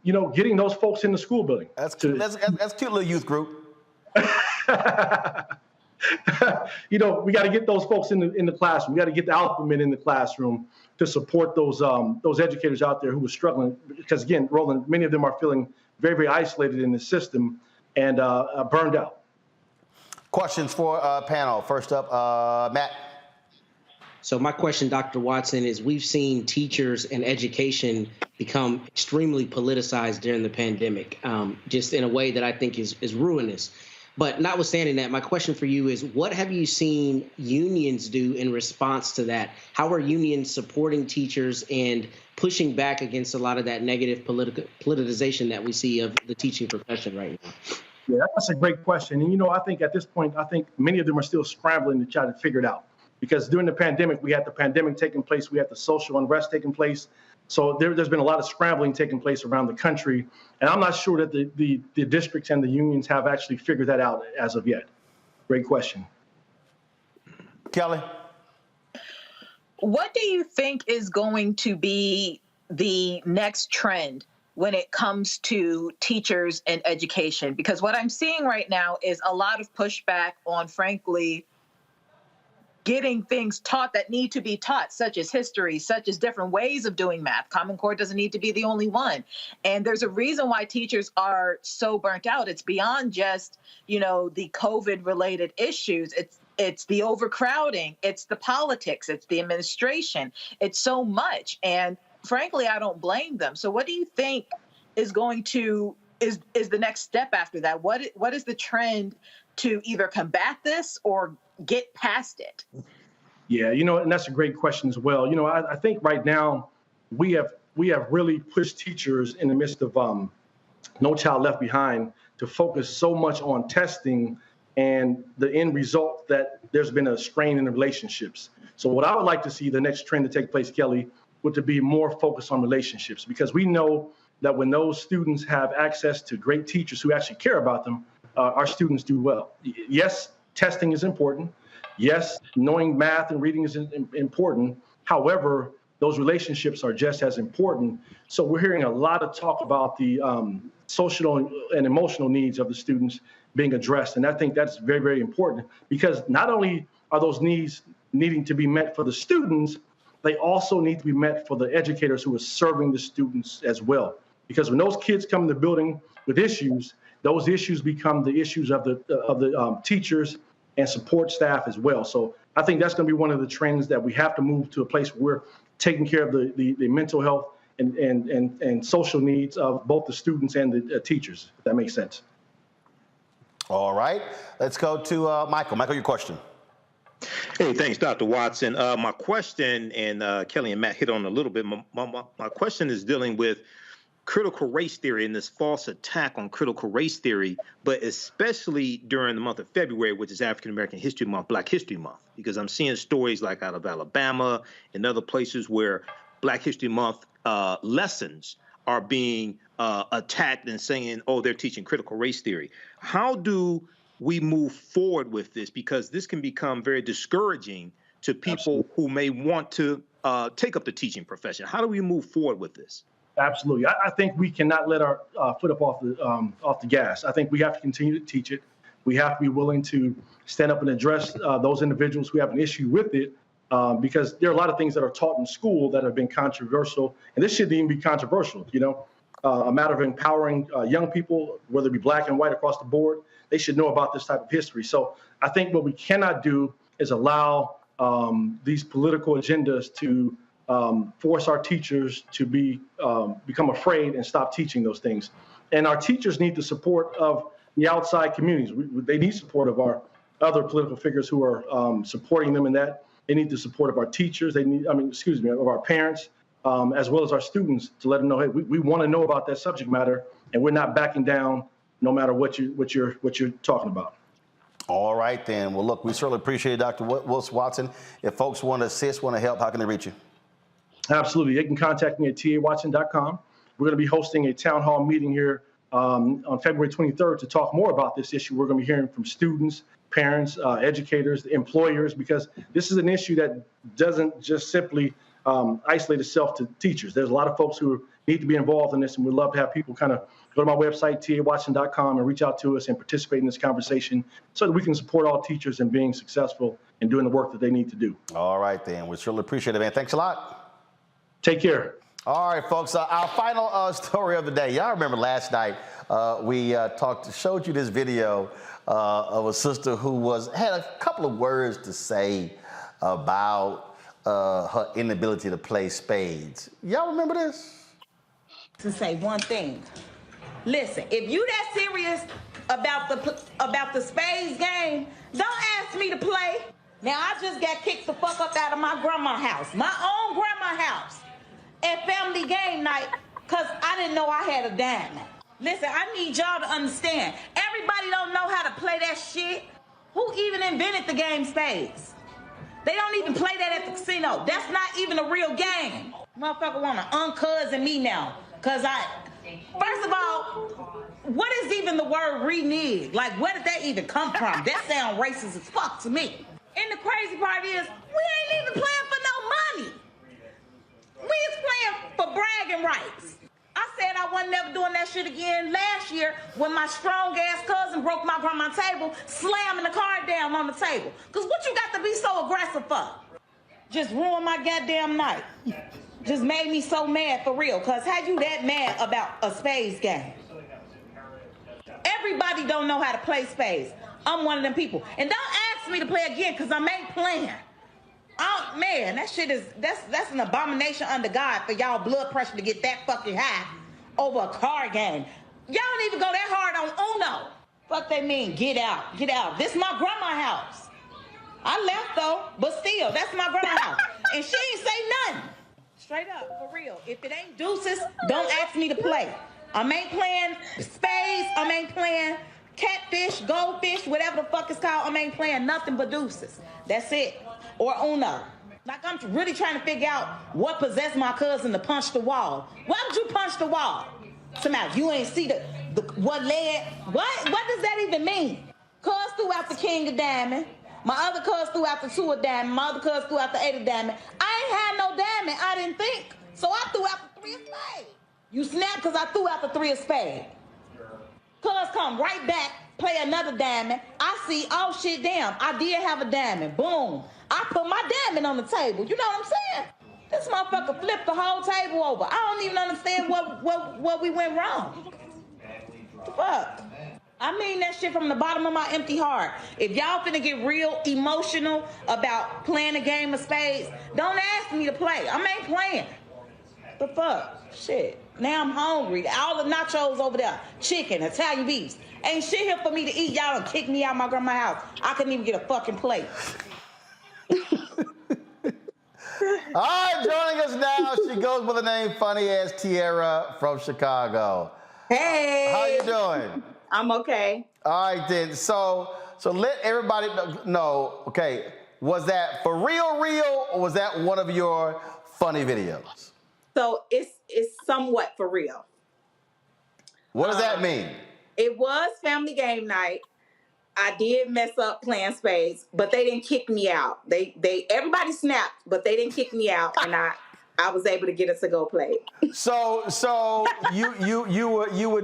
You know, getting those folks in the school building. That's cute little youth group. You know, we got to get those folks in the classroom. We got to get the alpha men in the classroom to support those educators out there who are struggling. Because again, Roland, many of them are feeling very, very isolated in the system and burned out. Questions for panel. First up, Matt. So my question, Dr. Watson, is we've seen teachers and education become extremely politicized during the pandemic, just in a way that I think is ruinous. But notwithstanding that, my question for you is, what have you seen unions do in response to that? How are unions supporting teachers and pushing back against a lot of that negative politicization that we see of the teaching profession right now? Yeah, that's a great question. And, I think at this point, many of them are still scrambling to try to figure it out. Because during the pandemic, we had the pandemic taking place, we had the social unrest taking place. So there's been a lot of scrambling taking place around the country. And I'm not sure that the districts and the unions have actually figured that out as of yet. Great question. Kelly? What do you think is going to be the next trend when it comes to teachers and education? Because what I'm seeing right now is a lot of pushback on, frankly, getting things taught that need to be taught, such as history, such as different ways of doing math. Common Core doesn't need to be the only one. And there's a reason why teachers are so burnt out. It's beyond just, the COVID-related issues. It's the overcrowding, it's the politics, it's the administration, it's so much. And frankly, I don't blame them. So what do you think is is the next step after that? What is the trend to either combat this or get past it? Yeah, and that's a great question as well. I think right now we have really pushed teachers in the midst of No Child Left Behind to focus so much on testing, and the end result that there's been a strain in the relationships. So what I would like to see the next trend to take place, Kelly, would to be more focused on relationships, because we know that when those students have access to great teachers who actually care about them, our students do well. Yes, testing is important. Yes, knowing math and reading is important. However, those relationships are just as important. So we're hearing a lot of talk about the social and emotional needs of the students being addressed. And I think that's very, very important, because not only are those needs needing to be met for the students, they also need to be met for the educators who are serving the students as well. Because when those kids come in the building with issues, those issues become the issues of the teachers and support staff as well. So I think that's going to be one of the trends that we have to move to a place where we're taking care of the mental health and social needs of both the students and the teachers, if that makes sense. All right, let's go to Michael. Michael, your question. Hey, thanks, Dr. Watson. My question, and Kelly and Matt hit on a little bit, my question is dealing with critical race theory and this false attack on critical race theory, but especially during the month of February, which is African American History Month, Black History Month, because I'm seeing stories like out of Alabama and other places where Black History Month lessons are being attacked and saying, oh, they're teaching critical race theory. How do we move forward with this? Because this can become very discouraging to people who may want to take up the teaching profession. How do we move forward with this? Absolutely. I think we cannot let our foot up off the gas. I think we have to continue to teach it. We have to be willing to stand up and address those individuals who have an issue with it, because there are a lot of things that are taught in school that have been controversial, and this shouldn't even be controversial. A matter of empowering young people, whether it be black and white across the board, they should know about this type of history. So I think what we cannot do is allow these political agendas to force our teachers to become afraid and stop teaching those things. And our teachers need the support of the outside communities. They need support of our other political figures who are supporting them in that. They need the support of our teachers. Of our parents, as well as our students, to let them know, hey, we want to know about that subject matter, and we're not backing down no matter what you're talking about. All right, then. Well, look, we certainly appreciate it, Dr. Watson. If folks want to assist, want to help, how can they reach you? Absolutely. They can contact me at tawatson.com. We're going to be hosting a town hall meeting here on February 23rd to talk more about this issue. We're going to be hearing from students, parents, educators, employers, because this is an issue that doesn't just simply isolate itself to teachers. There's a lot of folks who need to be involved in this, and we'd love to have people kind of go to my website, tawatson.com, and reach out to us and participate in this conversation so that we can support all teachers in being successful and doing the work that they need to do. All right, then. We certainly appreciate it, man. Thanks a lot. Take care. All right, folks. Our final story of the day. Y'all remember last night we showed you this video of a sister who had a couple of words to say about her inability to play spades. Y'all remember this? To say one thing. Listen, if you that serious about the spades game, don't ask me to play. Now, I just got kicked the fuck up out of my grandma's house, my own grandma's house, at family game night, because I didn't know I had a diamond. Listen, I need y'all to understand. Everybody don't know how to play that shit. Who even invented the game spades? They don't even play that at the casino. That's not even a real game. Motherfucker want to uncousin me now. Because first of all, what is even the word renege? Like, where did that even come from? That sounds racist as fuck to me. And the crazy part is, we ain't even playing for no money. We is playing for bragging rights. I said I wasn't never doing that shit again last year when my strong-ass cousin broke my grandma's table, slamming the card down on the table. Because what you got to be so aggressive for? Just ruined my goddamn night. Just made me so mad for real. Because how you that mad about a spades game? Everybody don't know how to play spades. I'm one of them people. And don't ask me to play again because I ain't playing. Oh, man, that shit is, that's an abomination under God for y'all blood pressure to get that fucking high over a card game. Y'all don't even go that hard on Uno. Fuck they mean, get out, get out. This my grandma's house. I left though, but still, that's my grandma's house. And she ain't say nothing. Straight up, for real. If it ain't deuces, don't ask me to play. I ain't playing spades, I ain't playing catfish, goldfish, whatever the fuck it's called. I ain't playing nothing but deuces. That's it. Or Uno. Like, I'm really trying to figure out what possessed my cousin to punch the wall. Why would you punch the wall? Somehow, you ain't see what led. What does that even mean? Cuz threw out the king of diamond. My other cuz threw out the two of diamond. My other cuz threw out the eight of diamond. I ain't had no diamond, I didn't think. So I threw out the three of spades. You snapped because I threw out the three of spades. Cuz come right back, play another diamond. I see, oh shit, damn, I did have a diamond. Boom. I put my diamond on the table. You know what I'm saying? This motherfucker flipped the whole table over. I don't even understand what we went wrong. What the fuck? I mean that shit from the bottom of my empty heart. If y'all finna get real emotional about playing a game of spades, don't ask me to play. I ain't playing. The fuck? Shit. Now I'm hungry. All the nachos over there, chicken, Italian beefs. Ain't shit here for me to eat. Y'all done kicked me out of my grandma's house. I couldn't even get a fucking plate. All right, joining us now, she goes by the name funny as Tierra from Chicago. Hey. How you doing? I'm okay. All right then. So let everybody know. Okay, was that for real, or was that one of your funny videos? So it's somewhat for real. What does that mean? It was family game night. I did mess up playing spades, but they didn't kick me out. Everybody snapped, but they didn't kick me out, and I was able to get us to go play. So you were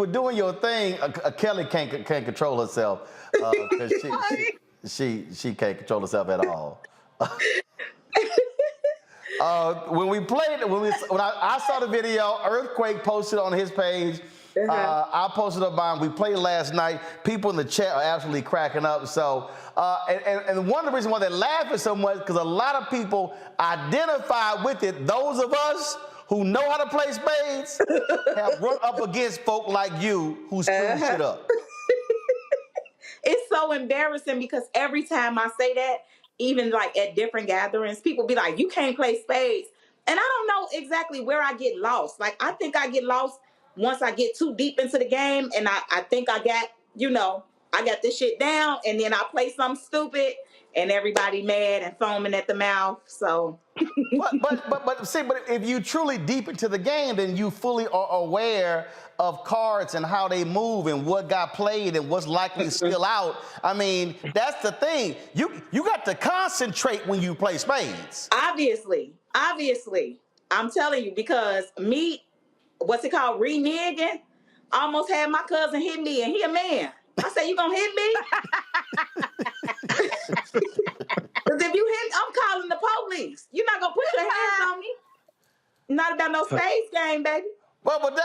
doing your thing. Kelly can't control herself because she can't control herself at all. When I saw the video, Earthquake posted on his page. I posted up mine. We played last night. People in the chat are absolutely cracking up. So, and one of the reasons why they're laughing so much because a lot of people identify with it. Those of us who know how to play spades have run up against folk like you who screw shit up. It's so embarrassing because every time I say that, even like at different gatherings, people be like, "You can't play spades," and I don't know exactly where I get lost. Like I think I get lost once I get too deep into the game and I think I got this shit down and then I play something stupid and everybody mad and foaming at the mouth. So but if you truly deep into the game, then you fully are aware of cards and how they move and what got played and what's likely still out. I mean, that's the thing. You got to concentrate when you play spades. Obviously. I'm telling you, because what's it called? Reneging. Almost had my cousin hit me, and he a man. I said, "You gonna hit me?" Because if you hit, I'm calling the police. You're not gonna put your hands on me. Not about no spades game, baby. But look,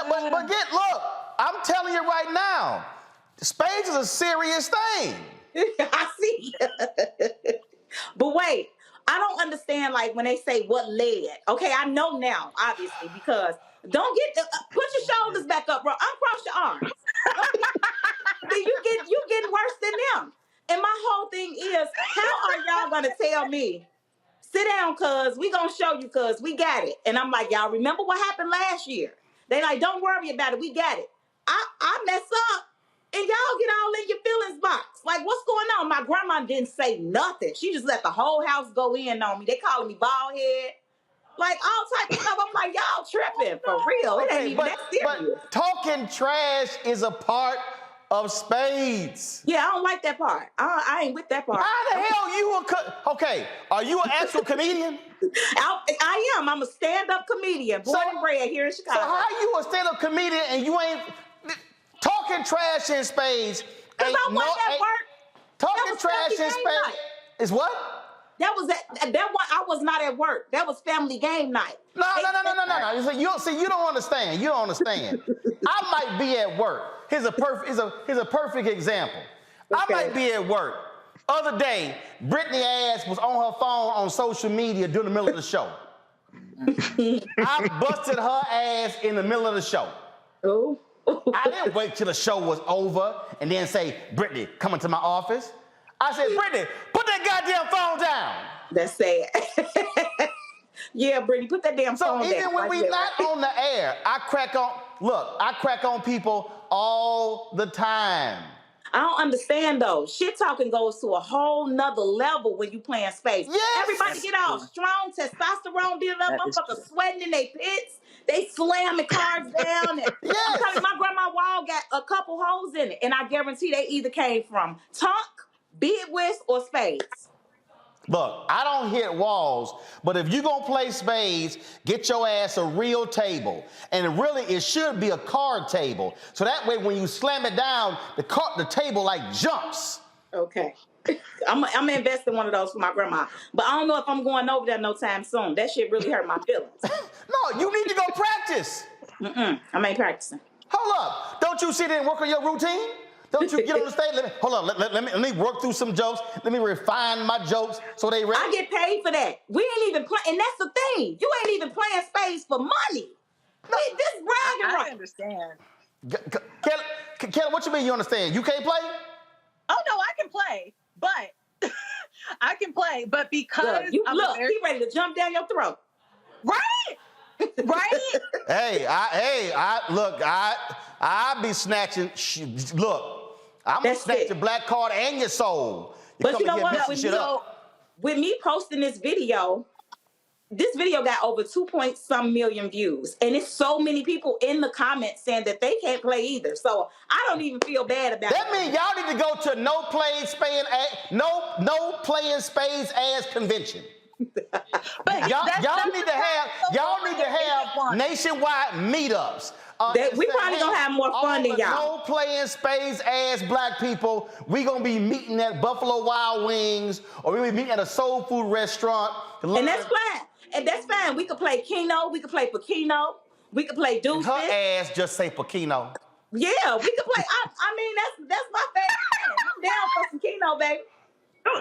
I'm telling you right now, spades is a serious thing. I see. But wait, I don't understand, like, when they say what led. Okay, I know now, obviously, because don't get put your shoulders back up, bro. Uncross your arms. See, you getting worse than them. And my whole thing is, how are y'all gonna tell me, sit down, cuz we gonna show you, cuz we got it? And I'm like, y'all remember what happened last year? They like, don't worry about it, we got it. I mess up, and y'all get all in your feelings box. Like, what's going on? My grandma didn't say nothing. She just let the whole house go in on me. They calling me bald head, like all type of stuff. I'm like, y'all tripping for real. It ain't even that serious. But talking trash is a part of Spades. Yeah, I don't like that part. I ain't with that part. How the hell you okay? Are you an actual comedian? I am. I'm a stand-up comedian, born and bred here in Chicago. So how you a stand-up comedian and you ain't talking trash in Spades? Because I wasn't at work. Talking trash in Spades is what? That one. I was not at work. That was family game night. No. You don't understand. You don't understand. I might be at work. Here's a perfect example. Okay. I might be at work. Other day, Brittany ass was on her phone on social media during the middle of the show. I busted her ass in the middle of the show. Oh. I didn't wait till the show was over and then say, Brittany, come into my office. I said, Brittany, put that goddamn phone down. That's sad. Yeah, Brittany, put that damn phone down. So even when we not on the air, I crack on people all the time. I don't understand though. Shit talking goes to a whole nother level when you playing Spades. Yes. Everybody get all strong, testosterone building up, motherfuckers sweating in their pits. They slamming cards down. And yes. I'm telling you, my grandma wall got a couple holes in it, and I guarantee they either came from Tonk, Bid Whist, or Spades. Look, I don't hit walls, but if you're going to play Spades, get your ass a real table. And really, it should be a card table. So that way, when you slam it down, the table like jumps. Okay. I'm going to invest in one of those for my grandma. But I don't know if I'm going over there no time soon. That shit really hurt my feelings. No, you need to go practice. I ain't practicing. Hold up. Don't you sit there and work on your routine? Don't you get on the stage? Let me work through some jokes. Let me refine my jokes so they ready. I get paid for that. We ain't even playing, and that's the thing. You ain't even playing Spades for money. This bragging right. I understand. Kelly, what you mean you understand? You can't play? Oh no, I can play, but I can play, but because he ready to jump down your throat. Right? Right? Hey, I be snatching. Look, I'm gonna snatch your black card and your soul. But you know what? With me posting this video got over 2-point-some million views, and it's so many people in the comments saying that they can't play either. So I don't even feel bad about that. That means y'all need to go to no playing Spades ass convention. But y'all need to have nationwide meetups. We probably gonna have more fun than y'all. No playing Spades ass black people. We gonna be meeting at Buffalo Wild Wings, or we be meeting at a soul food restaurant. And that's fine. And that's fine. We could play Keno. We could play Pekino. We could play Deuces. Her ass just say Pekino. Yeah, we could play. I mean, that's my favorite. I'm down for some Keno, baby.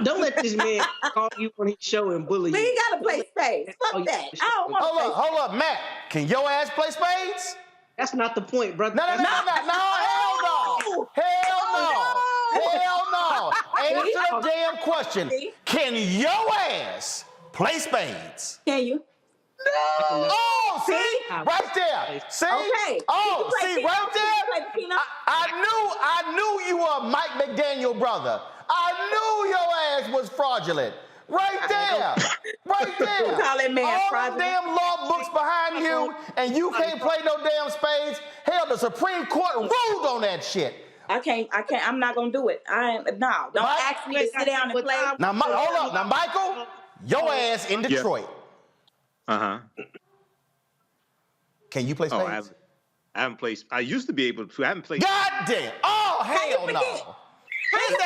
Don't let this man call you on his show and bully you. We ain't gotta play Spades. Fuck that. I don't want to play. Hold up, Matt. Can your ass play Spades? That's not the point, brother. No, hell no. Hell no. Answer the damn question. Can your ass play Spades? Can you? No. Oh, see? Right there. See? Okay. Oh, see, right there? I knew you were a Mike McDaniel brother. I knew your ass was fraudulent. Right there. Right there. Call that man all fraudulent. them damn law books behind you, and you can't play no damn Spades. Hell, the Supreme Court ruled on that shit. I can't. I'm not gonna do it. Don't ask me to sit down and play. Now, hold up. Now, Michael, your ass in Detroit. Yeah. Can you play Spades? I haven't played. I used to be able to. I haven't played. God damn. Oh, hell no. What the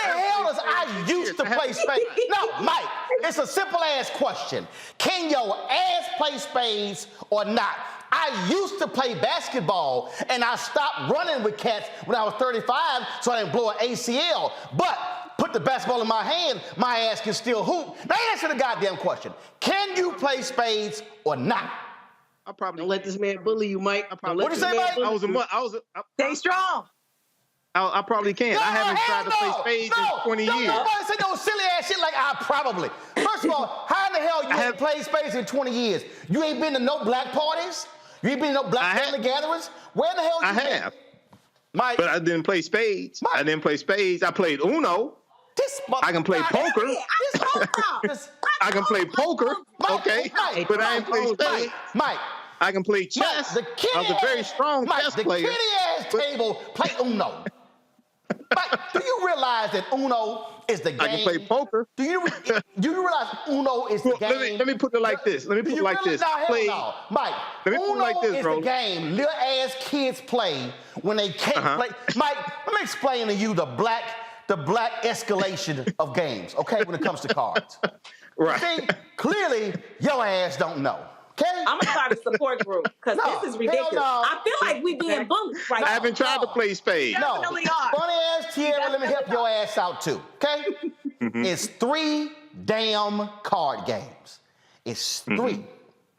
hell does I used to play Spades? No, Mike, it's a simple ass question. Can your ass play Spades or not? I used to play basketball, and I stopped running with cats when I was 35, so I didn't blow an ACL. But put the basketball in my hand, my ass can still hoop. Now answer the goddamn question. Can you play spades or not? I probably don't let this man bully you, Mike. What'd you say, Mike? Stay strong. I probably can. No, I haven't tried to play spades in 20 years. Nobody say no silly ass shit like I probably. First of all, how in the hell you ain't played spades in 20 years? You ain't been to no black parties? You ain't been to no black family gatherings? Where in the hell you been? I have. Mike. But I didn't play spades. I didn't play spades. I played Uno. I can play poker. I can play poker. Okay. But I ain't play spades. Mike. I can play chess. I was a very strong chess player. The kitty-ass table play Uno. Mike, do you realize that Uno is the game? I can play poker. Do you realize Uno is the game? Let me put it like this. Mike, Uno let me put it like this, is Roland. the game little ass kids play when they can't play. Mike, let me explain to you the black escalation of games, okay, when it comes to cards. Right. See, clearly, your ass don't know. Okay? I'm gonna start a support group because this is ridiculous. No. I feel like we being bullied right now. I haven't tried to play spades. No. Definitely are. Funny ass Tierra, let me help your ass out too. Okay? It's 3 damn card games. It's 3.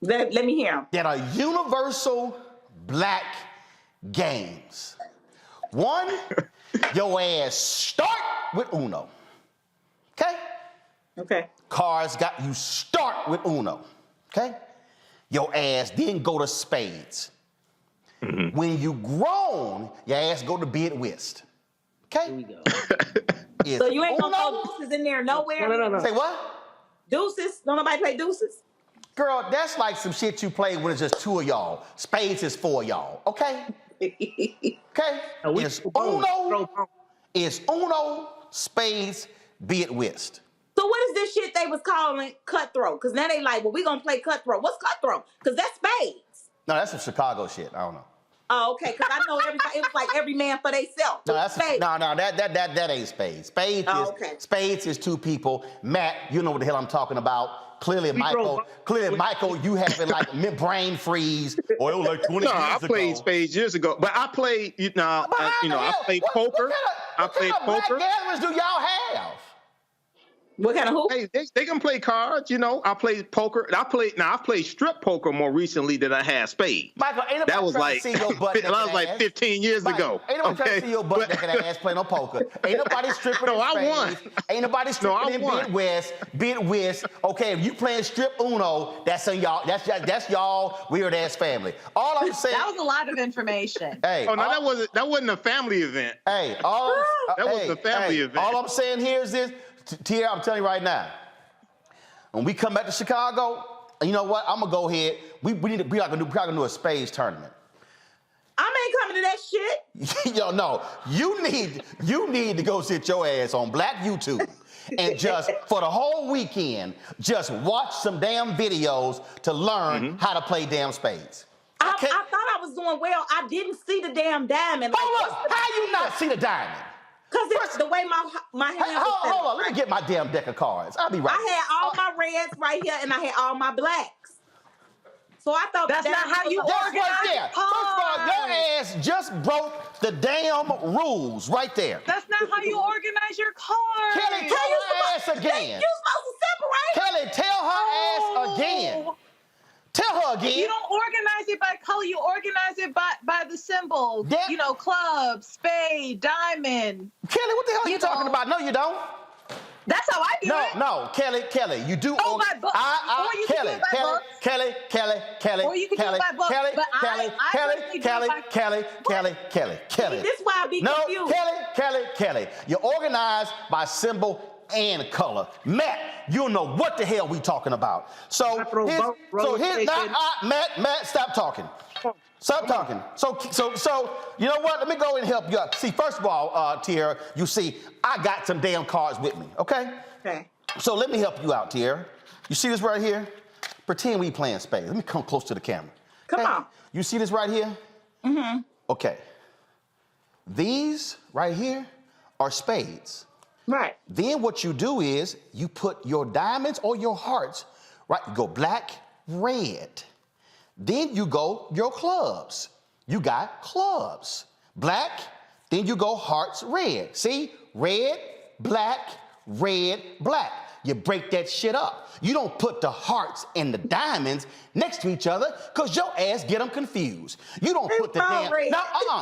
Let me hear them. That are universal black games. 1, your ass start with Uno. Okay? Okay. Cards got you start with Uno. Okay? Your ass then go to spades. When you grown, your ass go to bid whist. Okay? Here we go. So you ain't gonna throw deuces in there nowhere? No. Say what? Deuces? Don't nobody play deuces? Girl, that's like some shit you play when it's just 2 of y'all. Spades is 4 of y'all. Okay? Okay? It's Uno, spades, bid whist. So what is this shit they was calling cutthroat? Because now they like, well, we gonna play cutthroat. What's cutthroat? Because that's spades. No, that's some Chicago shit. I don't know. Oh, okay. Because I know everybody. It was like every man for theyself. No, that's spades. That ain't spades. Spades is 2 people. Matt, you know what the hell I'm talking about. Clearly, Michael, you having like brain freeze. Or it was like 20 years ago. I played spades years ago, but I played, I played poker. What kind of black gatherings do y'all have? What kind of hoop? Hey, they can play cards, I played poker. I played strip poker more recently than I had spades. Michael, ain't nobody that was trying like, to see your butt that was like 15 years ago. Ain't nobody trying to see your butt naked ass playing no poker. Ain't nobody stripping in spades. Won. Ain't nobody stripping in bid whist. Okay, if you playing strip Uno, that's in y'all. That's y'all weird ass family. All I'm saying. That was a lot of information. Hey, that wasn't a family event. Hey, that was a family event. All I'm saying here is this. Tia, I'm telling you right now, when we come back to Chicago, you know what? I'm gonna go ahead. We are gonna do a spades tournament. I ain't coming to that shit. Yo, no, you need to go sit your ass on Black YouTube and just for the whole weekend, just watch some damn videos to learn how to play damn spades. I thought I was doing well. I didn't see the damn diamond. Hold up, how you not see the diamond? Because it's the way my hand was set hold on, let me get my damn deck of cards. I'll be right back. I had all my reds right here, and I had all my blacks. So I thought that's not how you organize cards. First of all, your ass just broke the damn rules right there. That's not how you organize your cards. Kelly, tell her ass again. You're supposed to separate. Kelly, tell her ass again. Tell her again. You don't organize it by color. You organize it by the symbol. Yeah. Club, spade, diamond. Kelly, what the hell are you talking about? No, you don't. That's how I do it. No, Kelly, you do. Oh, by books. Or you can do it by books. Kelly. Or you can do it by books. Kelly. This is why I be confused. No, Kelly. You're organized by symbol and color. Matt, you know what the hell we talking about. So Matt, stop talking. Stop talking. So you know what? Let me go and help you out. See, first of all, Tierra, you see, I got some damn cards with me, okay? Okay. So let me help you out, Tierra. You see this right here? Pretend we playing spades. Let me come close to the camera. Come on. You see this right here? Mm-hmm. Okay. These right here are spades. Right. Then what you do is you put your diamonds or your hearts, right? You go black, red. Then you go your clubs. You got clubs. Black, then you go hearts, red. See? Red, black, red, black. You break that shit up. You don't put the hearts and the diamonds next to each other because your ass get them confused. You don't put the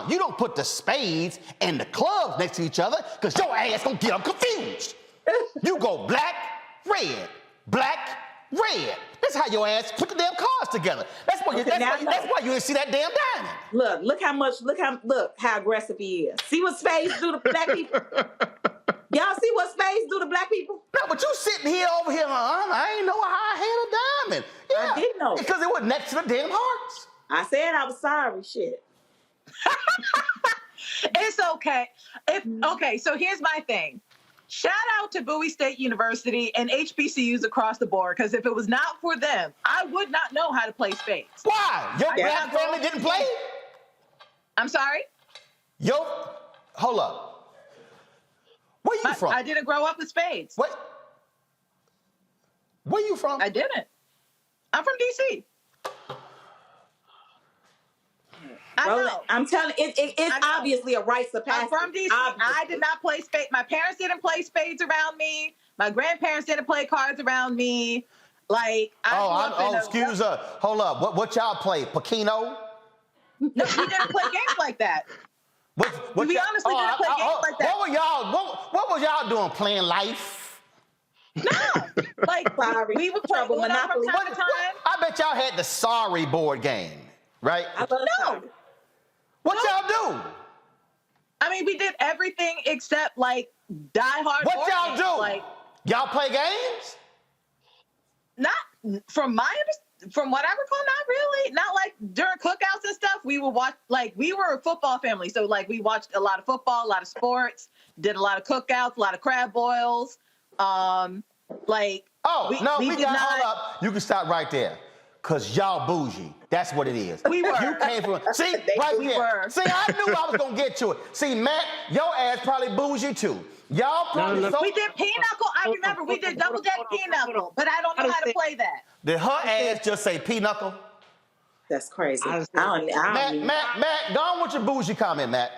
you don't put the spades and the clubs next to each other because your ass gonna get them confused. You go black, red, black, red. That's how your ass put the damn cards together. That's why you didn't see that damn diamond. Look how aggressive he is. See what Spades do to black people? Y'all see what Spades do to black people? No, but you sitting here over here, I ain't know how I had a diamond. Yeah, I didn't know. Because it was next to the damn hearts. I said I was sorry, shit. It's okay. Okay, so here's my thing. Shout out to Bowie State University and HBCUs across the board, because if it was not for them, I would not know how to play spades. Why? Your black family didn't play? I'm sorry? Hold up. Where you from? I didn't grow up with spades. What? Where you from? I didn't. I'm from D.C. Roland, I'm telling you, it's obviously a rites of passage. I'm from D.C. I did not play spades. My parents didn't play spades around me. My grandparents didn't play cards around me. Like, excuse us. Hold up. What y'all play? Pacino? No, we didn't play games like that. We honestly didn't play games like that. What was y'all doing? Playing life? No. Like, we would play Monopoly from time to time. I bet y'all had the Sorry board game, right? No. What y'all do? I mean, we did everything except, like, Die Hard. What y'all do? Like, y'all play games? Not from what I recall, not really. Not like during cookouts and stuff. We would watch, like, we were a football family. So, like, we watched a lot of football, a lot of sports, did a lot of cookouts, a lot of crab boils. Hold up. You can stop right there. Because y'all bougie. That's what it is. We were. You came from, see, right here. See, I knew I was going to get to it. See, Matt, your ass probably bougie too. Y'all probably we did pinochle. I remember we did double deck pinochle, but I don't know how to play that. Did her ass just say pinochle? That's crazy. Matt, go on with your bougie comment, Matt.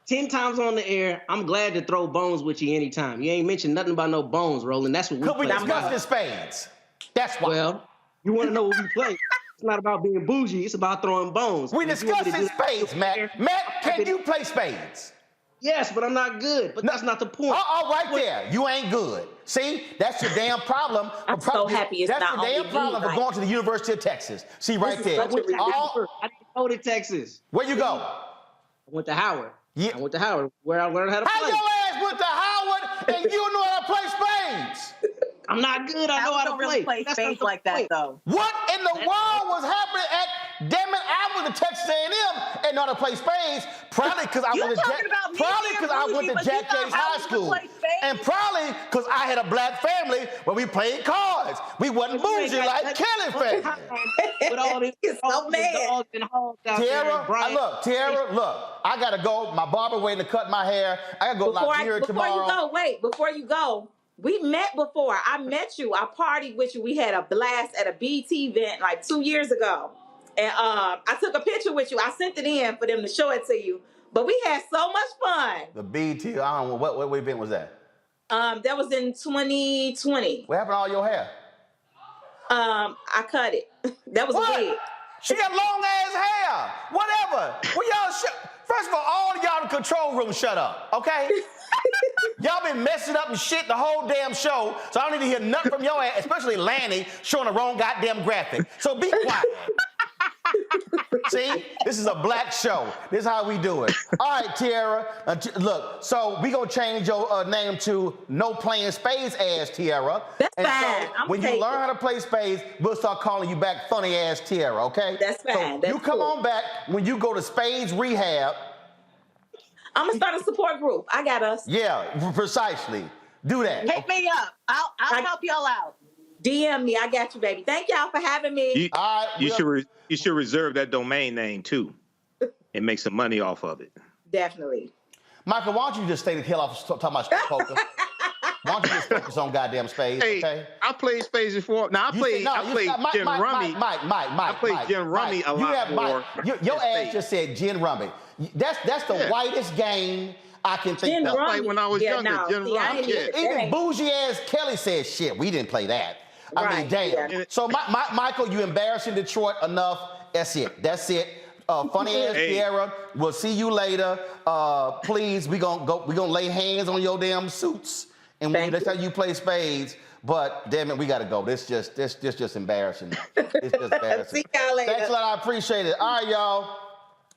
10 times on the air. I'm glad to throw bones with you anytime. You ain't mentioned nothing about no bones, Roland. That's what we Could we discuss the spades? That's why. Well, you want to know what we play. It's not about being bougie. It's about throwing bones. We discussing spades, Matt. Matt, can you play spades? Yes, but I'm not good. But that's not the point. Right there. You ain't good. See, that's your damn problem. I'm so happy it's not your damn problem for going to the University of Texas. See, right there. I didn't go to Texas. Where you go? I went to Howard. Yeah. I went to Howard, where I learned how to play. How your ass went to Howard and you know how to play spades? I'm not good. I know how to play. Play spades like that, though. What in the world was happening at? Damn it! I went to Texas A&M and know how to play spades. Probably because I went to Jack Jay's High School, and probably because I had a black family where we played cards. We wasn't bougie like Kelly family. But all this, so mad. Tiara, look. I gotta go. My barber waiting to cut my hair. I gotta go to Nigeria tomorrow. Before you go. We met before. I met you. I partied with you. We had a blast at a BT event like 2 years ago. And I took a picture with you. I sent it in for them to show it to you. But we had so much fun. The BT, I don't know, what event was that? That was in 2020. What happened to all your hair? I cut it. That was a wig. She got long ass hair. Whatever. Well, y'all first of all of y'all in the control room shut up, okay? Y'all been messing up and shit the whole damn show, so I don't need to hear nothing from your ass, especially Lanny showing the wrong goddamn graphic. So be quiet. See, this is a black show. This is how we do it. All right, Tiara. Look, so we gonna change your name to No Playing Spades ass Tiara. That's fine. So when you learn how to play spades, we'll start calling you back funny ass Tiara. Okay? That's fine. So you come on back when you go to Spades Rehab. I'm gonna start a support group. I got us. Yeah, precisely. Do that. Hit me up. I'll help y'all out. DM me. I got you, baby. Thank y'all for having me. You should reserve that domain name too, and make some money off of it. Definitely. Michael, why don't you just stay the hell off talking about poker? Why don't you just focus on goddamn spades, okay? I played spades before. Now I played gin rummy. I played gin rummy a lot more. Your ass just said gin rummy. That's the whitest game I can think That's of. like when I was younger, Jim Ross. Even bougie ass Kelly said shit. We didn't play that. I mean, damn. yeah. So, Michael, you embarrassing Detroit enough. That's it. That's it. Funny ass Sierra. We'll see you later. Please, we gonna lay hands on your damn suits, and that's how you play spades. But damn it, we gotta go. This just embarrassing. It's just embarrassing. See y'all later. Thanks a lot. I appreciate it. All right, y'all.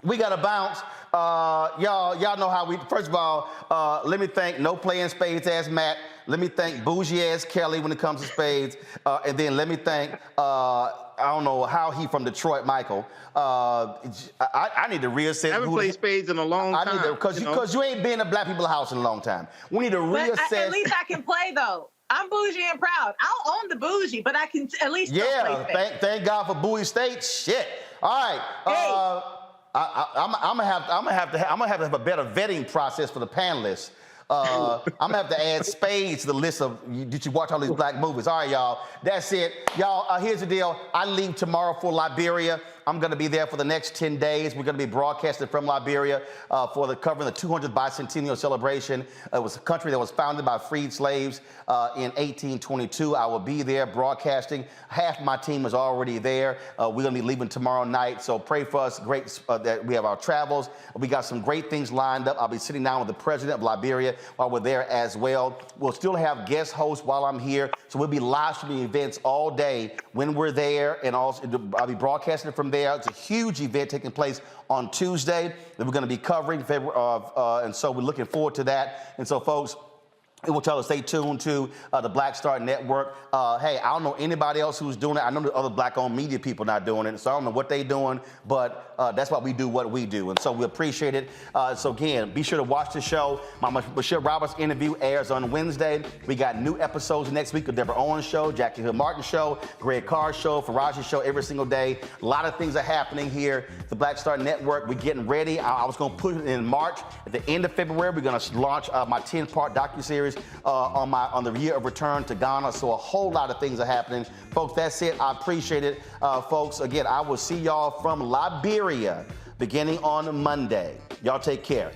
We gotta bounce. Y'all know how we. First of all, let me thank no playing spades ass Matt. Let me thank bougie ass Kelly when it comes to spades, and then let me thank I don't know how he from Detroit, Michael. I need to reassess. I haven't played spades in a long time. I need to because you ain't been in Black people's house in a long time. We need to reassess. But at least I can play though. I'm bougie and proud. I'll own the bougie, but I can at least still play spades. Thank God for Bowie State. Shit. All right. I'm gonna have to have a better vetting process for the panelists. I'm gonna have to add spades to the list of did you watch all these black movies? All right, y'all. That's it. Y'all, here's the deal. I leave tomorrow for Liberia. I'm gonna be there for the next 10 days. We're gonna be broadcasting from Liberia for covering the 200th bicentennial celebration. It was a country that was founded by freed slaves in 1822. I will be there broadcasting. Half my team is already there. We're gonna be leaving tomorrow night, so pray for us. Great that we have our travels. We got some great things lined up. I'll be sitting down with the president of Liberia while we're there as well. We'll still have guest hosts while I'm here, so we'll be live streaming events all day when we're there, and also I'll be broadcasting from there. It's a huge event taking place on Tuesday that we're going to be covering, and so we're looking forward to that. And so, folks, it will tell us stay tuned to the Black Star Network. Hey, I don't know anybody else who's doing it. I know the other black-owned media people not doing it, so I don't know what they're doing, but that's why we do what we do, and so we appreciate it. So again, be sure to watch the show. My Michelle Roberts interview airs on Wednesday. We got new episodes next week of Deborah Owens Show, Jackie Hill Martin Show, Greg Carr Show, Faraji Show every single day. A lot of things are happening here. The Black Star Network, we're getting ready. I was going to put it in March. At the end of February, we're going to launch my 10-part docuseries on the year of return to Ghana. So a whole lot of things are happening. Folks, that's it. I appreciate it. Folks, again, I will see y'all from Liberia beginning on Monday. Y'all take care.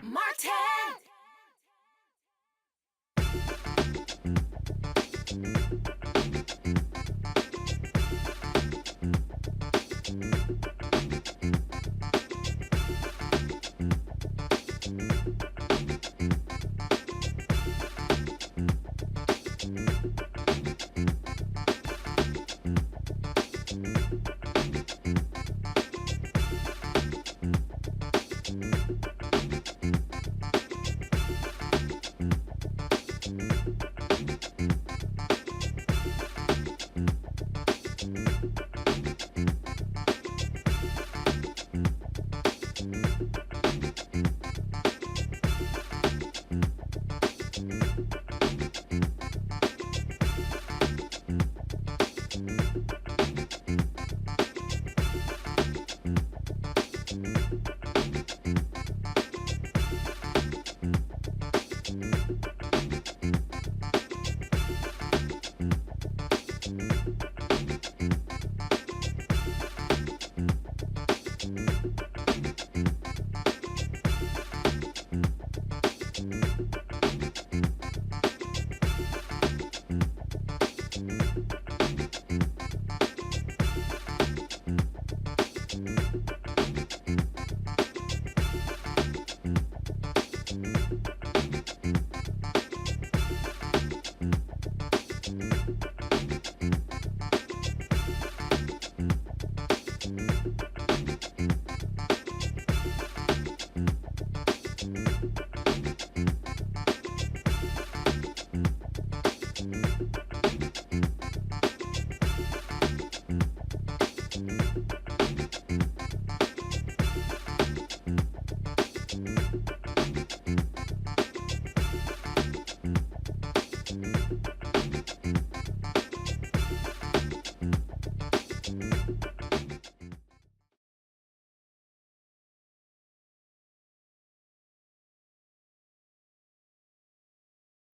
Martin!